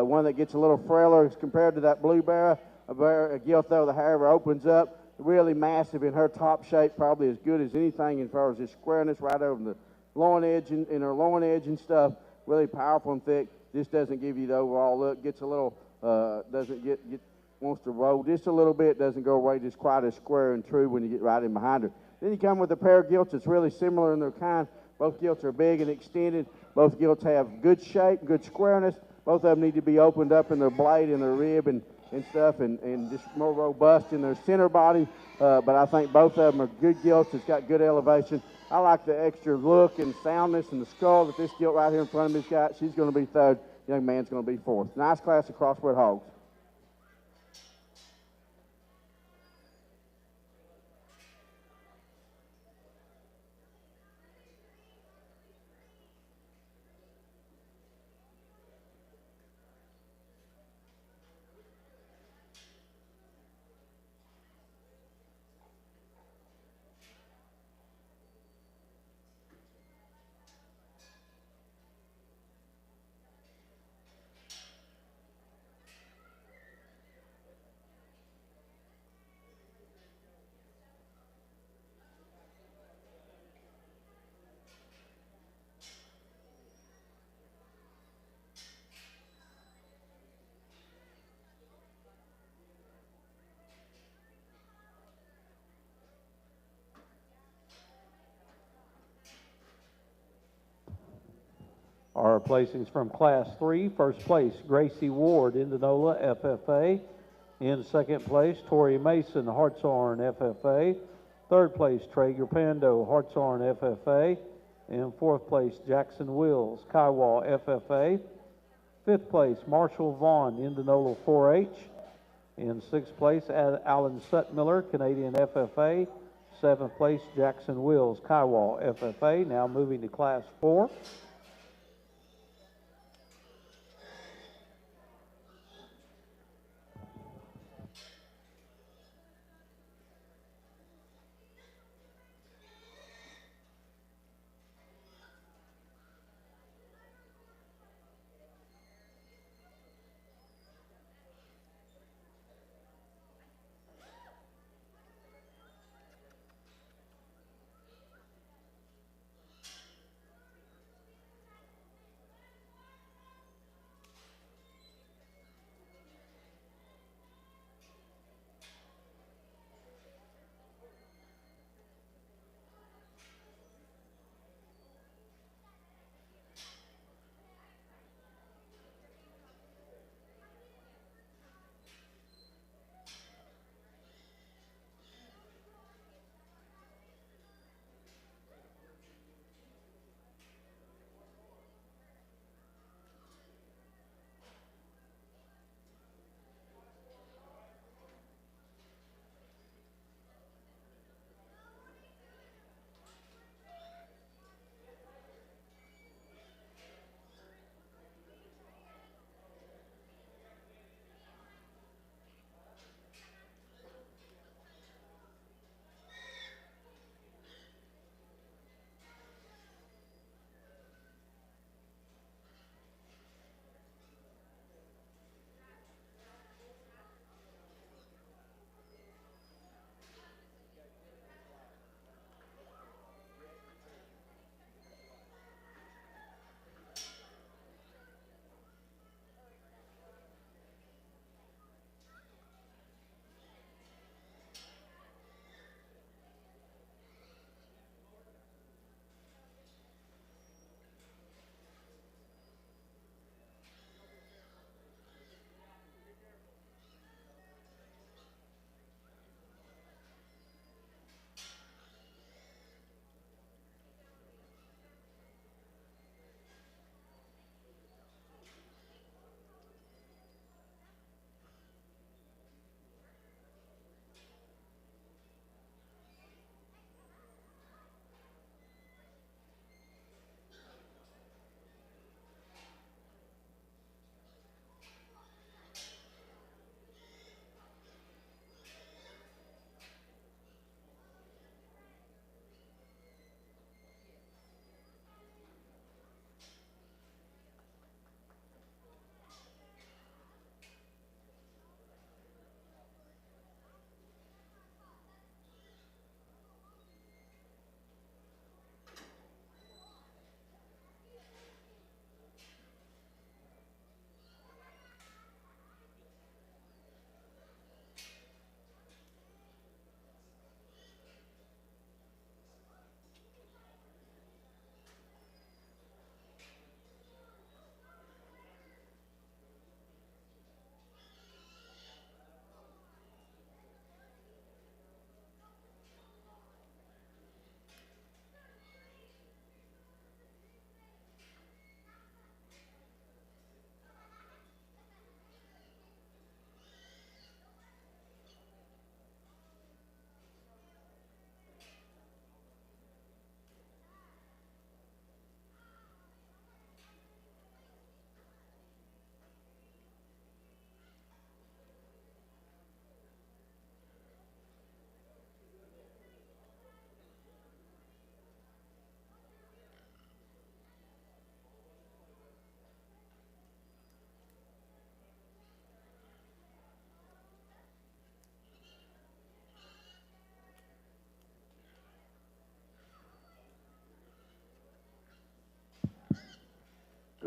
One that gets a little frailer as compared to that blue bear. A gilt though, the hair opens up. Really massive in her top shape, probably as good as anything as far as this squareness right over the loin edge and her loin edge and stuff. Really powerful and thick. Just doesn't give you the overall look. Gets a little, doesn't get wants to roll just a little bit. Doesn't go away just quite as square and true when you get right in behind her. Then you come with a pair of gilts that's really similar in their kind. Both gilts are big and extended. Both gilts have good shape, good squareness. Both of them need to be opened up in their blade and their rib and stuff and just more robust in their center body. But I think both of them are good gilts. It's got good elevation. I like the extra look and soundness and the skull that this gilt right here in front of me's got. She's going to be third. Young man's going to be fourth. Nice class of crossbred hogs. Our placings from Class 3. First place, Gracie Ward, Indianola, FFA. In second place, Tori Mason, Hartshorn, FFA. Third place, Traeger Pando, Hartshorn, FFA. In fourth place, Jackson Wills, Kiowa, FFA. Fifth place, Marshall Vaughn, Indianola 4-H. In sixth place, Alan Sutmiller, Canadian FFA. Seventh place, Jackson Wills, Kiowa, FFA. Now moving to Class 4.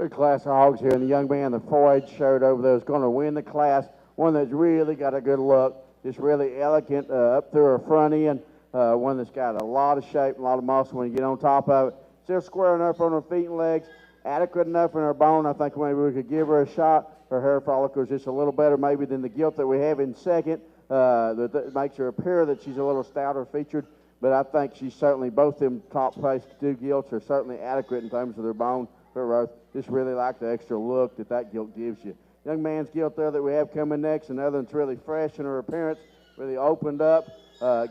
Good class of hogs here, and the young man in the 4-H shirt over there is going to win the class. One that's really got a good look, just really elegant up through her front end. One that's got a lot of shape and a lot of muscle when you get on top of it. Still square enough on her feet and legs, adequate enough in her bone. I think maybe we could give her a shot. Her hair follicle is just a little better maybe than the gilt that we have in second. That makes her appear that she's a little stouter featured, but I think she's certainly, both them top place two gilts are certainly adequate in terms of their bone. Just really like the extra look that gilt gives you. Young man's gilt there that we have coming next, another one's really fresh in her appearance, really opened up.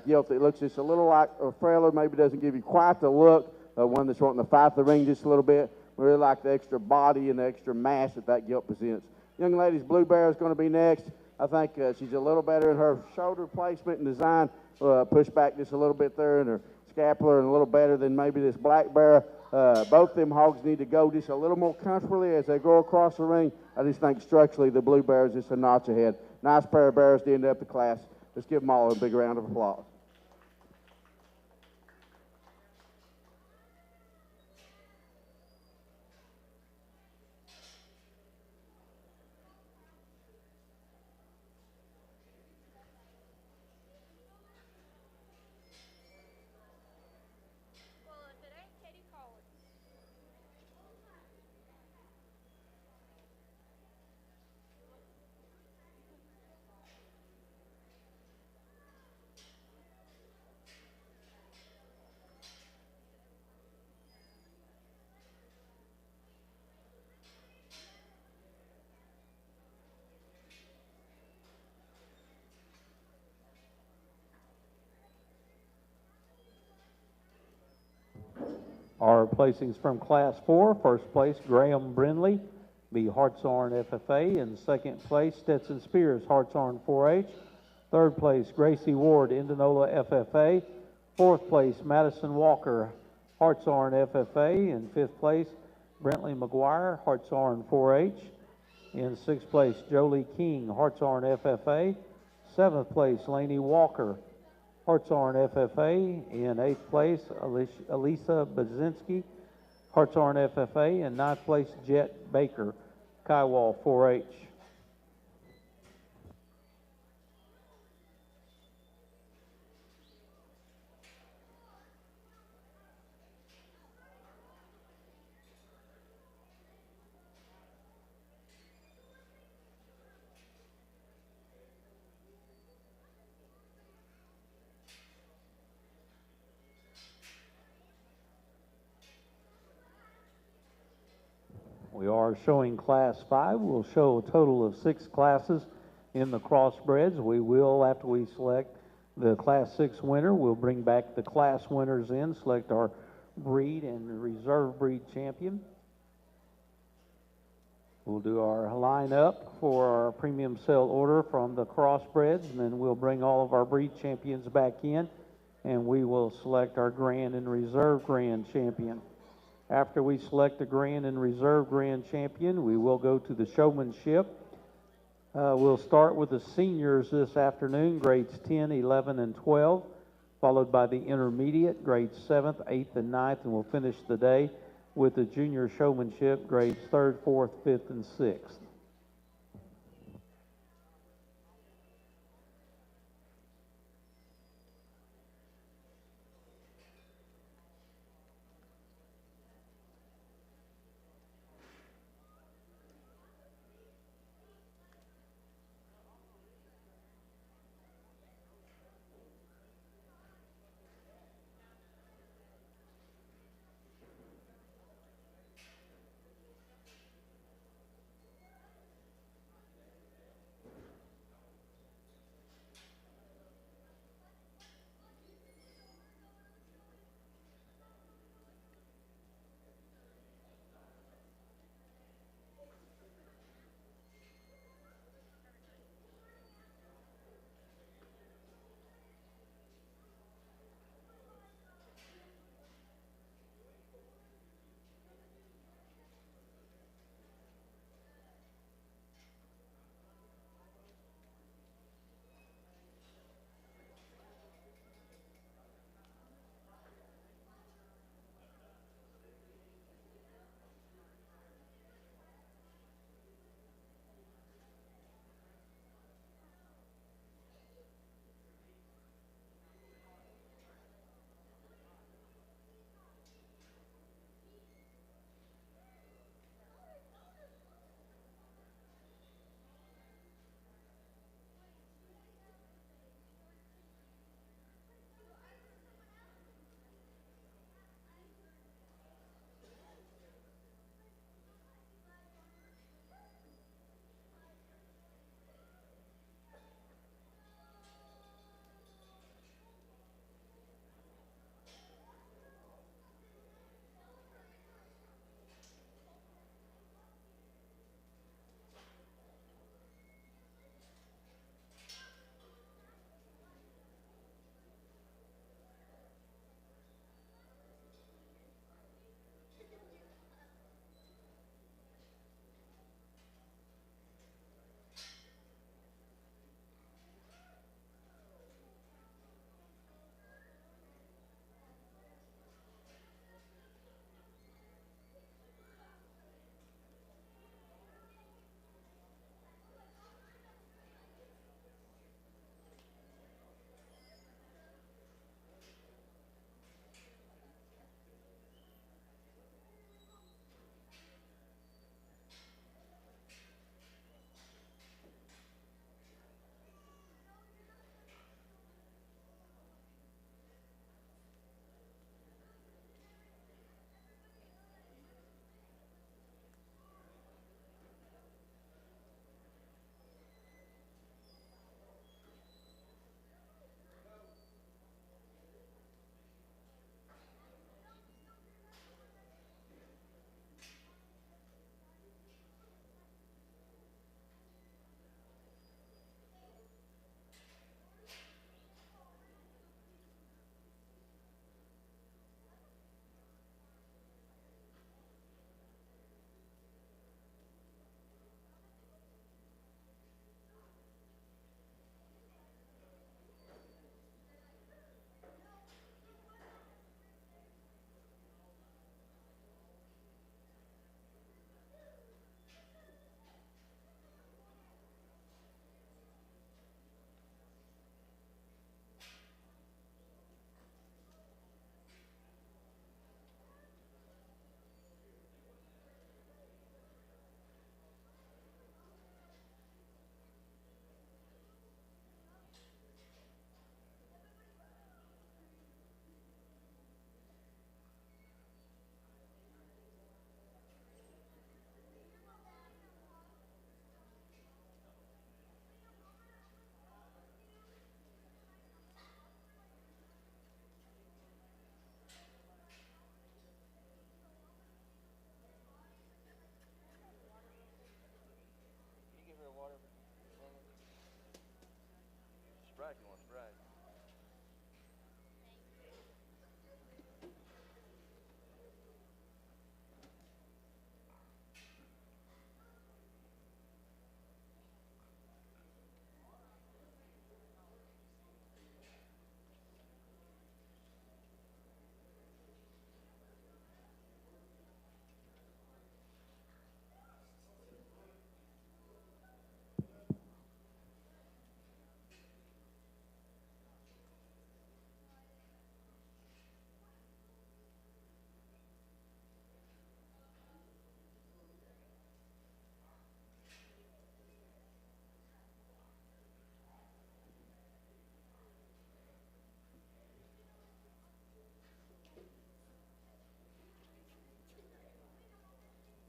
Gilt that looks just a little like a frailer, maybe doesn't give you quite the look. One that's wanting to fight the ring just a little bit. We really like the extra body and the extra mass that gilt presents. Young lady's Blue Bear is going to be next. I think she's a little better in her shoulder placement and design. Push back just a little bit there in her scapular and a little better than maybe this Black Bear. Both them hogs need to go just a little more comfortably as they go across the ring. I just think structurally the Blue Bear is just a notch ahead. Nice pair of bears to end up the class. Let's give them all a big round of applause. Our placings from Class 4, first place, Graham Brindley, the Hartshorn FFA. In second place, Stetson Spears, Hartshorn 4-H. Third place, Gracie Ward, Indianola FFA. Fourth place, Madison Walker, Hartshorn FFA. In fifth place, Brentley McGuire, Hartshorn 4-H. In sixth place, Jolie King, Hartshorn FFA. Seventh place, Laney Walker, Hartshorn FFA. In eighth place, Elisa Bazinski, Hartshorn FFA. In ninth place, Jet Baker, Kywall 4-H. We are showing Class 5. We'll show a total of 6 classes in the crossbreds. We will, after we select the Class 6 winner, we'll bring back the class winners in, select our breed and reserve breed champion. We'll do our lineup for our premium sale order from the crossbreds, and then we'll bring all of our breed champions back in, and we will select our grand and reserve grand champion. After we select the grand and reserve grand champion, we will go to the showmanship. We'll start with the seniors this afternoon, grades 10, 11, and 12, followed by the intermediate, grades 7th, 8th, and 9th, and we'll finish the day with the junior showmanship, grades 3rd, 4th, 5th, and 6th.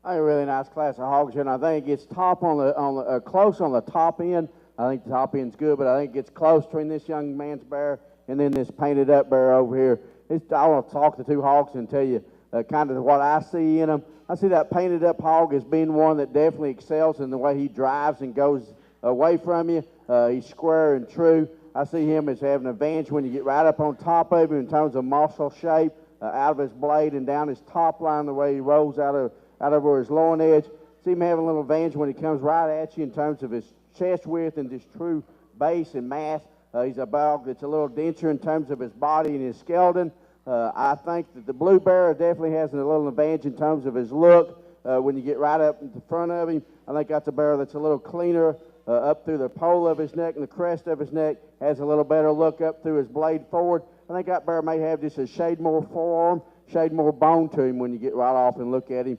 A really nice class of hogs here, and I think it gets top on the close on the top end. I think the top end's good, but I think it gets close between this young man's bear and then this painted up bear over here. I want to talk the two hogs and tell you kind of what I see in them. I see that painted up hog as being one that definitely excels in the way he drives and goes away from you. He's square and true. I see him as having an advantage when you get right up on top of him in terms of muscle shape, out of his blade and down his top line, the way he rolls out over his loin edge. See him having a little advantage when he comes right at you in terms of his chest width and just true base and mass. He's a dog that's a little denser in terms of his body and his skeleton. I think that the blue bear definitely has a little advantage in terms of his look. When you get right up in the front of him, I think that's a bear that's a little cleaner up through the pole of his neck and the crest of his neck, has a little better look up through his blade forward. I think that bear may have just a shade more forearm, shade more bone to him when you get right off and look at him.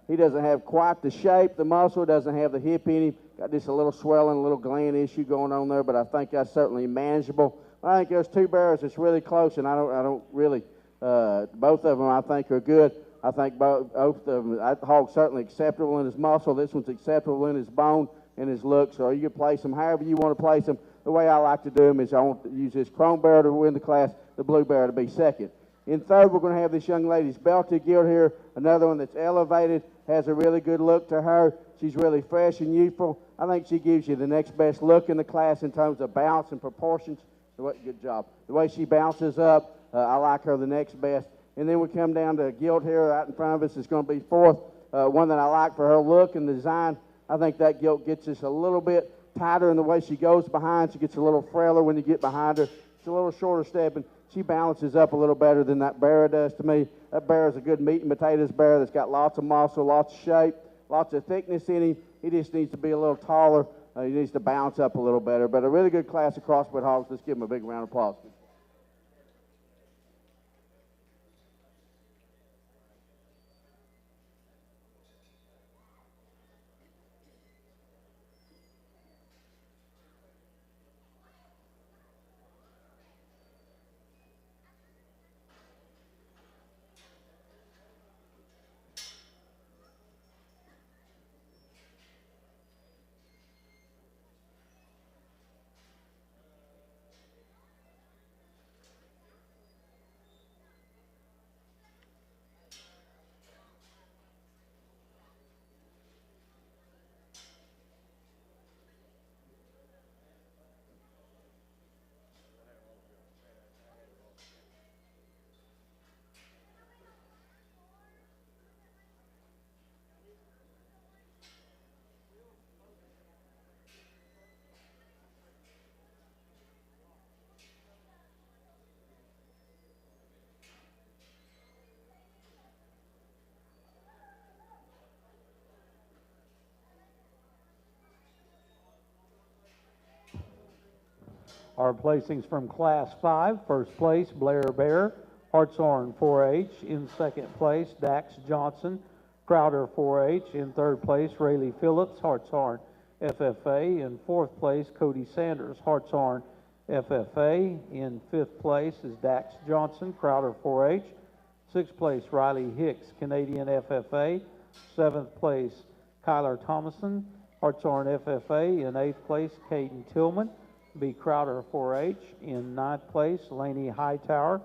He doesn't have quite the shape, the muscle, doesn't have the hip in him. Got just a little swelling, a little gland issue going on there, but I think that's certainly manageable. I think there's two bears that's really close, and I don't really, both of them I think are good. I think both of them, that hog's certainly acceptable in his muscle. This one's acceptable in his bone and his look. So you can place them however you want to place them. The way I like to do them is I want to use this chrome bear to win the class, the blue bear to be second. In third, we're going to have this young lady's belted gilt here, another one that's elevated, has a really good look to her. She's really fresh and youthful. I think she gives you the next best look in the class in terms of bounce and proportions. Good job. The way she bounces up, I like her the next best. And then we come down to gilt here right in front of us. It's going to be fourth. One that I like for her look and design. I think that gilt gets us a little bit tighter in the way she goes behind. She gets a little frailer when you get behind her. She's a little shorter stepping. She balances up a little better than that bear does to me. That bear is a good meat and potatoes bear that's got lots of muscle, lots of shape, lots of thickness in him. He just needs to be a little taller. He needs to bounce up a little better. But a really good class of crossbred hogs. Let's give him a big round of applause. Our placings from Class 5, first place, Blair Bear, Hartshorn 4-H. In second place, Dax Johnson, Crowder 4-H. In third place, Rayleigh Phillips, Hartshorn FFA. In fourth place, Cody Sanders, Hartshorn FFA. In fifth place is Dax Johnson, Crowder 4-H. Sixth place, Riley Hicks, Canadian FFA. Seventh place, Kyler Thomason, Hartshorn FFA. In eighth place, Caden Tillman, B. Crowder 4-H. In ninth place, Laney Hightower,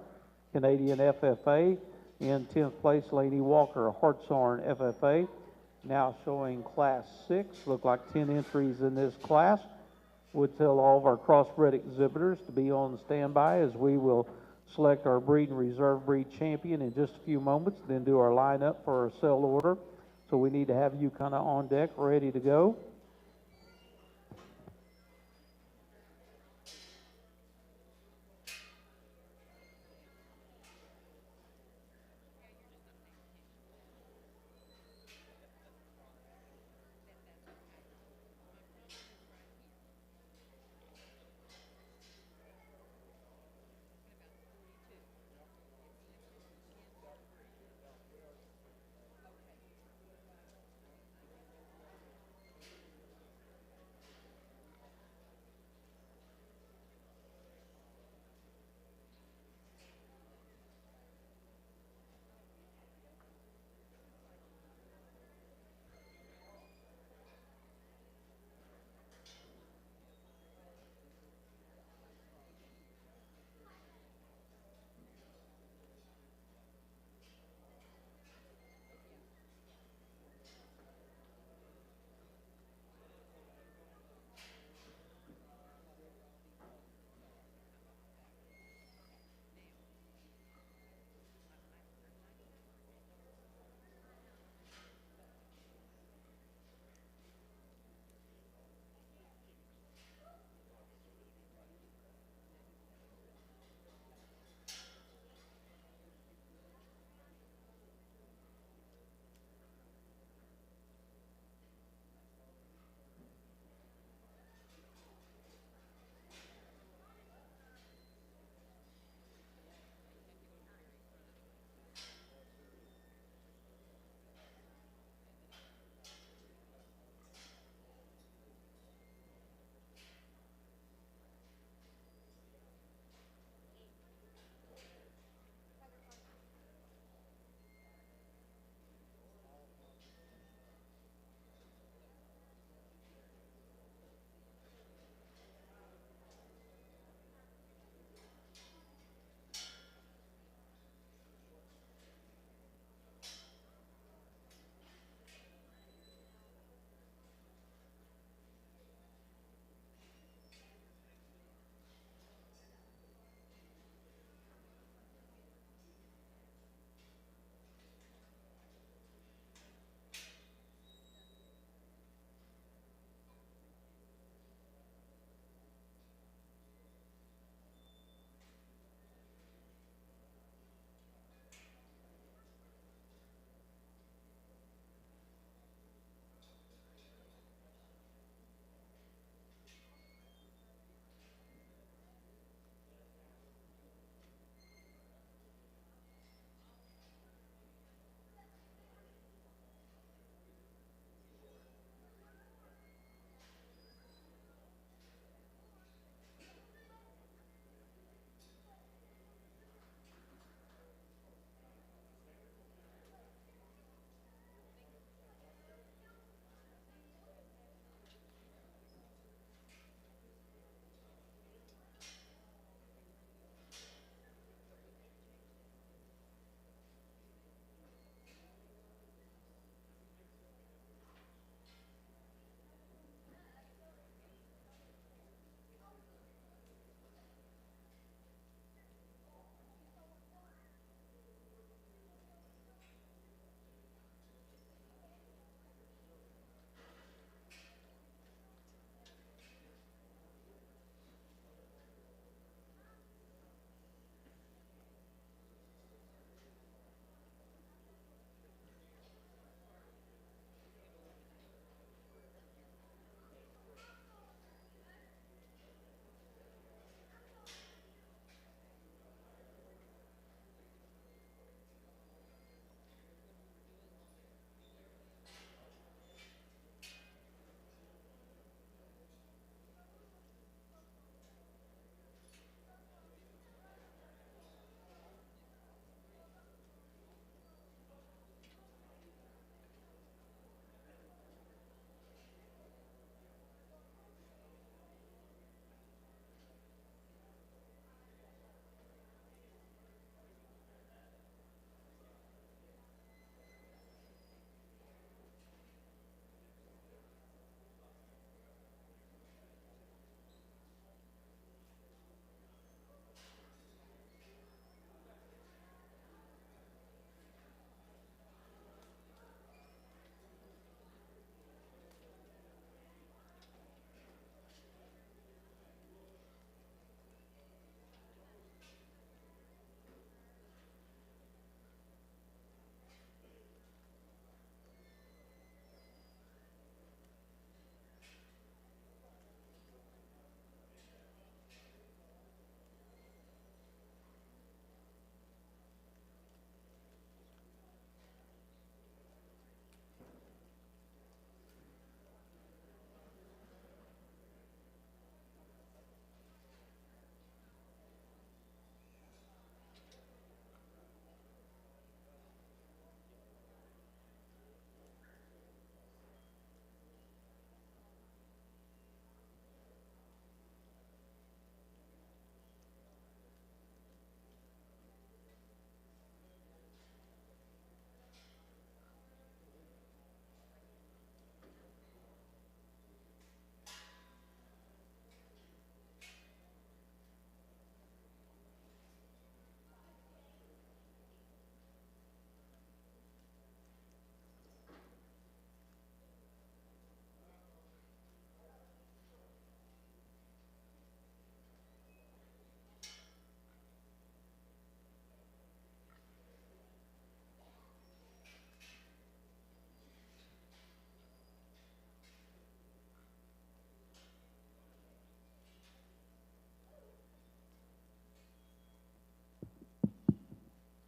Canadian FFA. In 10th place, Laney Walker, Hartshorn FFA. Now showing Class 6, look like 10 entries in this class. Would tell all of our crossbred exhibitors to be on standby as we will select our breed and reserve breed champion in just a few moments, then do our lineup for our sell order. So we need to have you kind of on deck, ready to go.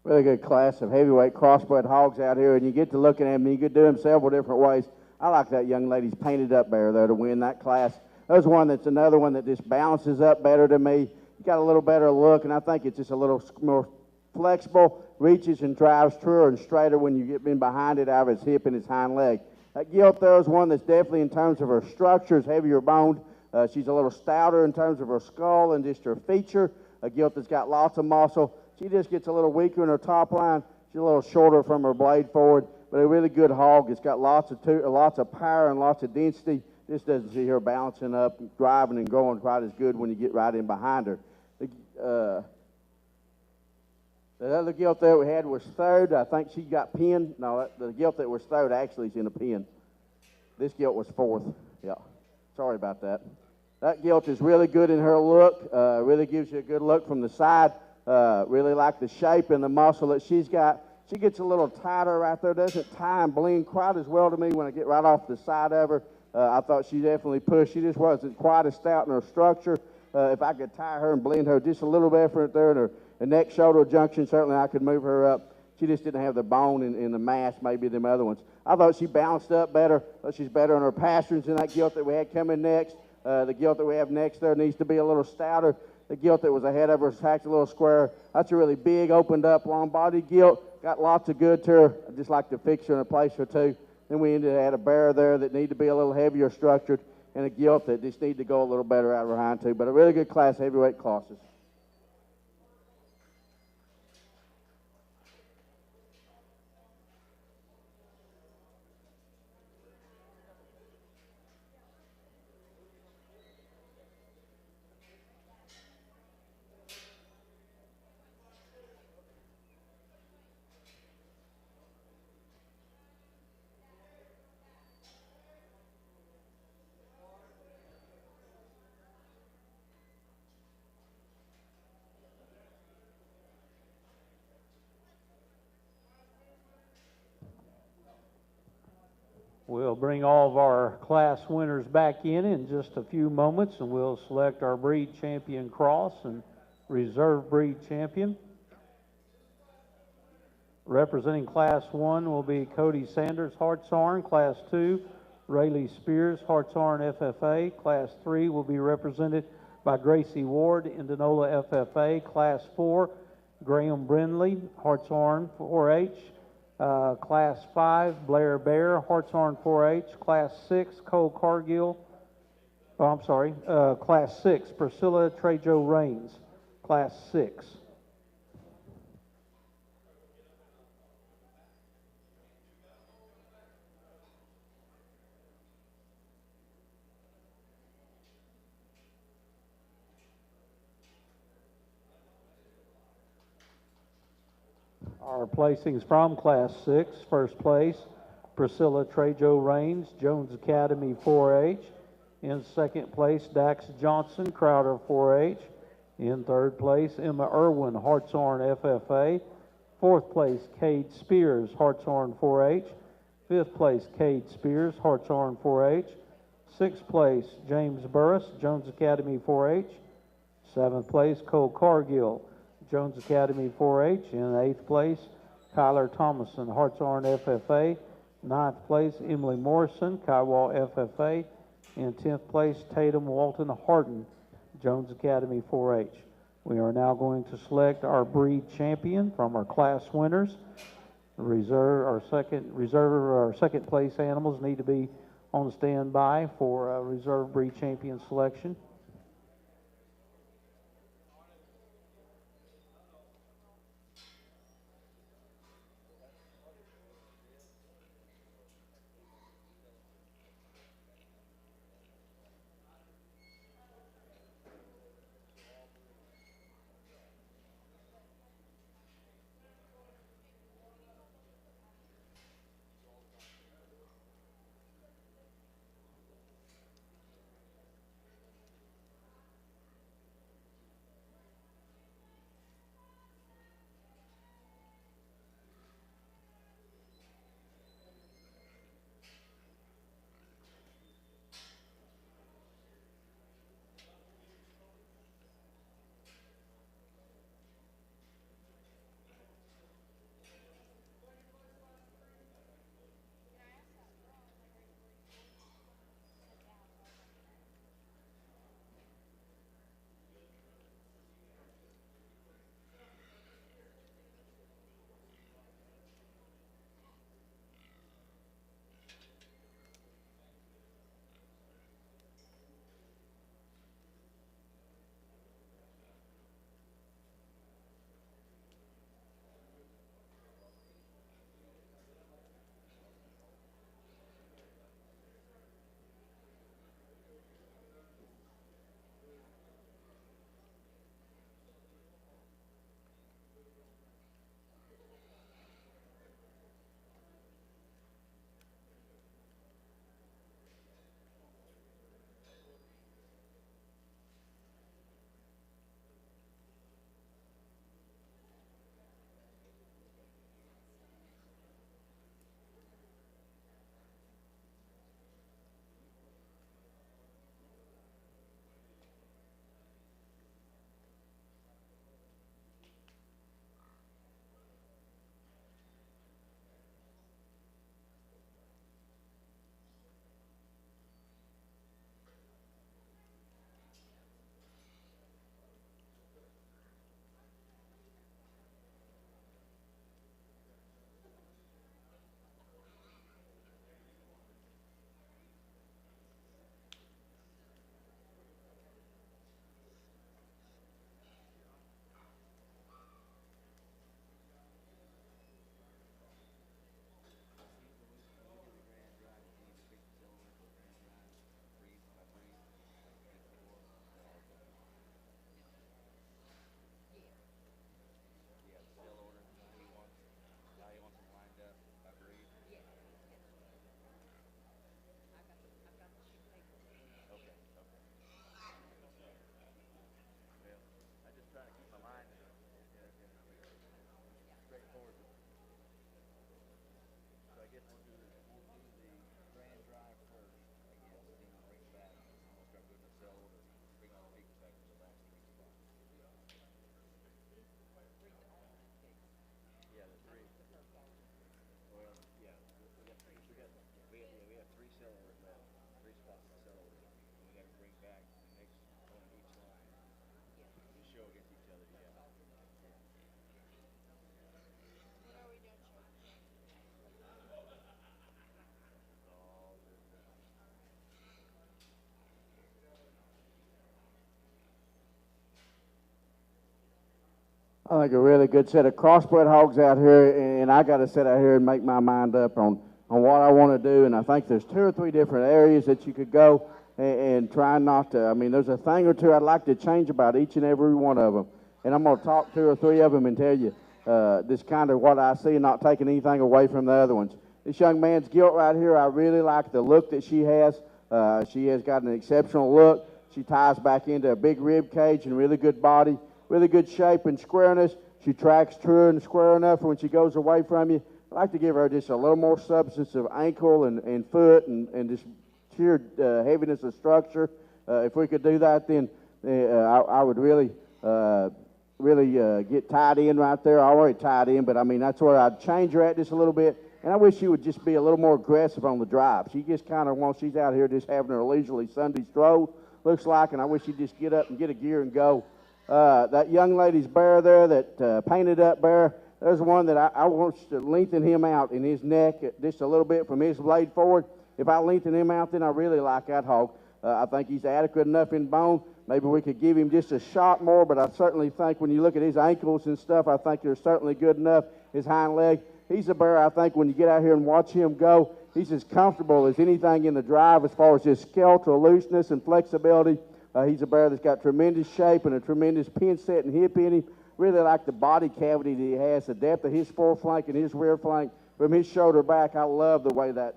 Really good class of heavyweight crossbred hogs out here, and you get to looking at them, and you could do them several different ways. I like that young lady's painted up bear there to win that class. There's one that's another one that just balances up better to me. You got a little better look, and I think it's just a little more flexible, reaches and drives truer and straighter when you get in behind it out of its hip and its hind leg. That gilt there is one that's definitely in terms of her structure is heavier boned. She's a little stouter in terms of her skull and just her feature. A gilt that's got lots of muscle. She just gets a little weaker in her top line. She's a little shorter from her blade forward, but a really good hog. It's got lots of power and lots of density. This doesn't see her balancing up, driving and going quite as good when you get right in behind her. The other gilt that we had was third. I think she got pinned. No, the gilt that was third actually is in a pin. This gilt was fourth. Yeah, sorry about that. That gilt is really good in her look. Really gives you a good look from the side. Really like the shape and the muscle that she's got. She gets a little tighter right there. Doesn't tie and blend quite as well to me when I get right off the side of her. I thought she definitely pushed. She just wasn't quite as stout in her structure. If I could tie her and blend her just a little bit different there in her neck shoulder junction, certainly I could move her up. She just didn't have the bone in the mass maybe them other ones. I thought she balanced up better. She's better on her pasterns than that gilt that we had coming next. The gilt that we have next there needs to be a little stouter. The gilt that was ahead of her is hacked a little square. That's a really big, opened up, long body gilt. Got lots of good to her. I just like to fix her in a place or two. Then we ended at a bear there that need to be a little heavier structured, and a gilt that just need to go a little better out of her hind too. But a really good class, heavyweight classes. We'll bring all of our class winners back in just a few moments, and we'll select our breed champion cross and reserve breed champion. Representing Class 1 will be Cody Sanders, Hartshorn. Class 2, Rayleigh Spears, Hartshorn FFA. Class 3 will be represented by Gracie Ward, Indianola FFA. Class 4, Graham Brindley, Hartshorn 4H. Class 5, Blair Bear, Hartshorn 4H. Class 6, Cole Cargill. Class 6, Priscilla Trejo Rains. Class 6. Our placings from Class 6, first place, Priscilla Trejo Rains, Jones Academy 4H. In second place, Dax Johnson, Crowder 4H. In third place, Emma Irwin, Hartshorn FFA. Fourth place, Cade Spears, Hartshorn 4H. Fifth place, Cade Spears, Hartshorn 4H. Sixth place, James Burris, Jones Academy 4H. Seventh place, Cole Cargill, Jones Academy 4H. In eighth place, Kyler Thomason, Hartshorn FFA. Ninth place, Emily Morrison, Kiowa FFA. In 10th place, Tatum Walton Harden, Jones Academy 4H. We are now going to select our breed champion from our class winners. Our second place animals need to be on standby for reserve breed champion selection. I think a really good set of crossbred hogs out here, and I got to sit out here and make my mind up on what I want to do. And I think there's 2 or 3 different areas that you could go and try not to. I mean, there's a thing or two I'd like to change about each and every one of them. And I'm going to talk 2 or 3 of them and tell you this kind of what I see, not taking anything away from the other ones. This young man's gilt right here, I really like the look that she has. She has got an exceptional look. She ties back into a big rib cage and really good body. Really good shape and squareness. She tracks true and square enough for when she goes away from you. I'd like to give her just a little more substance of ankle and foot and just sheer heaviness of structure. If we could do that, then I would really get tied in right there. I already tied in, but I mean, that's where I'd change her at just a little bit. And I wish she would just be a little more aggressive on the drive. She just kind of wants, she's out here just having her leisurely Sunday stroll, looks like, and I wish she'd just get up and get a gear and go. That young lady's bear there, that painted up bear, there's one that I want to lengthen him out in his neck just a little bit from his blade forward. If I lengthen him out, then I really like that hog. I think he's adequate enough in bone. Maybe we could give him just a shot more, but I certainly think when you look at his ankles and stuff, I think they're certainly good enough. His hind leg, he's a bear, I think, when you get out here and watch him go, he's as comfortable as anything in the drive as far as his skeletal looseness and flexibility. He's a bear that's got tremendous shape and a tremendous pin set and hip in him. Really like the body cavity that he has, the depth of his foreflank and his rear flank. From his shoulder back, I love the way that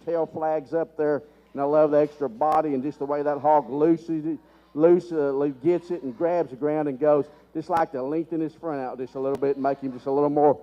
tail flags up there, and I love the extra body and just the way that hog loosely gets it and grabs the ground and goes. Just like to lengthen his front out just a little bit and make him just a little more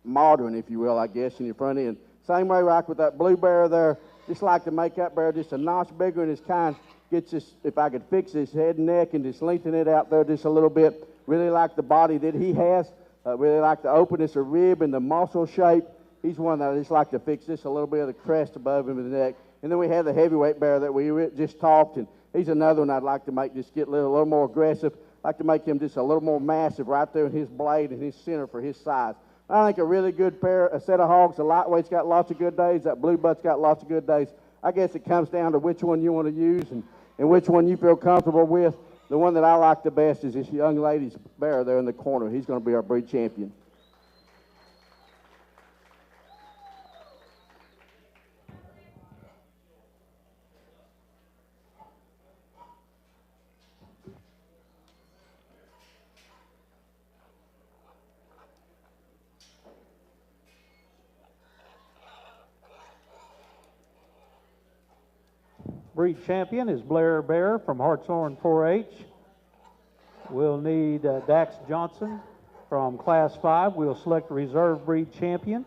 modern, if you will, I guess, in your front end. Same way like with that blue bear there, just like to make that bear just a notch bigger in his kind. Gets this, if I could fix his head and neck and just lengthen it out there just a little bit. Really like the body that he has. Really like the openness of rib and the muscle shape. He's one that I just like to fix just a little bit of the crest above him in the neck. And then we have the heavyweight bear that we just talked, and he's another one I'd like to make just get a little more aggressive. I'd like to make him just a little more massive right there in his blade and his center for his size. I think a really good pair, a set of hogs. The lightweight's got lots of good days. That blue butt's got lots of good days. I guess it comes down to which one you want to use and which one you feel comfortable with. The one that I like the best is this young lady's bear there in the corner. He's going to be our breed champion. Breed champion is Blair Bear from Hartshorn 4-H. We'll need Dax Johnson from Class 5. We'll select a reserve breed champion.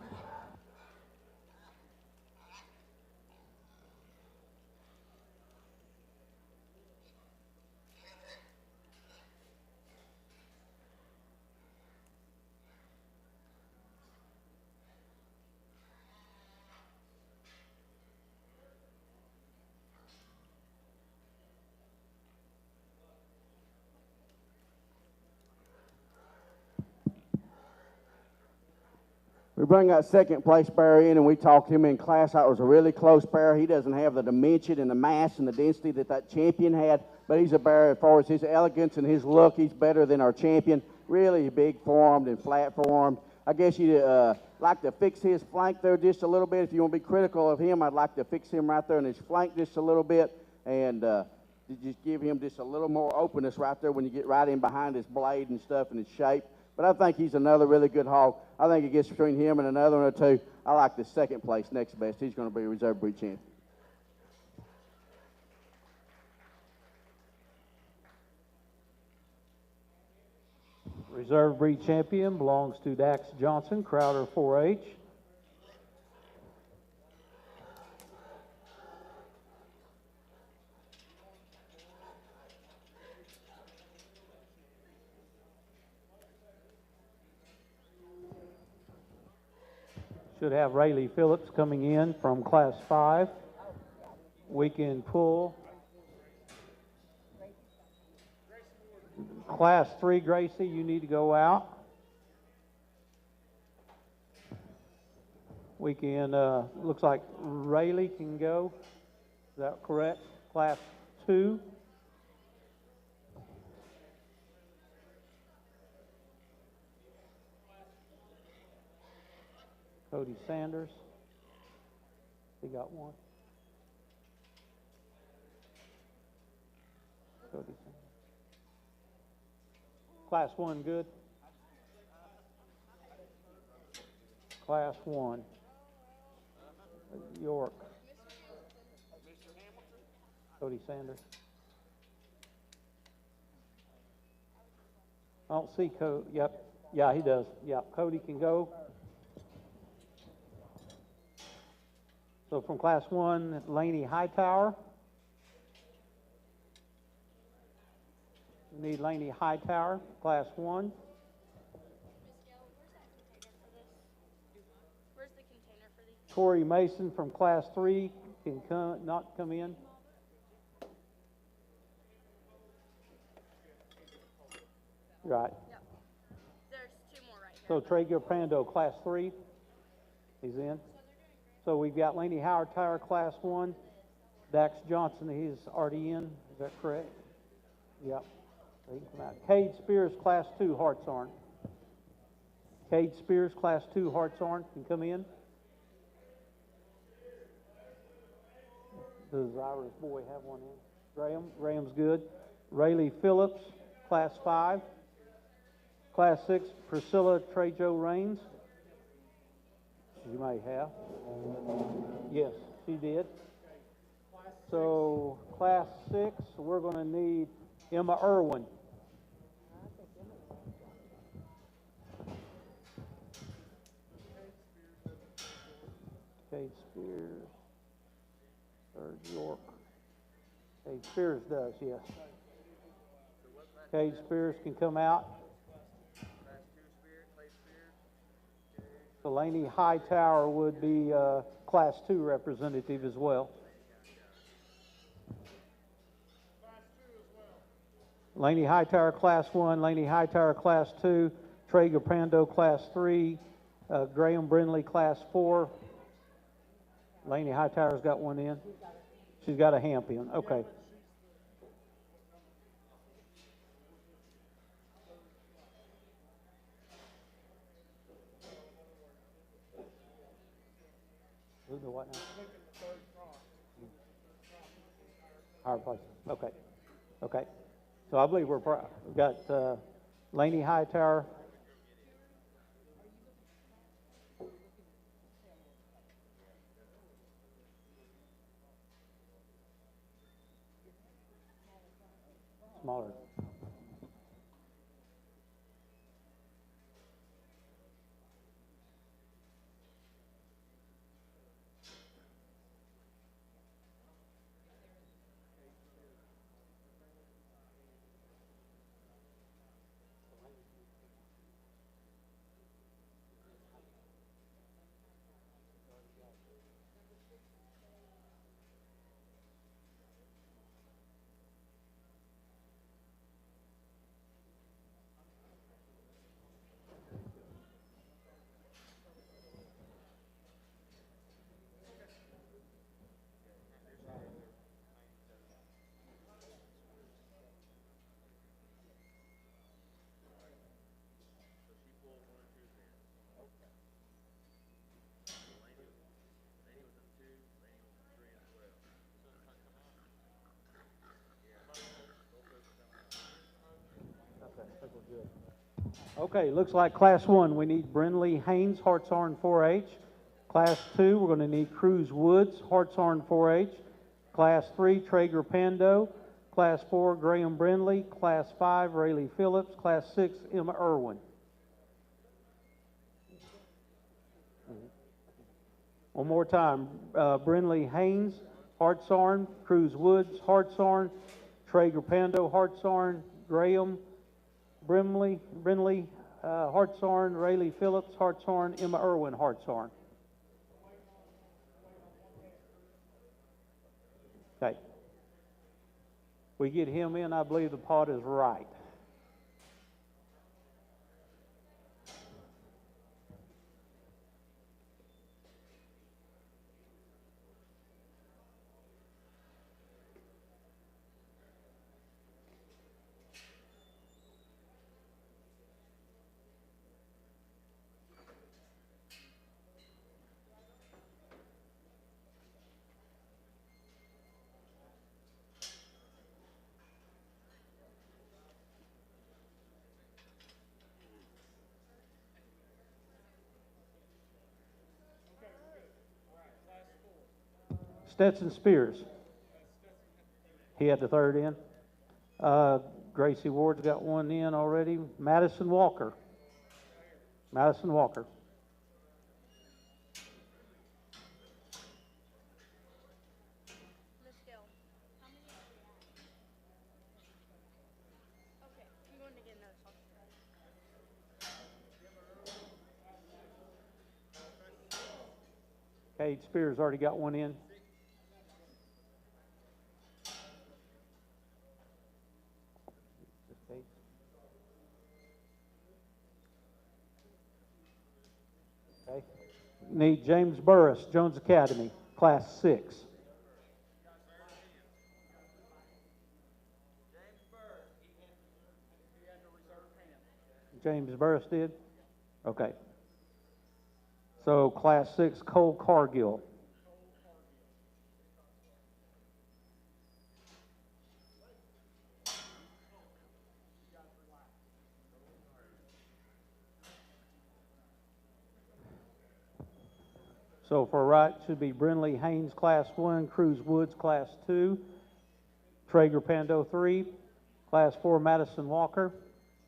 We bring that second place bear in, and we talked him in class. That was a really close bear. He doesn't have the dimension and the mass and the density that champion had, but he's a bear as far as his elegance and his look. He's better than our champion. Really big formed and flat formed. I guess you'd like to fix his flank there just a little bit. If you want to be critical of him, I'd like to fix him right there in his flank just a little bit, and just give him just a little more openness right there when you get right in behind his blade and stuff and his shape. But I think he's another really good hog. I think it gets between him and another one or two. I like the second place next best. He's going to be a reserve breed champion. Reserve breed champion belongs to Dax Johnson, Crowder 4-H. Should have Rayleigh Phillips coming in from Class 5. We can pull Class 3, Gracie, you need to go out. We can, looks like Rayleigh can go. Is that correct? Class 2. Cody Sanders. He got one. Cody Sanders. Class 1 good? Class 1. York. Cody Sanders. I don't see Cody. Yep. Yeah, he does. Yep. Cody can go. So from Class 1, Laney Hightower. We need Laney Hightower, Class 1. Where's the container for these? Tori Mason from Class 3 can not come in. Right. Yep. There's two more right here. So Traeger Prando, Class 3, he's in. So we've got Laney Howard Tower, Class 1. Dax Johnson, he's already in. Is that correct? Yep. So he can come out. Cade Spears, Class 2, Hartshorn. Cade Spears, Class 2, Hartshorn, can come in. Does Irish boy have one in? Graham's good. Rayleigh Phillips, Class 5. Class 6, Priscilla Trejo Rains. You may have. Yes, she did. So, Class 6, we're going to need Emma Irwin. Cade Spears. Third York. Cade Spears does, yes. Cade Spears can come out. So Laney Hightower would be Class 2 representative as well. Laney Hightower, Class 1. Laney Hightower, Class 2. Traeger Prando, Class 3. Graham Brindley, Class 4. Laney Hightower's got one in. She's got a hamp in. Okay. Who's the what now? Higher places. Okay. Okay. So I believe we've got Laney Hightower. Smaller. Okay, looks like Class 1, we need Brindley Haynes, Hartshorn 4-H. Class 2, we're going to need Cruz Woods, Hartshorn 4-H. Class 3, Traeger Pando. Class 4, Graham Brindley. Class 5, Rayleigh Phillips. Class 6, Emma Irwin. One more time, Brindley Haynes, Hartshorn. Cruz Woods, Hartshorn. Traeger Pando, Hartshorn. Graham Brindley, Hartshorn, Rayleigh Phillips, Hartshorn, Emma Irwin, Hartshorn. Okay. We get him in, I believe the pot is right. Stetson Spears. He had the third in. Gracie Ward's got one in already. Madison Walker. Madison Walker. Miss Gill, how many are we at? Okay, I'm going to get another salt. Cade Spears already got one in. Okay. Need James Burris, Jones Academy, Class 6. James Burris did? Okay. So Class 6, Cole Cargill. So for right should be Brinley Haynes, Class 1, Cruz Woods, Class 2, Traeger Pando 3, Class 4, Madison Walker,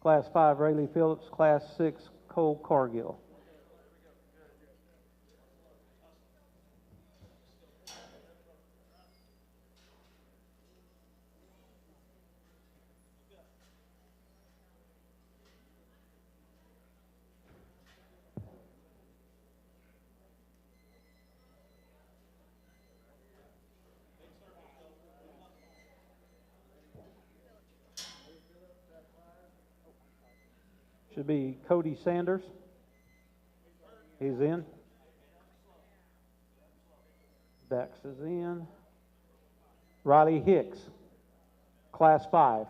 Class 5, Rayleigh Phillips, Class 6, Cole Cargill. Should be Cody Sanders. He's in. Dax is in. Riley Hicks, Class 5.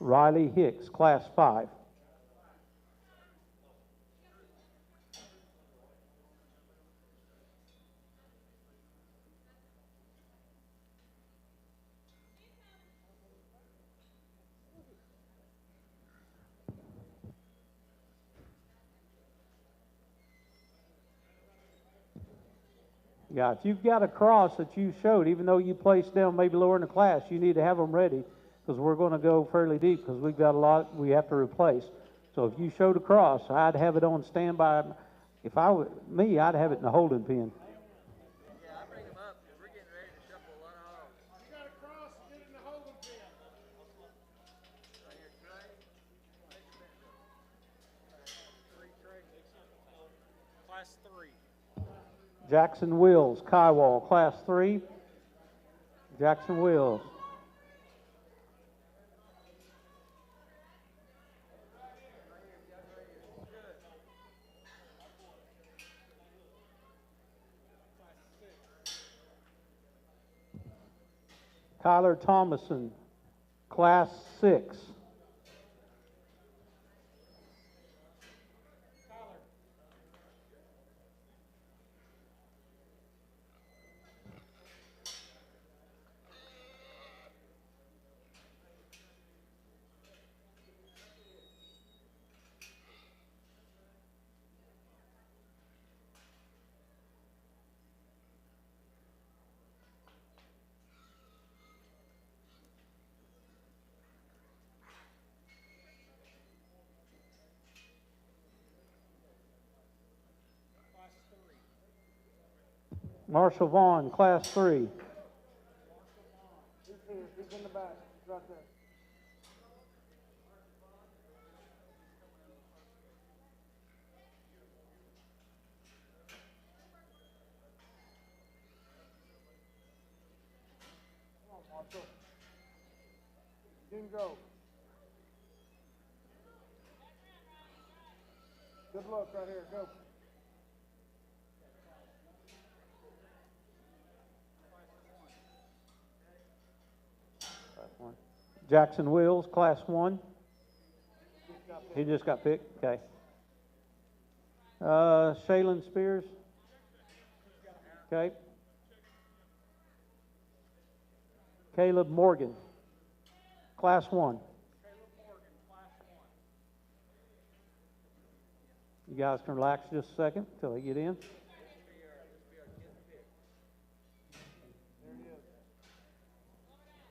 Riley Hicks, Class 5. Yeah, if you've got a cross that you showed, even though you placed them maybe lower in the class, you need to have them ready because we're going to go fairly deep because we've got a lot we have to replace. So if you showed a cross, I'd have it on standby. If I were me, I'd have it in the holding pen. Yeah, I bring them up because we're getting ready to shuffle a lot of hogs. You got a cross, get in the holding pen. Right here, Trey. Class 3. Jackson Wills, Kywall, Class 3. Jackson Wills. Kyler Thomason, Class 6. Marshall Vaughn, Class 3. He's here. He's in the back. He's right there. Come on, Marshall. You can go. Good luck right here. Go. Jackson Wills, Class 1. He just got picked. Okay. Shaylin Spears. Okay. Caleb Morgan, Class 1. You guys can relax just a second till they get in.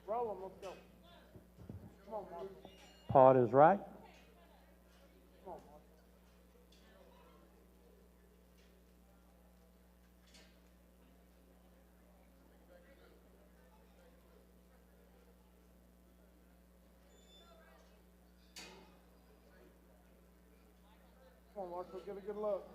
Roll 'em, let's go. Come on, Mark. Pod is right. Come on, Mark. Come on, Mark, let's get a good look.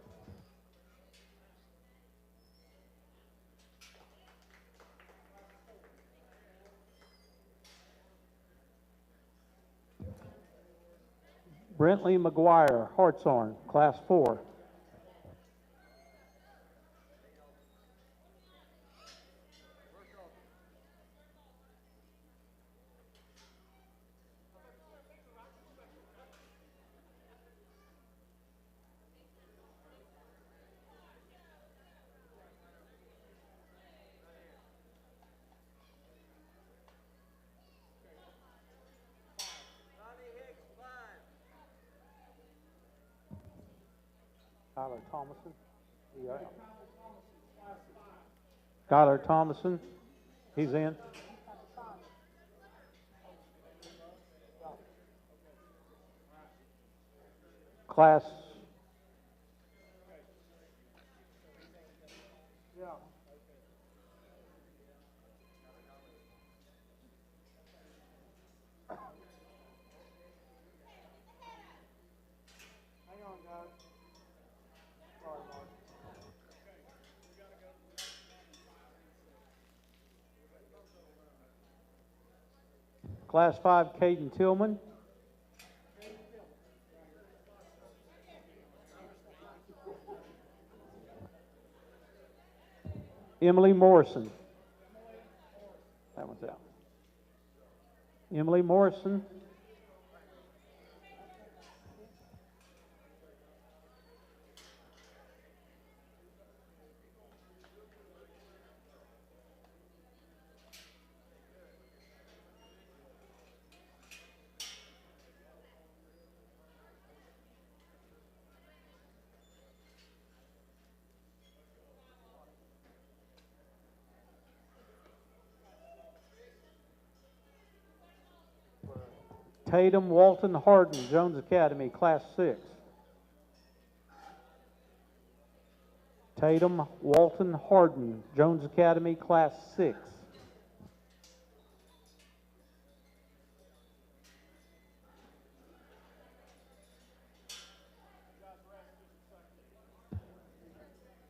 Brentley McGuire, Hartshorn, Class 4. Tyler Thomason. Skylar Thomason, he's in. Class, Yeah. Hang on, guys. Sorry, Mark. Class 5, Caden Tillman. Emily Morrison. That one's out. Emily Morrison. Tatum Walton Harden, Jones Academy, Class 6. Tatum Walton Harden, Jones Academy, Class 6.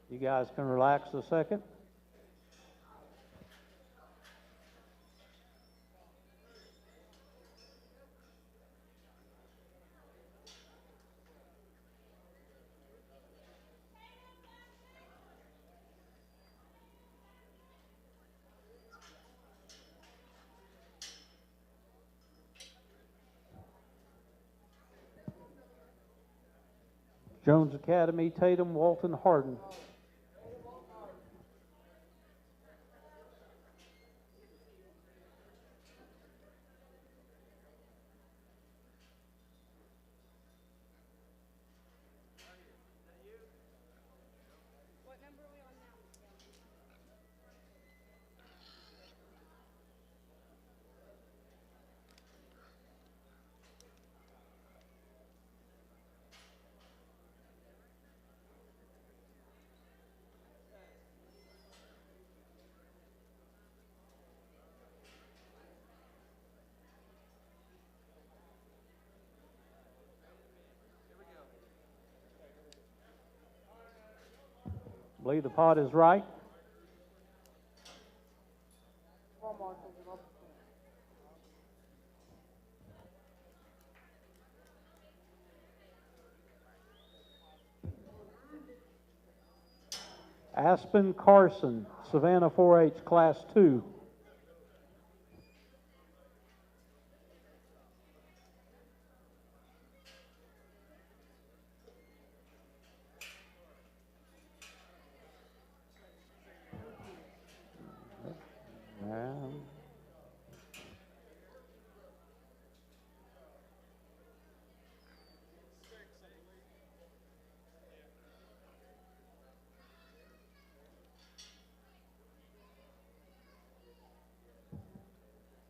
You guys can relax a second. Jones Academy, Tatum Walton Harden. What number are we on now? I believe the pod is right. Come on, Mark, let's get off the fence. Aspen Carson, Savannah 4-H, Class 2.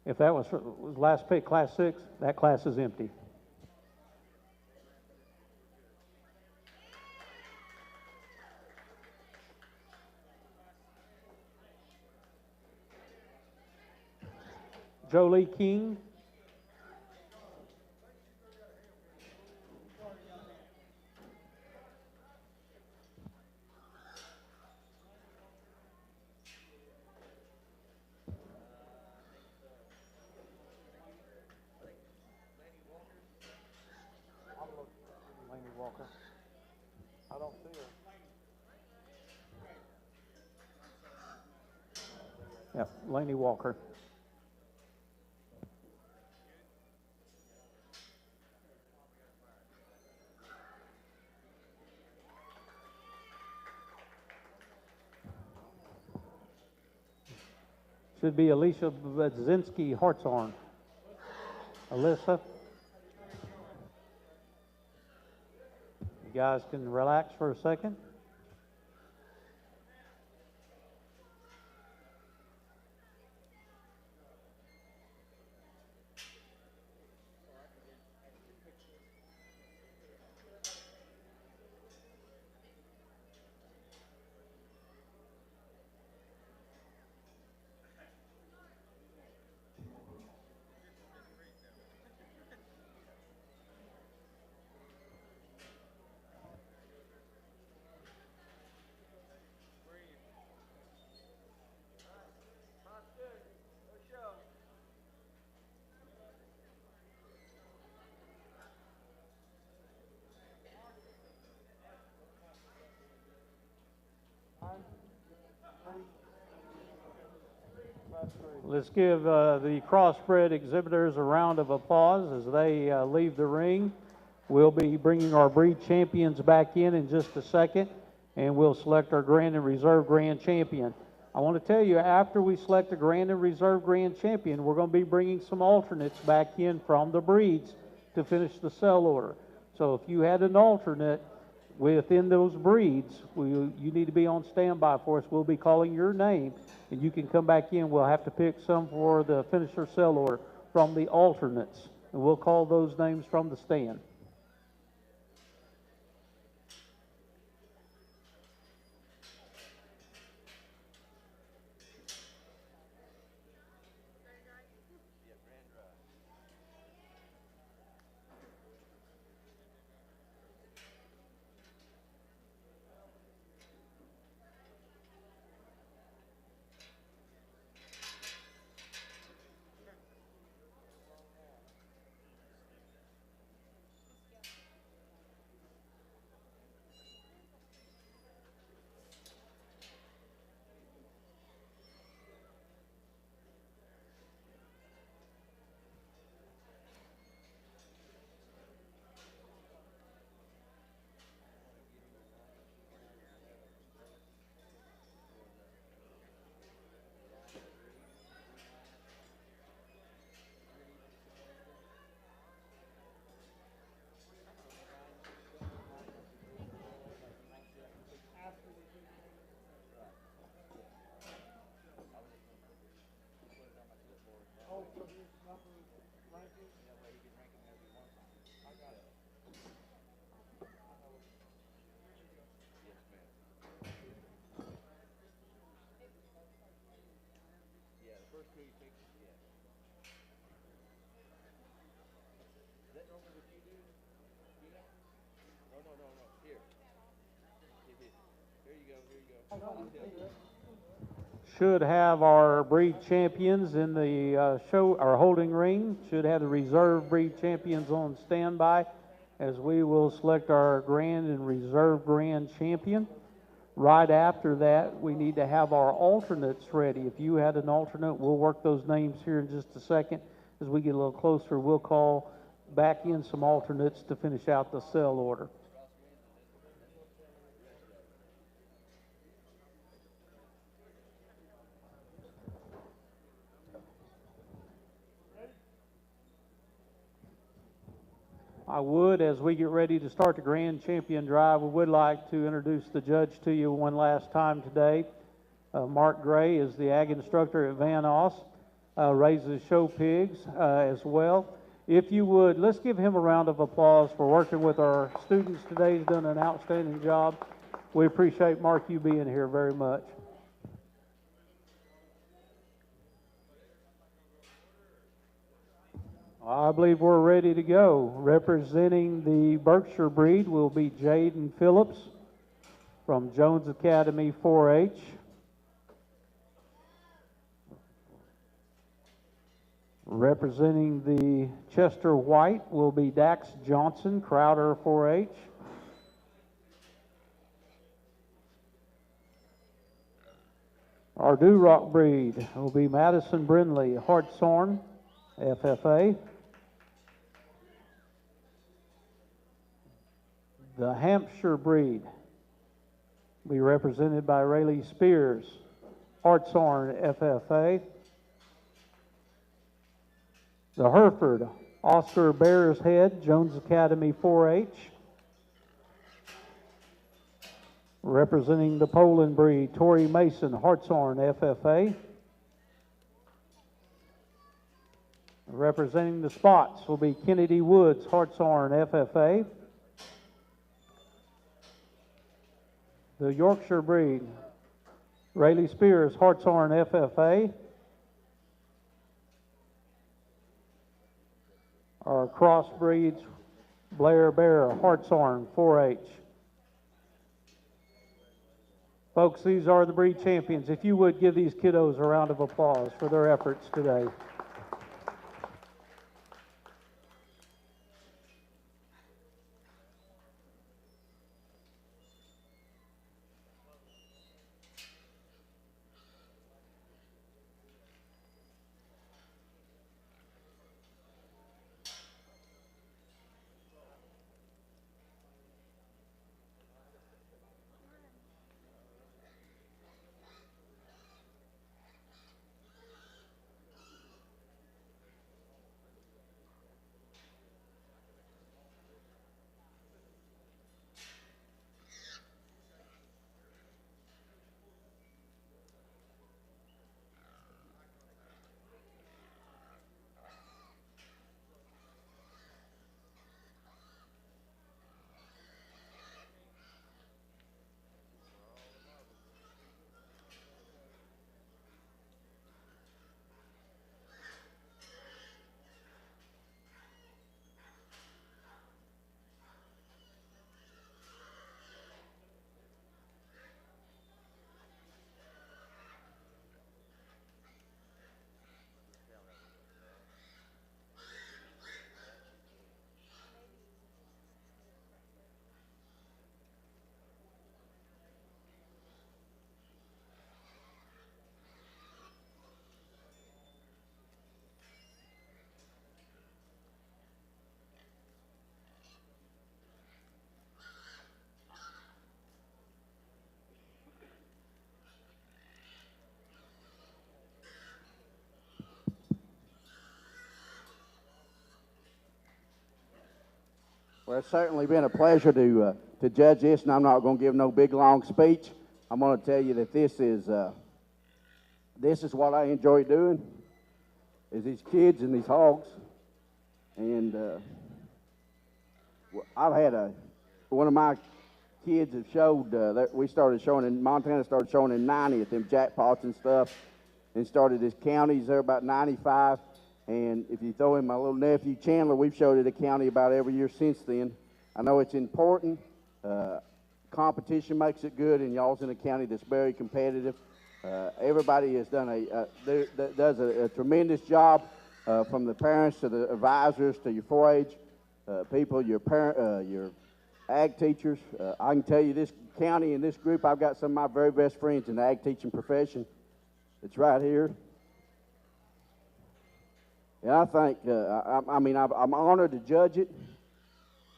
If that was last pick, Class 6, that class is empty. Jolie King. Laney Walker. I don't see her. Yep, Laney Walker. Should be Alicia Budzinski Hartshorn. Alyssa. You guys can relax for a second. Let's give the crossbred exhibitors a round of applause as they leave the ring. We'll be bringing our breed champions back in just a second, and we'll select our grand and reserve grand champion. I want to tell you, after we select the grand and reserve grand champion, we're going to be bringing some alternates back in from the breeds to finish the sell order. So if you had an alternate within those breeds, you need to be on standby for us. We'll be calling your name, and you can come back in. We'll have to pick some for the finisher sell order from the alternates, and we'll call those names from the stand. Should have our breed champions in the show, our holding ring. Should have the reserve breed champions on standby as we will select our grand and reserve grand champion. Right after that, we need to have our alternates ready. If you had an alternate, we'll work those names here in just a second. As we get a little closer, we'll call back in some alternates to finish out the sell order. I would, as we get ready to start the Grand Champion Drive, we would like to introduce the judge to you one last time today. Mark Gray is the ag instructor at Van Oss. raises show pigs as well. If you would, let's give him a round of applause for working with our students today. He's done an outstanding job. We appreciate, Mark, you being here very much. I believe we're ready to go. Representing the Berkshire breed will be Jaden Phillips from Jones Academy 4-H. Representing the Chester White will be Dax Johnson, Crowder 4-H. Our Durock breed will be Madison Brindley, Hartshorn, FFA. The Hampshire breed will be represented by Rayleigh Spears, Hartshorn, FFA. The Hereford, Oscar Bears Head, Jones Academy 4-H. Representing the Poland breed, Tori Mason, Hartshorn, FFA. Representing the Spots will be Kennedy Woods, Hartshorn, FFA. The Yorkshire breed, Rayleigh Spears, Hartshorn, FFA. Our cross breeds, Blair Bear, Hartshorn, 4-H. Folks, these are the breed champions. If you would give these kiddos a round of applause for their efforts today. Well, it's certainly been a pleasure to judge this, and I'm not going to give no big long speech. I'm going to tell you that this is what I enjoy doing, is these kids and these hogs. And I've had one of my kids have showed that we started showing in Montana, started showing in '90 at them jackpots and stuff, and started as counties there about '95. And if you throw in my little nephew Chandler, we've showed it a county about every year since then. I know it's important. Competition makes it good, and y'all's in a county that's very competitive. Everybody has done does a tremendous job, from the parents to the advisors to your 4-H people, your ag teachers. I can tell you this county and this group, I've got some of my very best friends in the ag teaching profession. It's right here. And I think, I'm honored to judge it.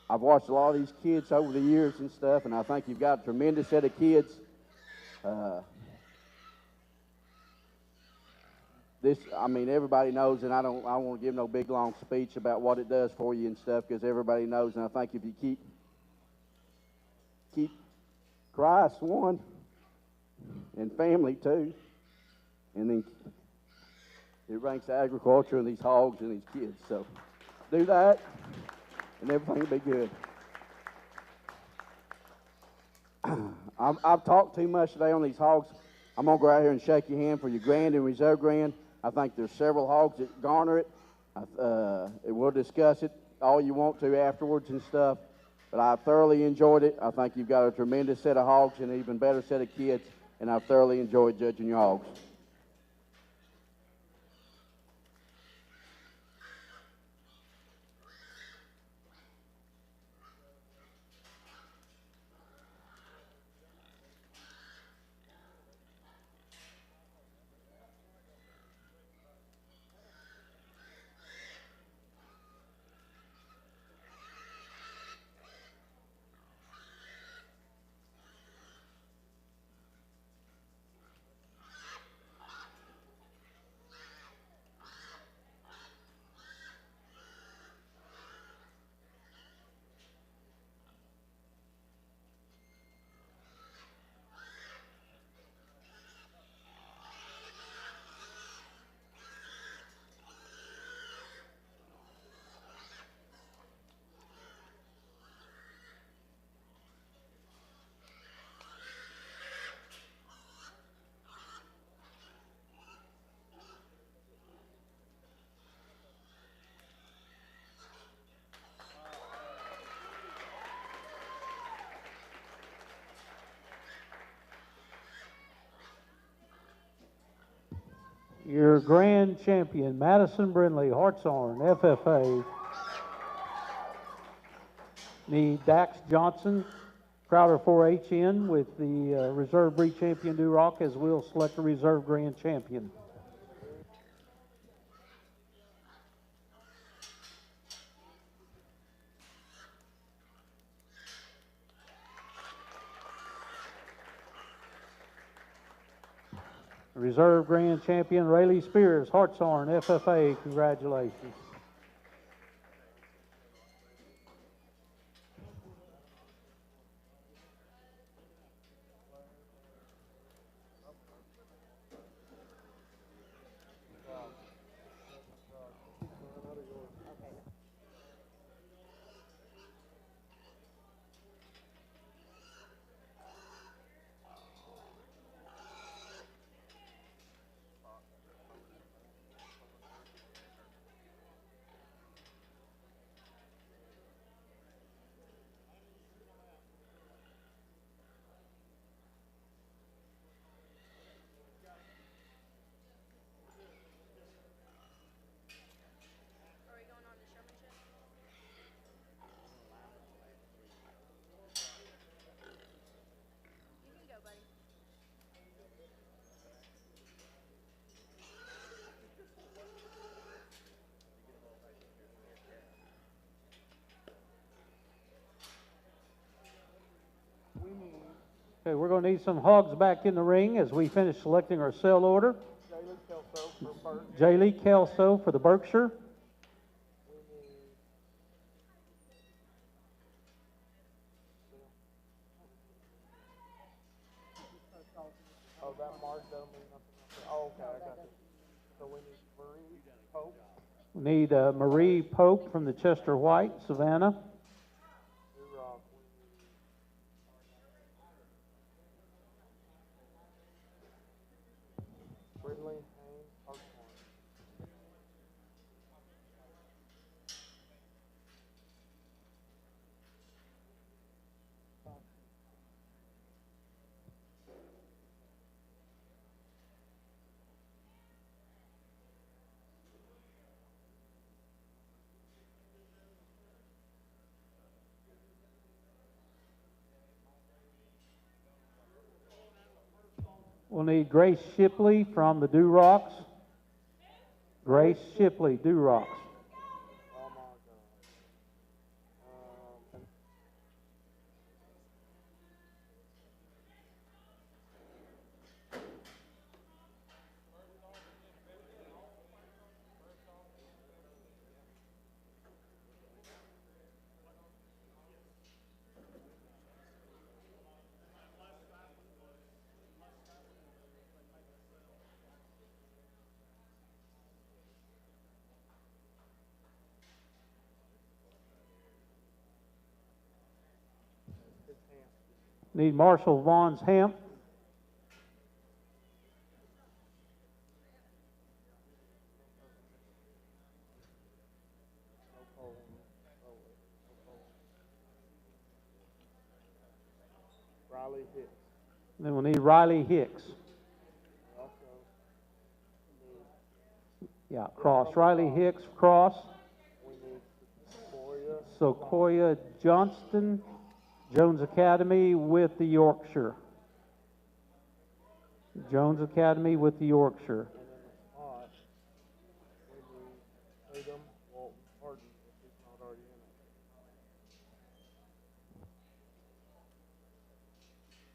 I've watched a lot of these kids over the years and stuff, and I think you've got a tremendous set of kids. Everybody knows, and I don't want to give no big long speech about what it does for you and stuff, because everybody knows. And I think if you keep Christ one, and family too, and then it ranks agriculture and these hogs and these kids. So do that, and everything will be good. I've talked too much today on these hogs. I'm going to go out here and shake your hand for your grand and reserve grand. I think there's several hogs that garner it. We'll discuss it all you want to afterwards and stuff. But I thoroughly enjoyed it. I think you've got a tremendous set of hogs and an even better set of kids, and I've thoroughly enjoyed judging your hogs. Your grand champion, Madison Brindley, Hartshorn, FFA. Need Dax Johnson, Crowder 4-HN with the reserve breed champion Duroc, as we'll select a reserve grand champion. Reserve grand champion Rayleigh Spears, Hartshorn, FFA. Congratulations. Are we going on to showmanship? You can go, buddy. Okay, we're going to need some hogs back in the ring as we finish selecting our sale order. Jaylee Kelso for Burt. Jaylee Kelso for the Berkshire. Oh, that mark don't mean nothing. Oh, okay, I got it. So we need Marie Pope. We need Marie Pope from the Chester White, Savannah. Duroc. Brindley, Haynes, Hartshorn. We'll need Grace Shipley from the Durocs. Grace Shipley, Durocs. Oh my God. Need Marshall Vaughn's Hamp. Riley Hicks. Then we'll need Riley Hicks. Also need, Yeah, cross. Riley Hicks, cross. we need Sequoia. Sequoia Johnston, Jones Academy with the Yorkshire. Jones Academy with the Yorkshire. And in the spot, we need Tatum, Walton, Harden, if he's not already in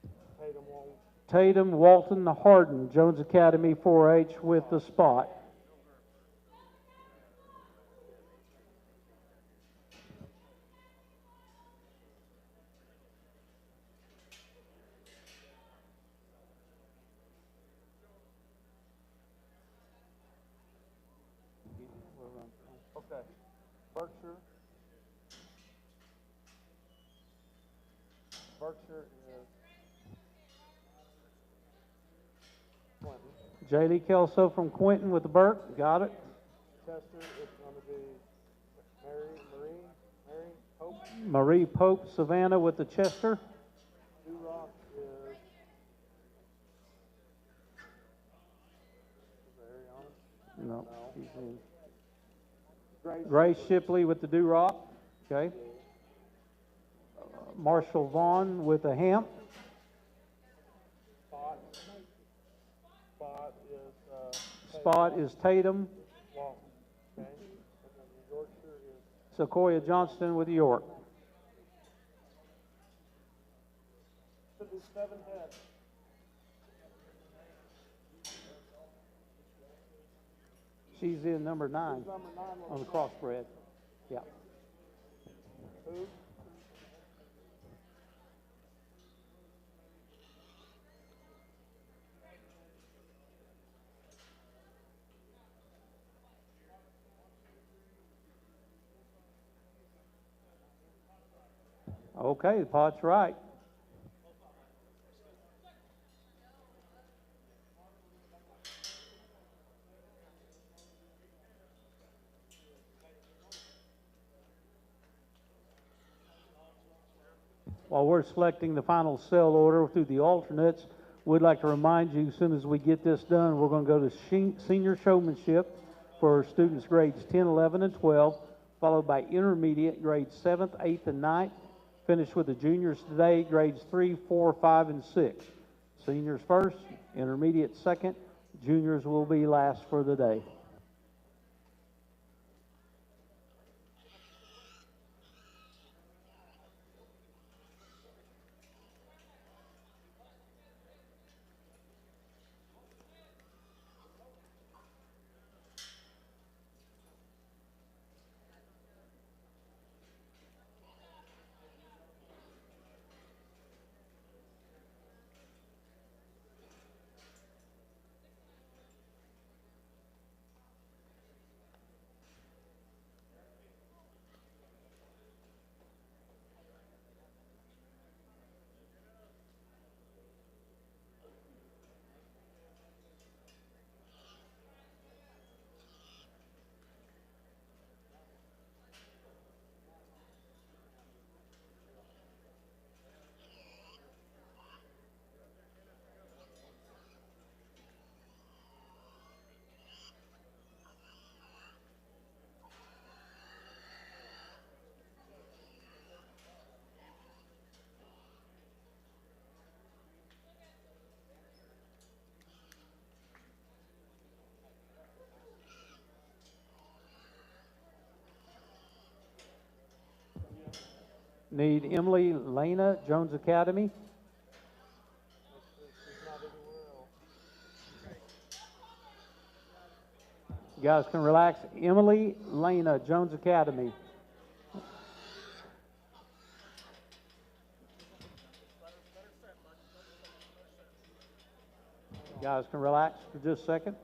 it. Tatum, Walton. Tatum, Walton, Harden, Jones Academy 4-H with the spot. Okay. Berkshire. Berkshire is Clinton. Jaylee Kelso from Quinton with the Burke. Got it. Chester is going to be Mary Pope. Marie Pope, Savannah with the Chester. Durock is Ariana. No. No. She's in. Grace. Grace Shipley with the Durock. Okay. Marshall Vaughn with the Hamp. Spot. Spot is Spot is Tatum. Walton. Okay. And then the Yorkshire is Sequoia Johnston with the York. should be 7 heads. She's in number 9 Who's number 9? on the crossbred. Yeah. Who? Okay, the pot's right. While we're selecting the final sell order through the alternates, we'd like to remind you, as soon as we get this done, we're going to go to senior showmanship for students grades 10, 11, and 12, followed by intermediate grades 7th, 8th, and 9th. Finish with the juniors today, grades 3, 4, 5, and 6. Seniors first, intermediate second, juniors will be last for the day. Need Emily Lena, Jones Academy. She's not anywhere else. You guys can relax. Emily Lena, Jones Academy. You guys can relax for just a second.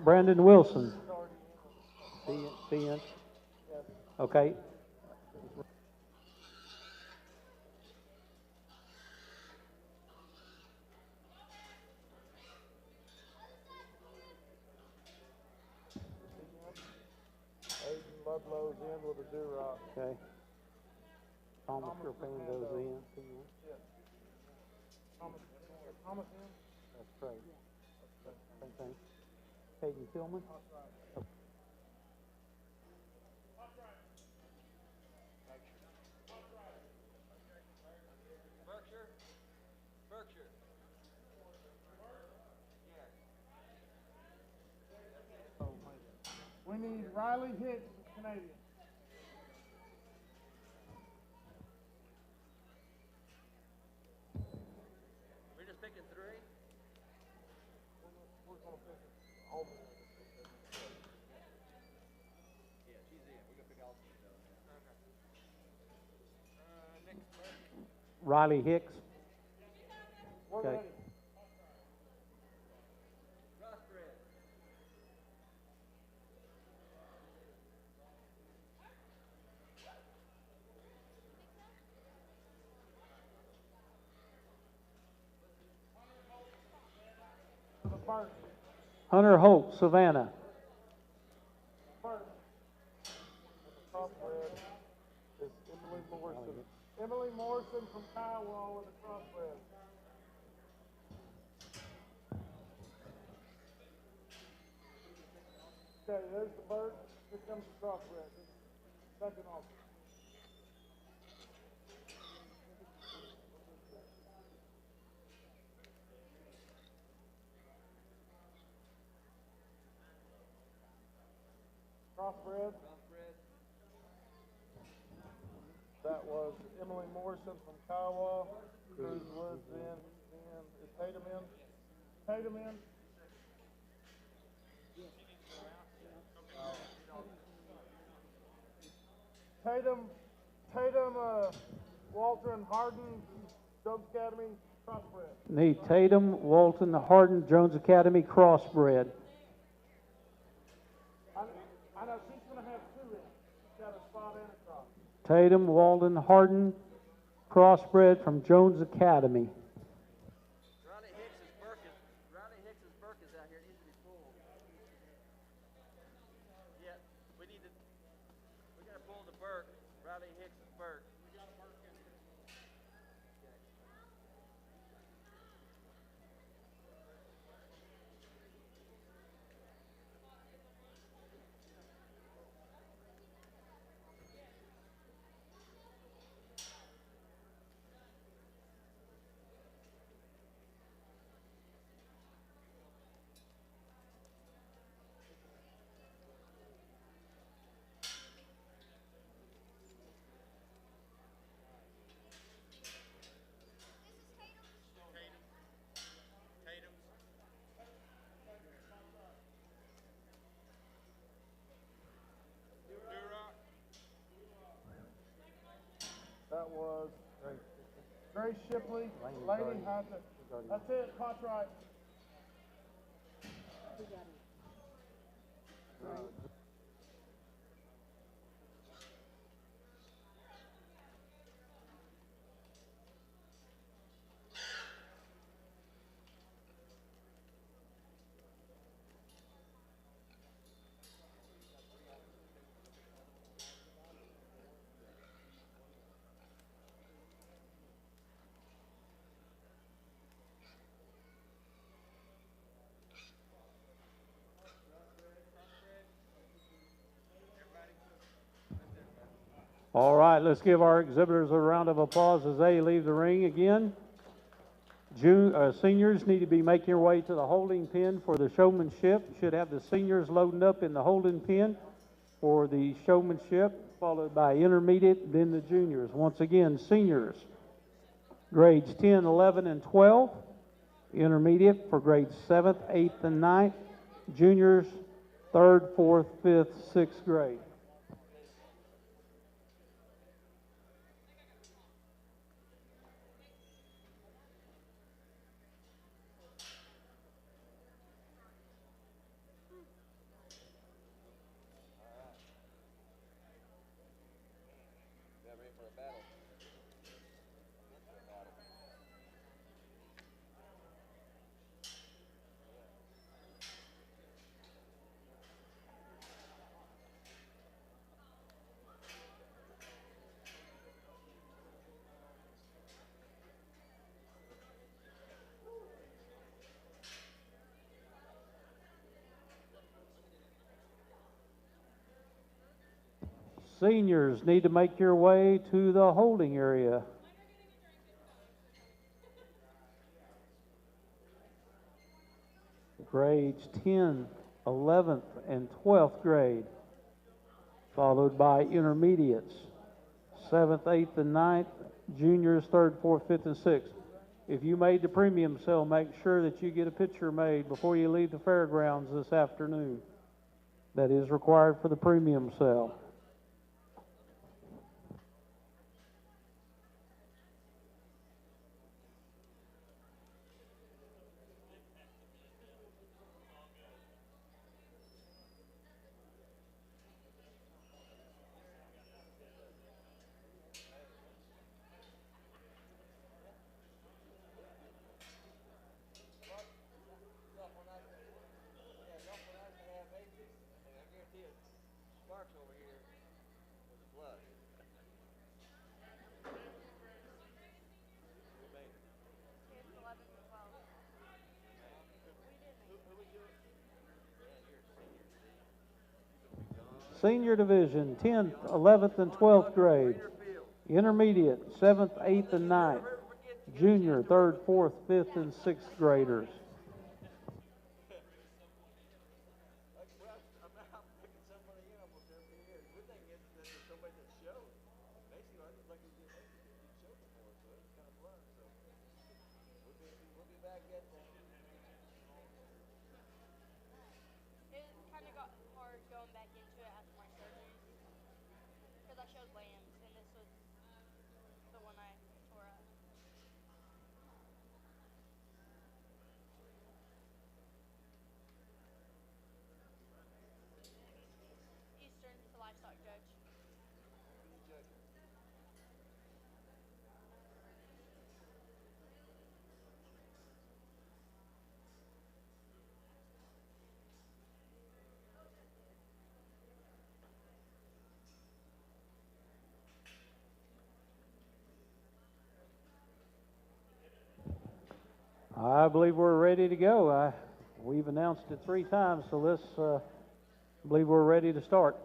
Brandon Wilson. CN. Okay. Aiden Ludlow's in with a do-rock. Okay. Thomas Rapando's in. Yeah. Thomas in? That's great. Same thing. Hayden Tillman. Berkshire? Berkshire. We need Riley Hicks, Canadian. We're just picking three? We're gonna pick all the Yeah, she's in. We're gonna pick all three though. Okay. Next person. Riley Hicks. We're Okay. ready. Crossbred. The first. Hunter Holt, Savannah. First. And the crossbred is Emily Morrison. Emily Morrison from Kiowa with a crossbred. Okay, there's the bird. Here comes the crossbred. Second off. Crossbred. That was Emily Morrison from Kiowa. Cruz Woods in. Is Tatum in? Tatum in. Tatum, Walter and Harden, Jones Academy, crossbred. Need Tatum, Walton, Hardin, Jones Academy, crossbred. I know she's going to have two in. She's got a spot and a cross. Tatum, Walden, Hardin, crossbred from Jones Academy. Riley Hicks's Burke is out here. It needs to be pulled. Yeah, we gotta pull the Burke. Riley Hicks's Burke. We got a Burke in here. That was Grace Shipley, Lady Hunter. That's it, pot's right. All right, let's give our exhibitors a round of applause as they leave the ring again. Seniors need to be making your way to the holding pen for the showmanship. Should have the seniors loading up in the holding pen for the showmanship, followed by intermediate, then the juniors. Once again, seniors, grades 10, 11, and 12. Intermediate for grades 7th, 8th, and 9th. Juniors, 3rd, 4th, 5th, 6th grade. Seniors need to make your way to the holding area. Grades 10, 11th, and 12th grade, followed by intermediates, 7th, 8th, and 9th, juniors 3rd, 4th, 5th, and 6th. If you made the premium sale, make sure that you get a picture made before you leave the fairgrounds this afternoon. That is required for the premium sale. Sparks over here was a plus. We made it. 10th, 11th, and 12th. Senior division, 10th, 11th, and 12th grade. Intermediate, 7th, 8th, and 9th. Junior, 3rd, 4th, 5th, and 6th graders. I'm picking somebody in almost every year. The good thing is that there's somebody that shows. Basically, I just like to get show before, so it's kind of fun. So we'll be back at that. It kind of got hard going back into it after my surgery because I showed lambs, and this was the one I tore up. Eastern, the livestock judge. I believe we're ready to go. We've announced it 3 times, so let's believe we're ready to start.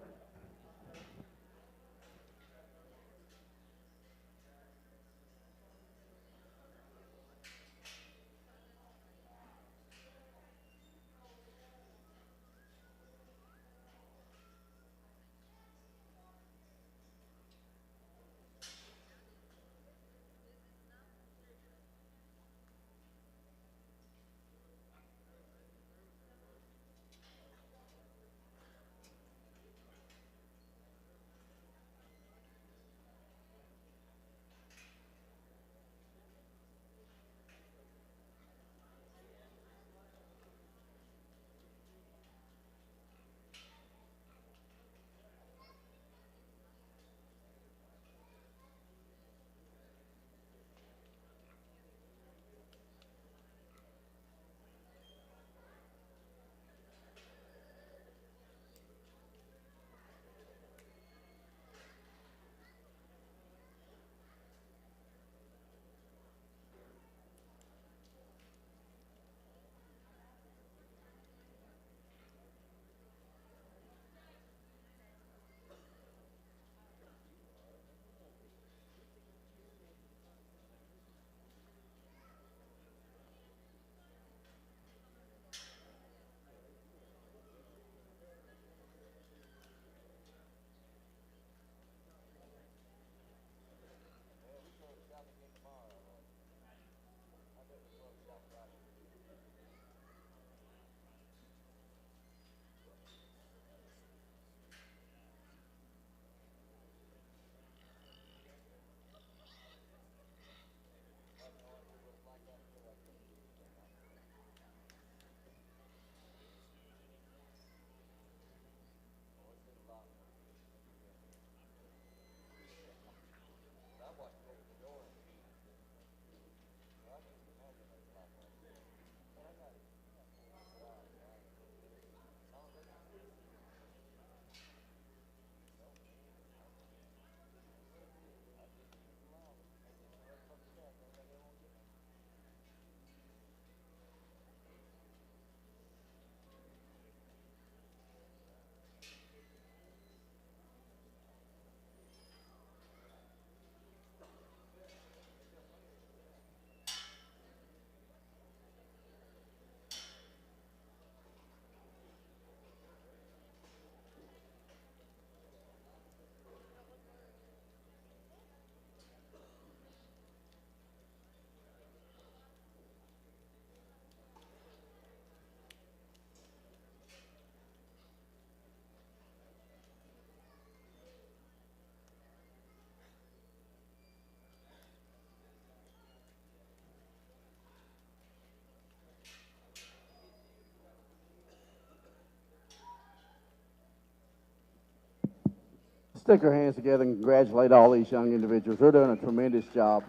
stick our hands together and congratulate all these young individuals. They're doing a tremendous job.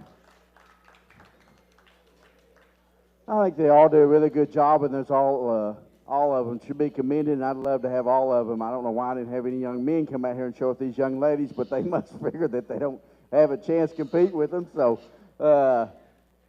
I think they all do a really good job, and there's all of them should be commended, and I'd love to have all of them. I don't know why I didn't have any young men come out here and show with these young ladies, but they must figure that they don't have a chance to compete with them. So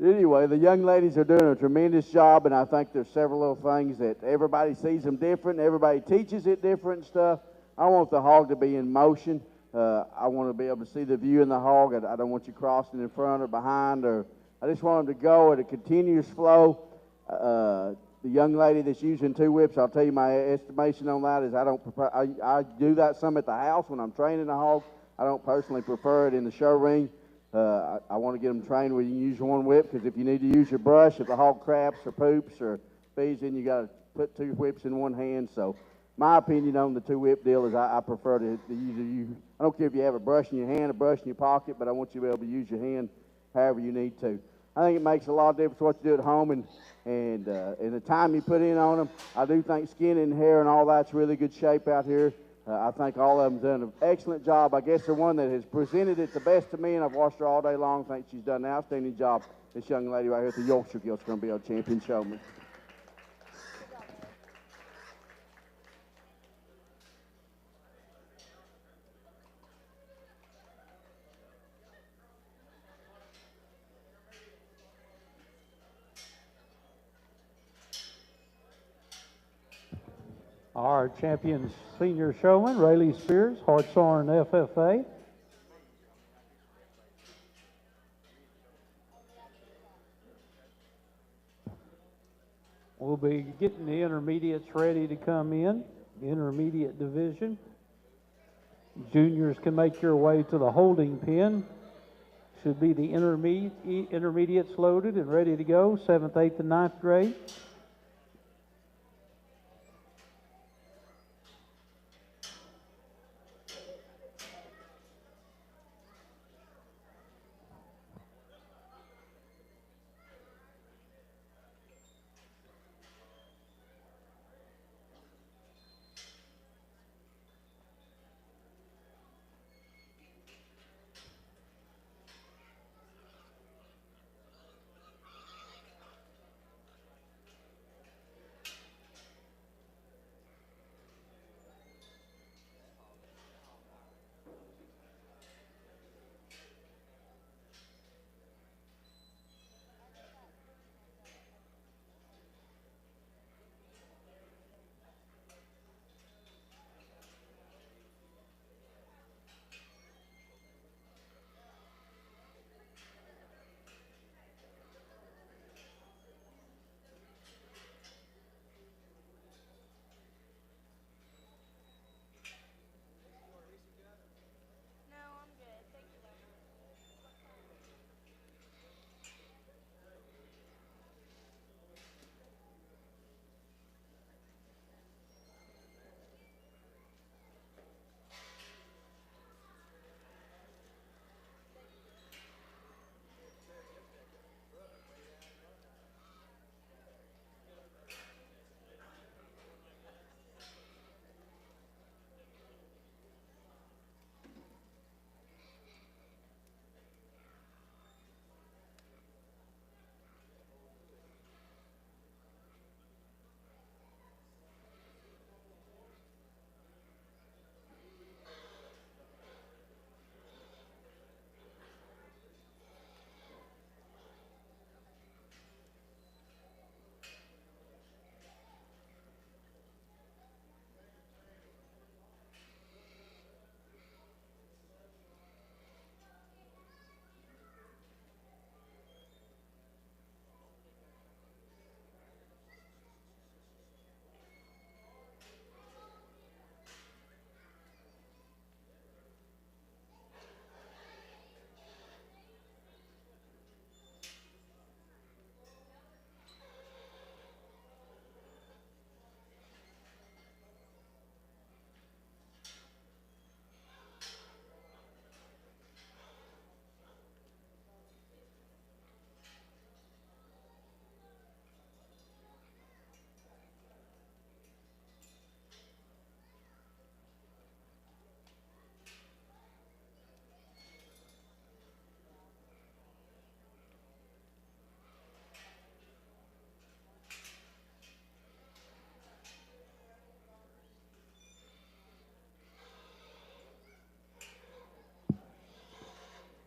anyway, the young ladies are doing a tremendous job, and I think there's several little things that everybody sees them different, everybody teaches it different and stuff. I want the hog to be in motion. I want to be able to see the view in the hog. I don't want you crossing in front or behind, or I just want them to go at a continuous flow. The young lady that's using 2 whips, I'll tell you my estimation on that is I do that some at the house when I'm training the hog. I don't personally prefer it in the show ring. I want to get them trained where you can use 1 whip, because if you need to use your brush, if the hog craps or poops or feeds, then you got to put 2 whips in 1 hand. So my opinion on the 2 whip deal is I prefer to use I don't care if you have a brush in your hand, a brush in your pocket, but I want you to be able to use your hand however you need to. I think it makes a lot of difference what you do at home and the time you put in on them. I do think skin and hair and all that's really good shape out here. I think all of them done an excellent job. I guess the one that has presented it the best to me, and I've watched her all day long, I think she's done an outstanding job. This young lady right here at the Yorkshire Guild's going to be our champion showman. Our champion senior showman, Rayleigh Spears, Hartshorn FFA. We'll be getting the intermediates ready to come in, intermediate division. Juniors can make your way to the holding pen. Should be the intermediates loaded and ready to go, 7th, 8th, and 9th grade.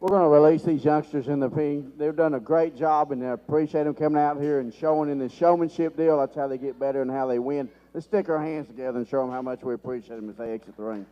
We're going to release these youngsters in the ring. They've done a great job, and I appreciate them coming out here and showing in the showmanship deal. That's how they get better and how they win. Let's stick our hands together and show them how much we appreciate them as they exit the ring.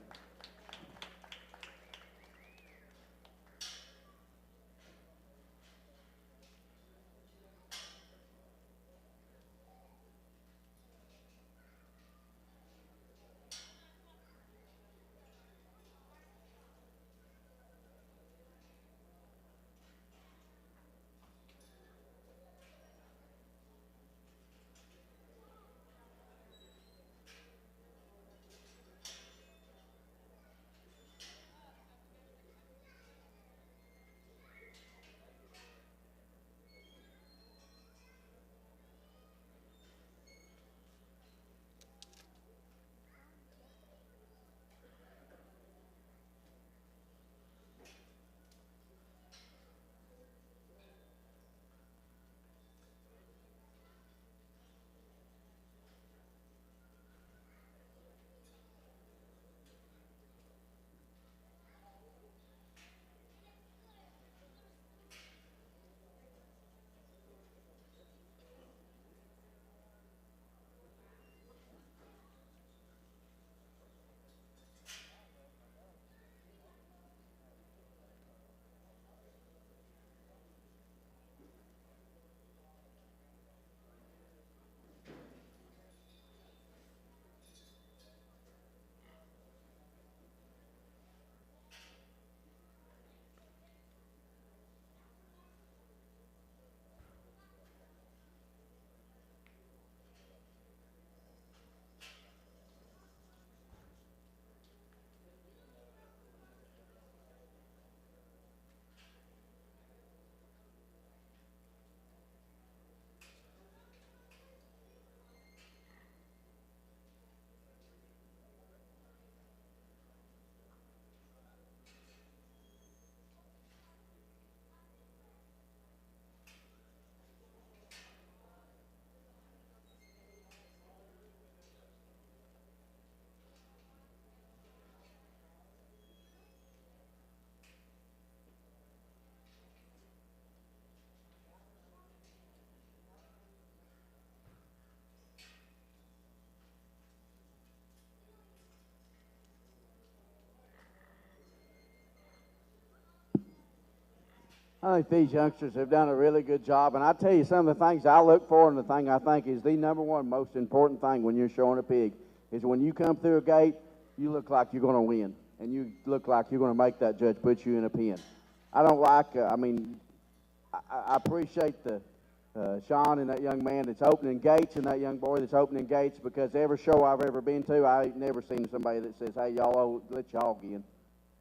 I think these youngsters have done a really good job, and I tell you some of the things I look for, and the thing I think is the number one most important thing when you're showing a pig is when you come through a gate, you look like you're going to win, and you look like you're going to make that judge put you in a pen. I don't like, I appreciate the Sean and that young man that's opening gates and that young boy that's opening gates, because every show I've ever been to, I ain't never seen somebody that says, hey, y'all, let y'all in,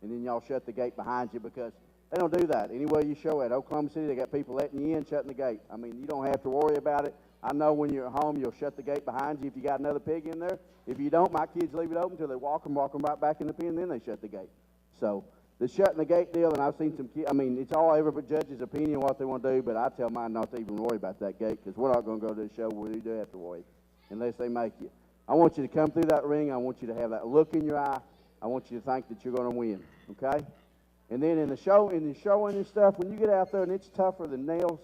and then y'all shut the gate behind you, because they don't do that. Anywhere you show at Oklahoma City, they got people letting you in, shutting the gate. I mean, you don't have to worry about it. I know when you're at home, you'll shut the gate behind you if you got another pig in there. If you don't, my kids leave it open until they walk them right back in the pen, then they shut the gate. So the shutting the gate deal, and I've seen some kids, I mean, it's all every judge's opinion what they want to do, but I tell mine not to even worry about that gate, because we're not going to go to the show where you do have to worry unless they make you. I want you to come through that ring. I want you to have that look in your eye. I want you to think that you're going to win, okay? And then in the showing and stuff, when you get out there and it's tougher than nails,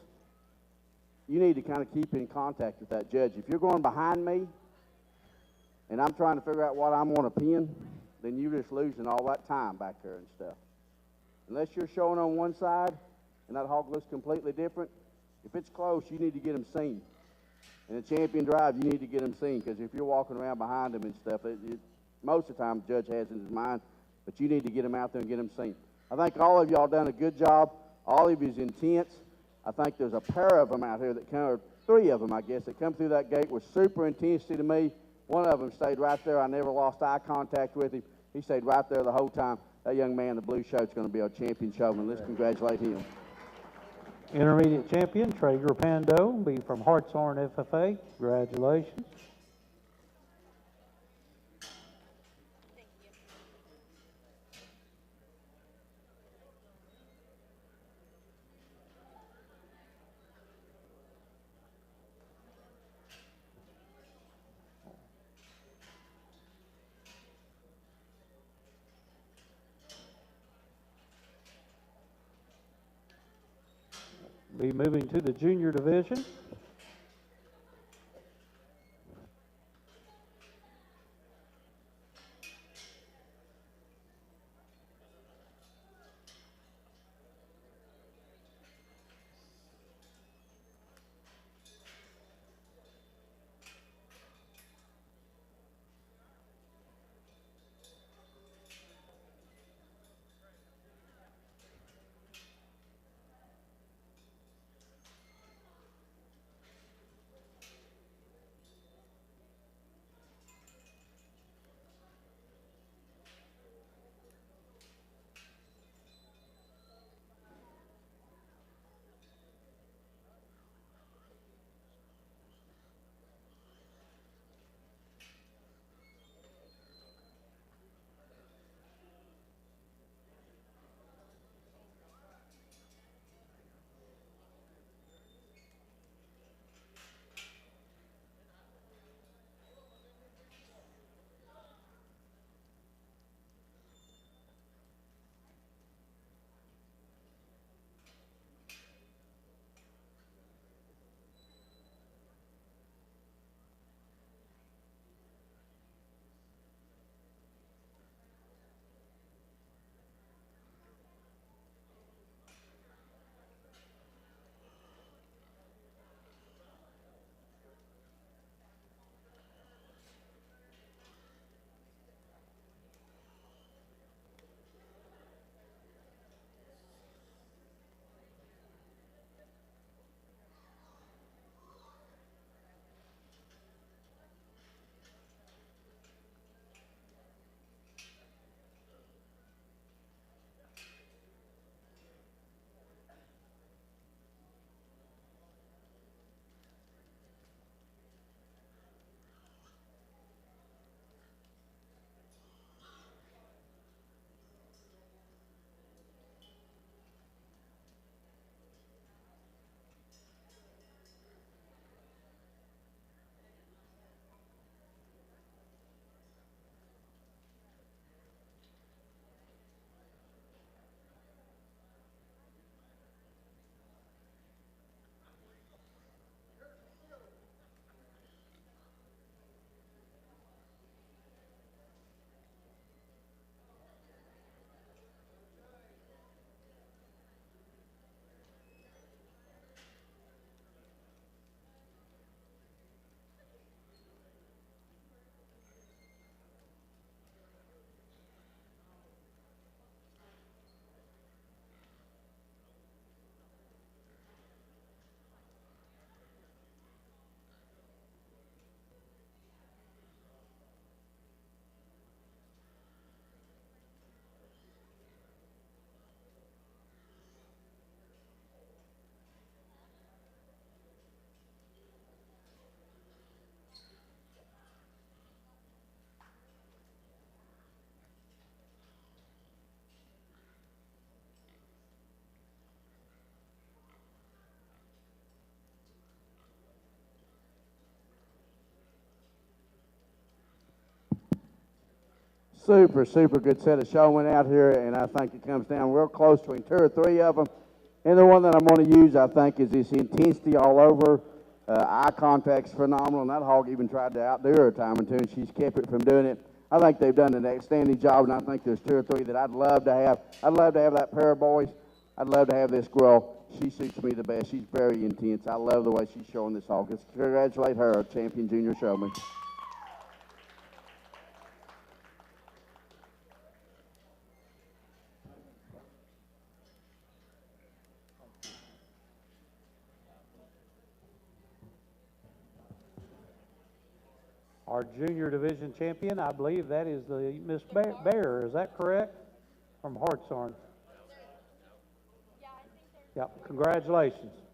you need to kind of keep in contact with that judge. If you're going behind me and I'm trying to figure out what I'm going to pin, then you're just losing all that time back there and stuff. Unless you're showing on one side and that hog looks completely different, if it's close, you need to get them seen. In a champion drive, you need to get them seen, because if you're walking around behind them and stuff, most of the time the judge has in his mind, but you need to get them out there and get them seen. I think all of y'all done a good job. All of you's intense. I think there's a pair of them out here that come, or three of them, I guess, that come through that gate with super intensity to me. One of them stayed right there. I never lost eye contact with him. He stayed right there the whole time. That young man in the blue shirt's going to be our champion showman. Let's congratulate him. Intermediate champion, Traeger Pando, be from Hartshorn FFA. Congratulations. Be moving to the junior division. Super, super good set of showmen out here, and I think it comes down real close between two or three of them. And the one that I'm going to use, I think, is this intensity all over. Eye contact's phenomenal, and that hog even tried to outdo her a time or two, and she's kept it from doing it. I think they've done an outstanding job, and I think there's two or three that I'd love to have. I'd love to have that pair of boys. I'd love to have this girl. She suits me the best. She's very intense. I love the way she's showing this hog. Let's congratulate her, champion junior showman. Our junior division champion, I believe that is the Miss Bear. Is that correct? From Hartshorn. Yeah, I think there's. Yep. Congratulations.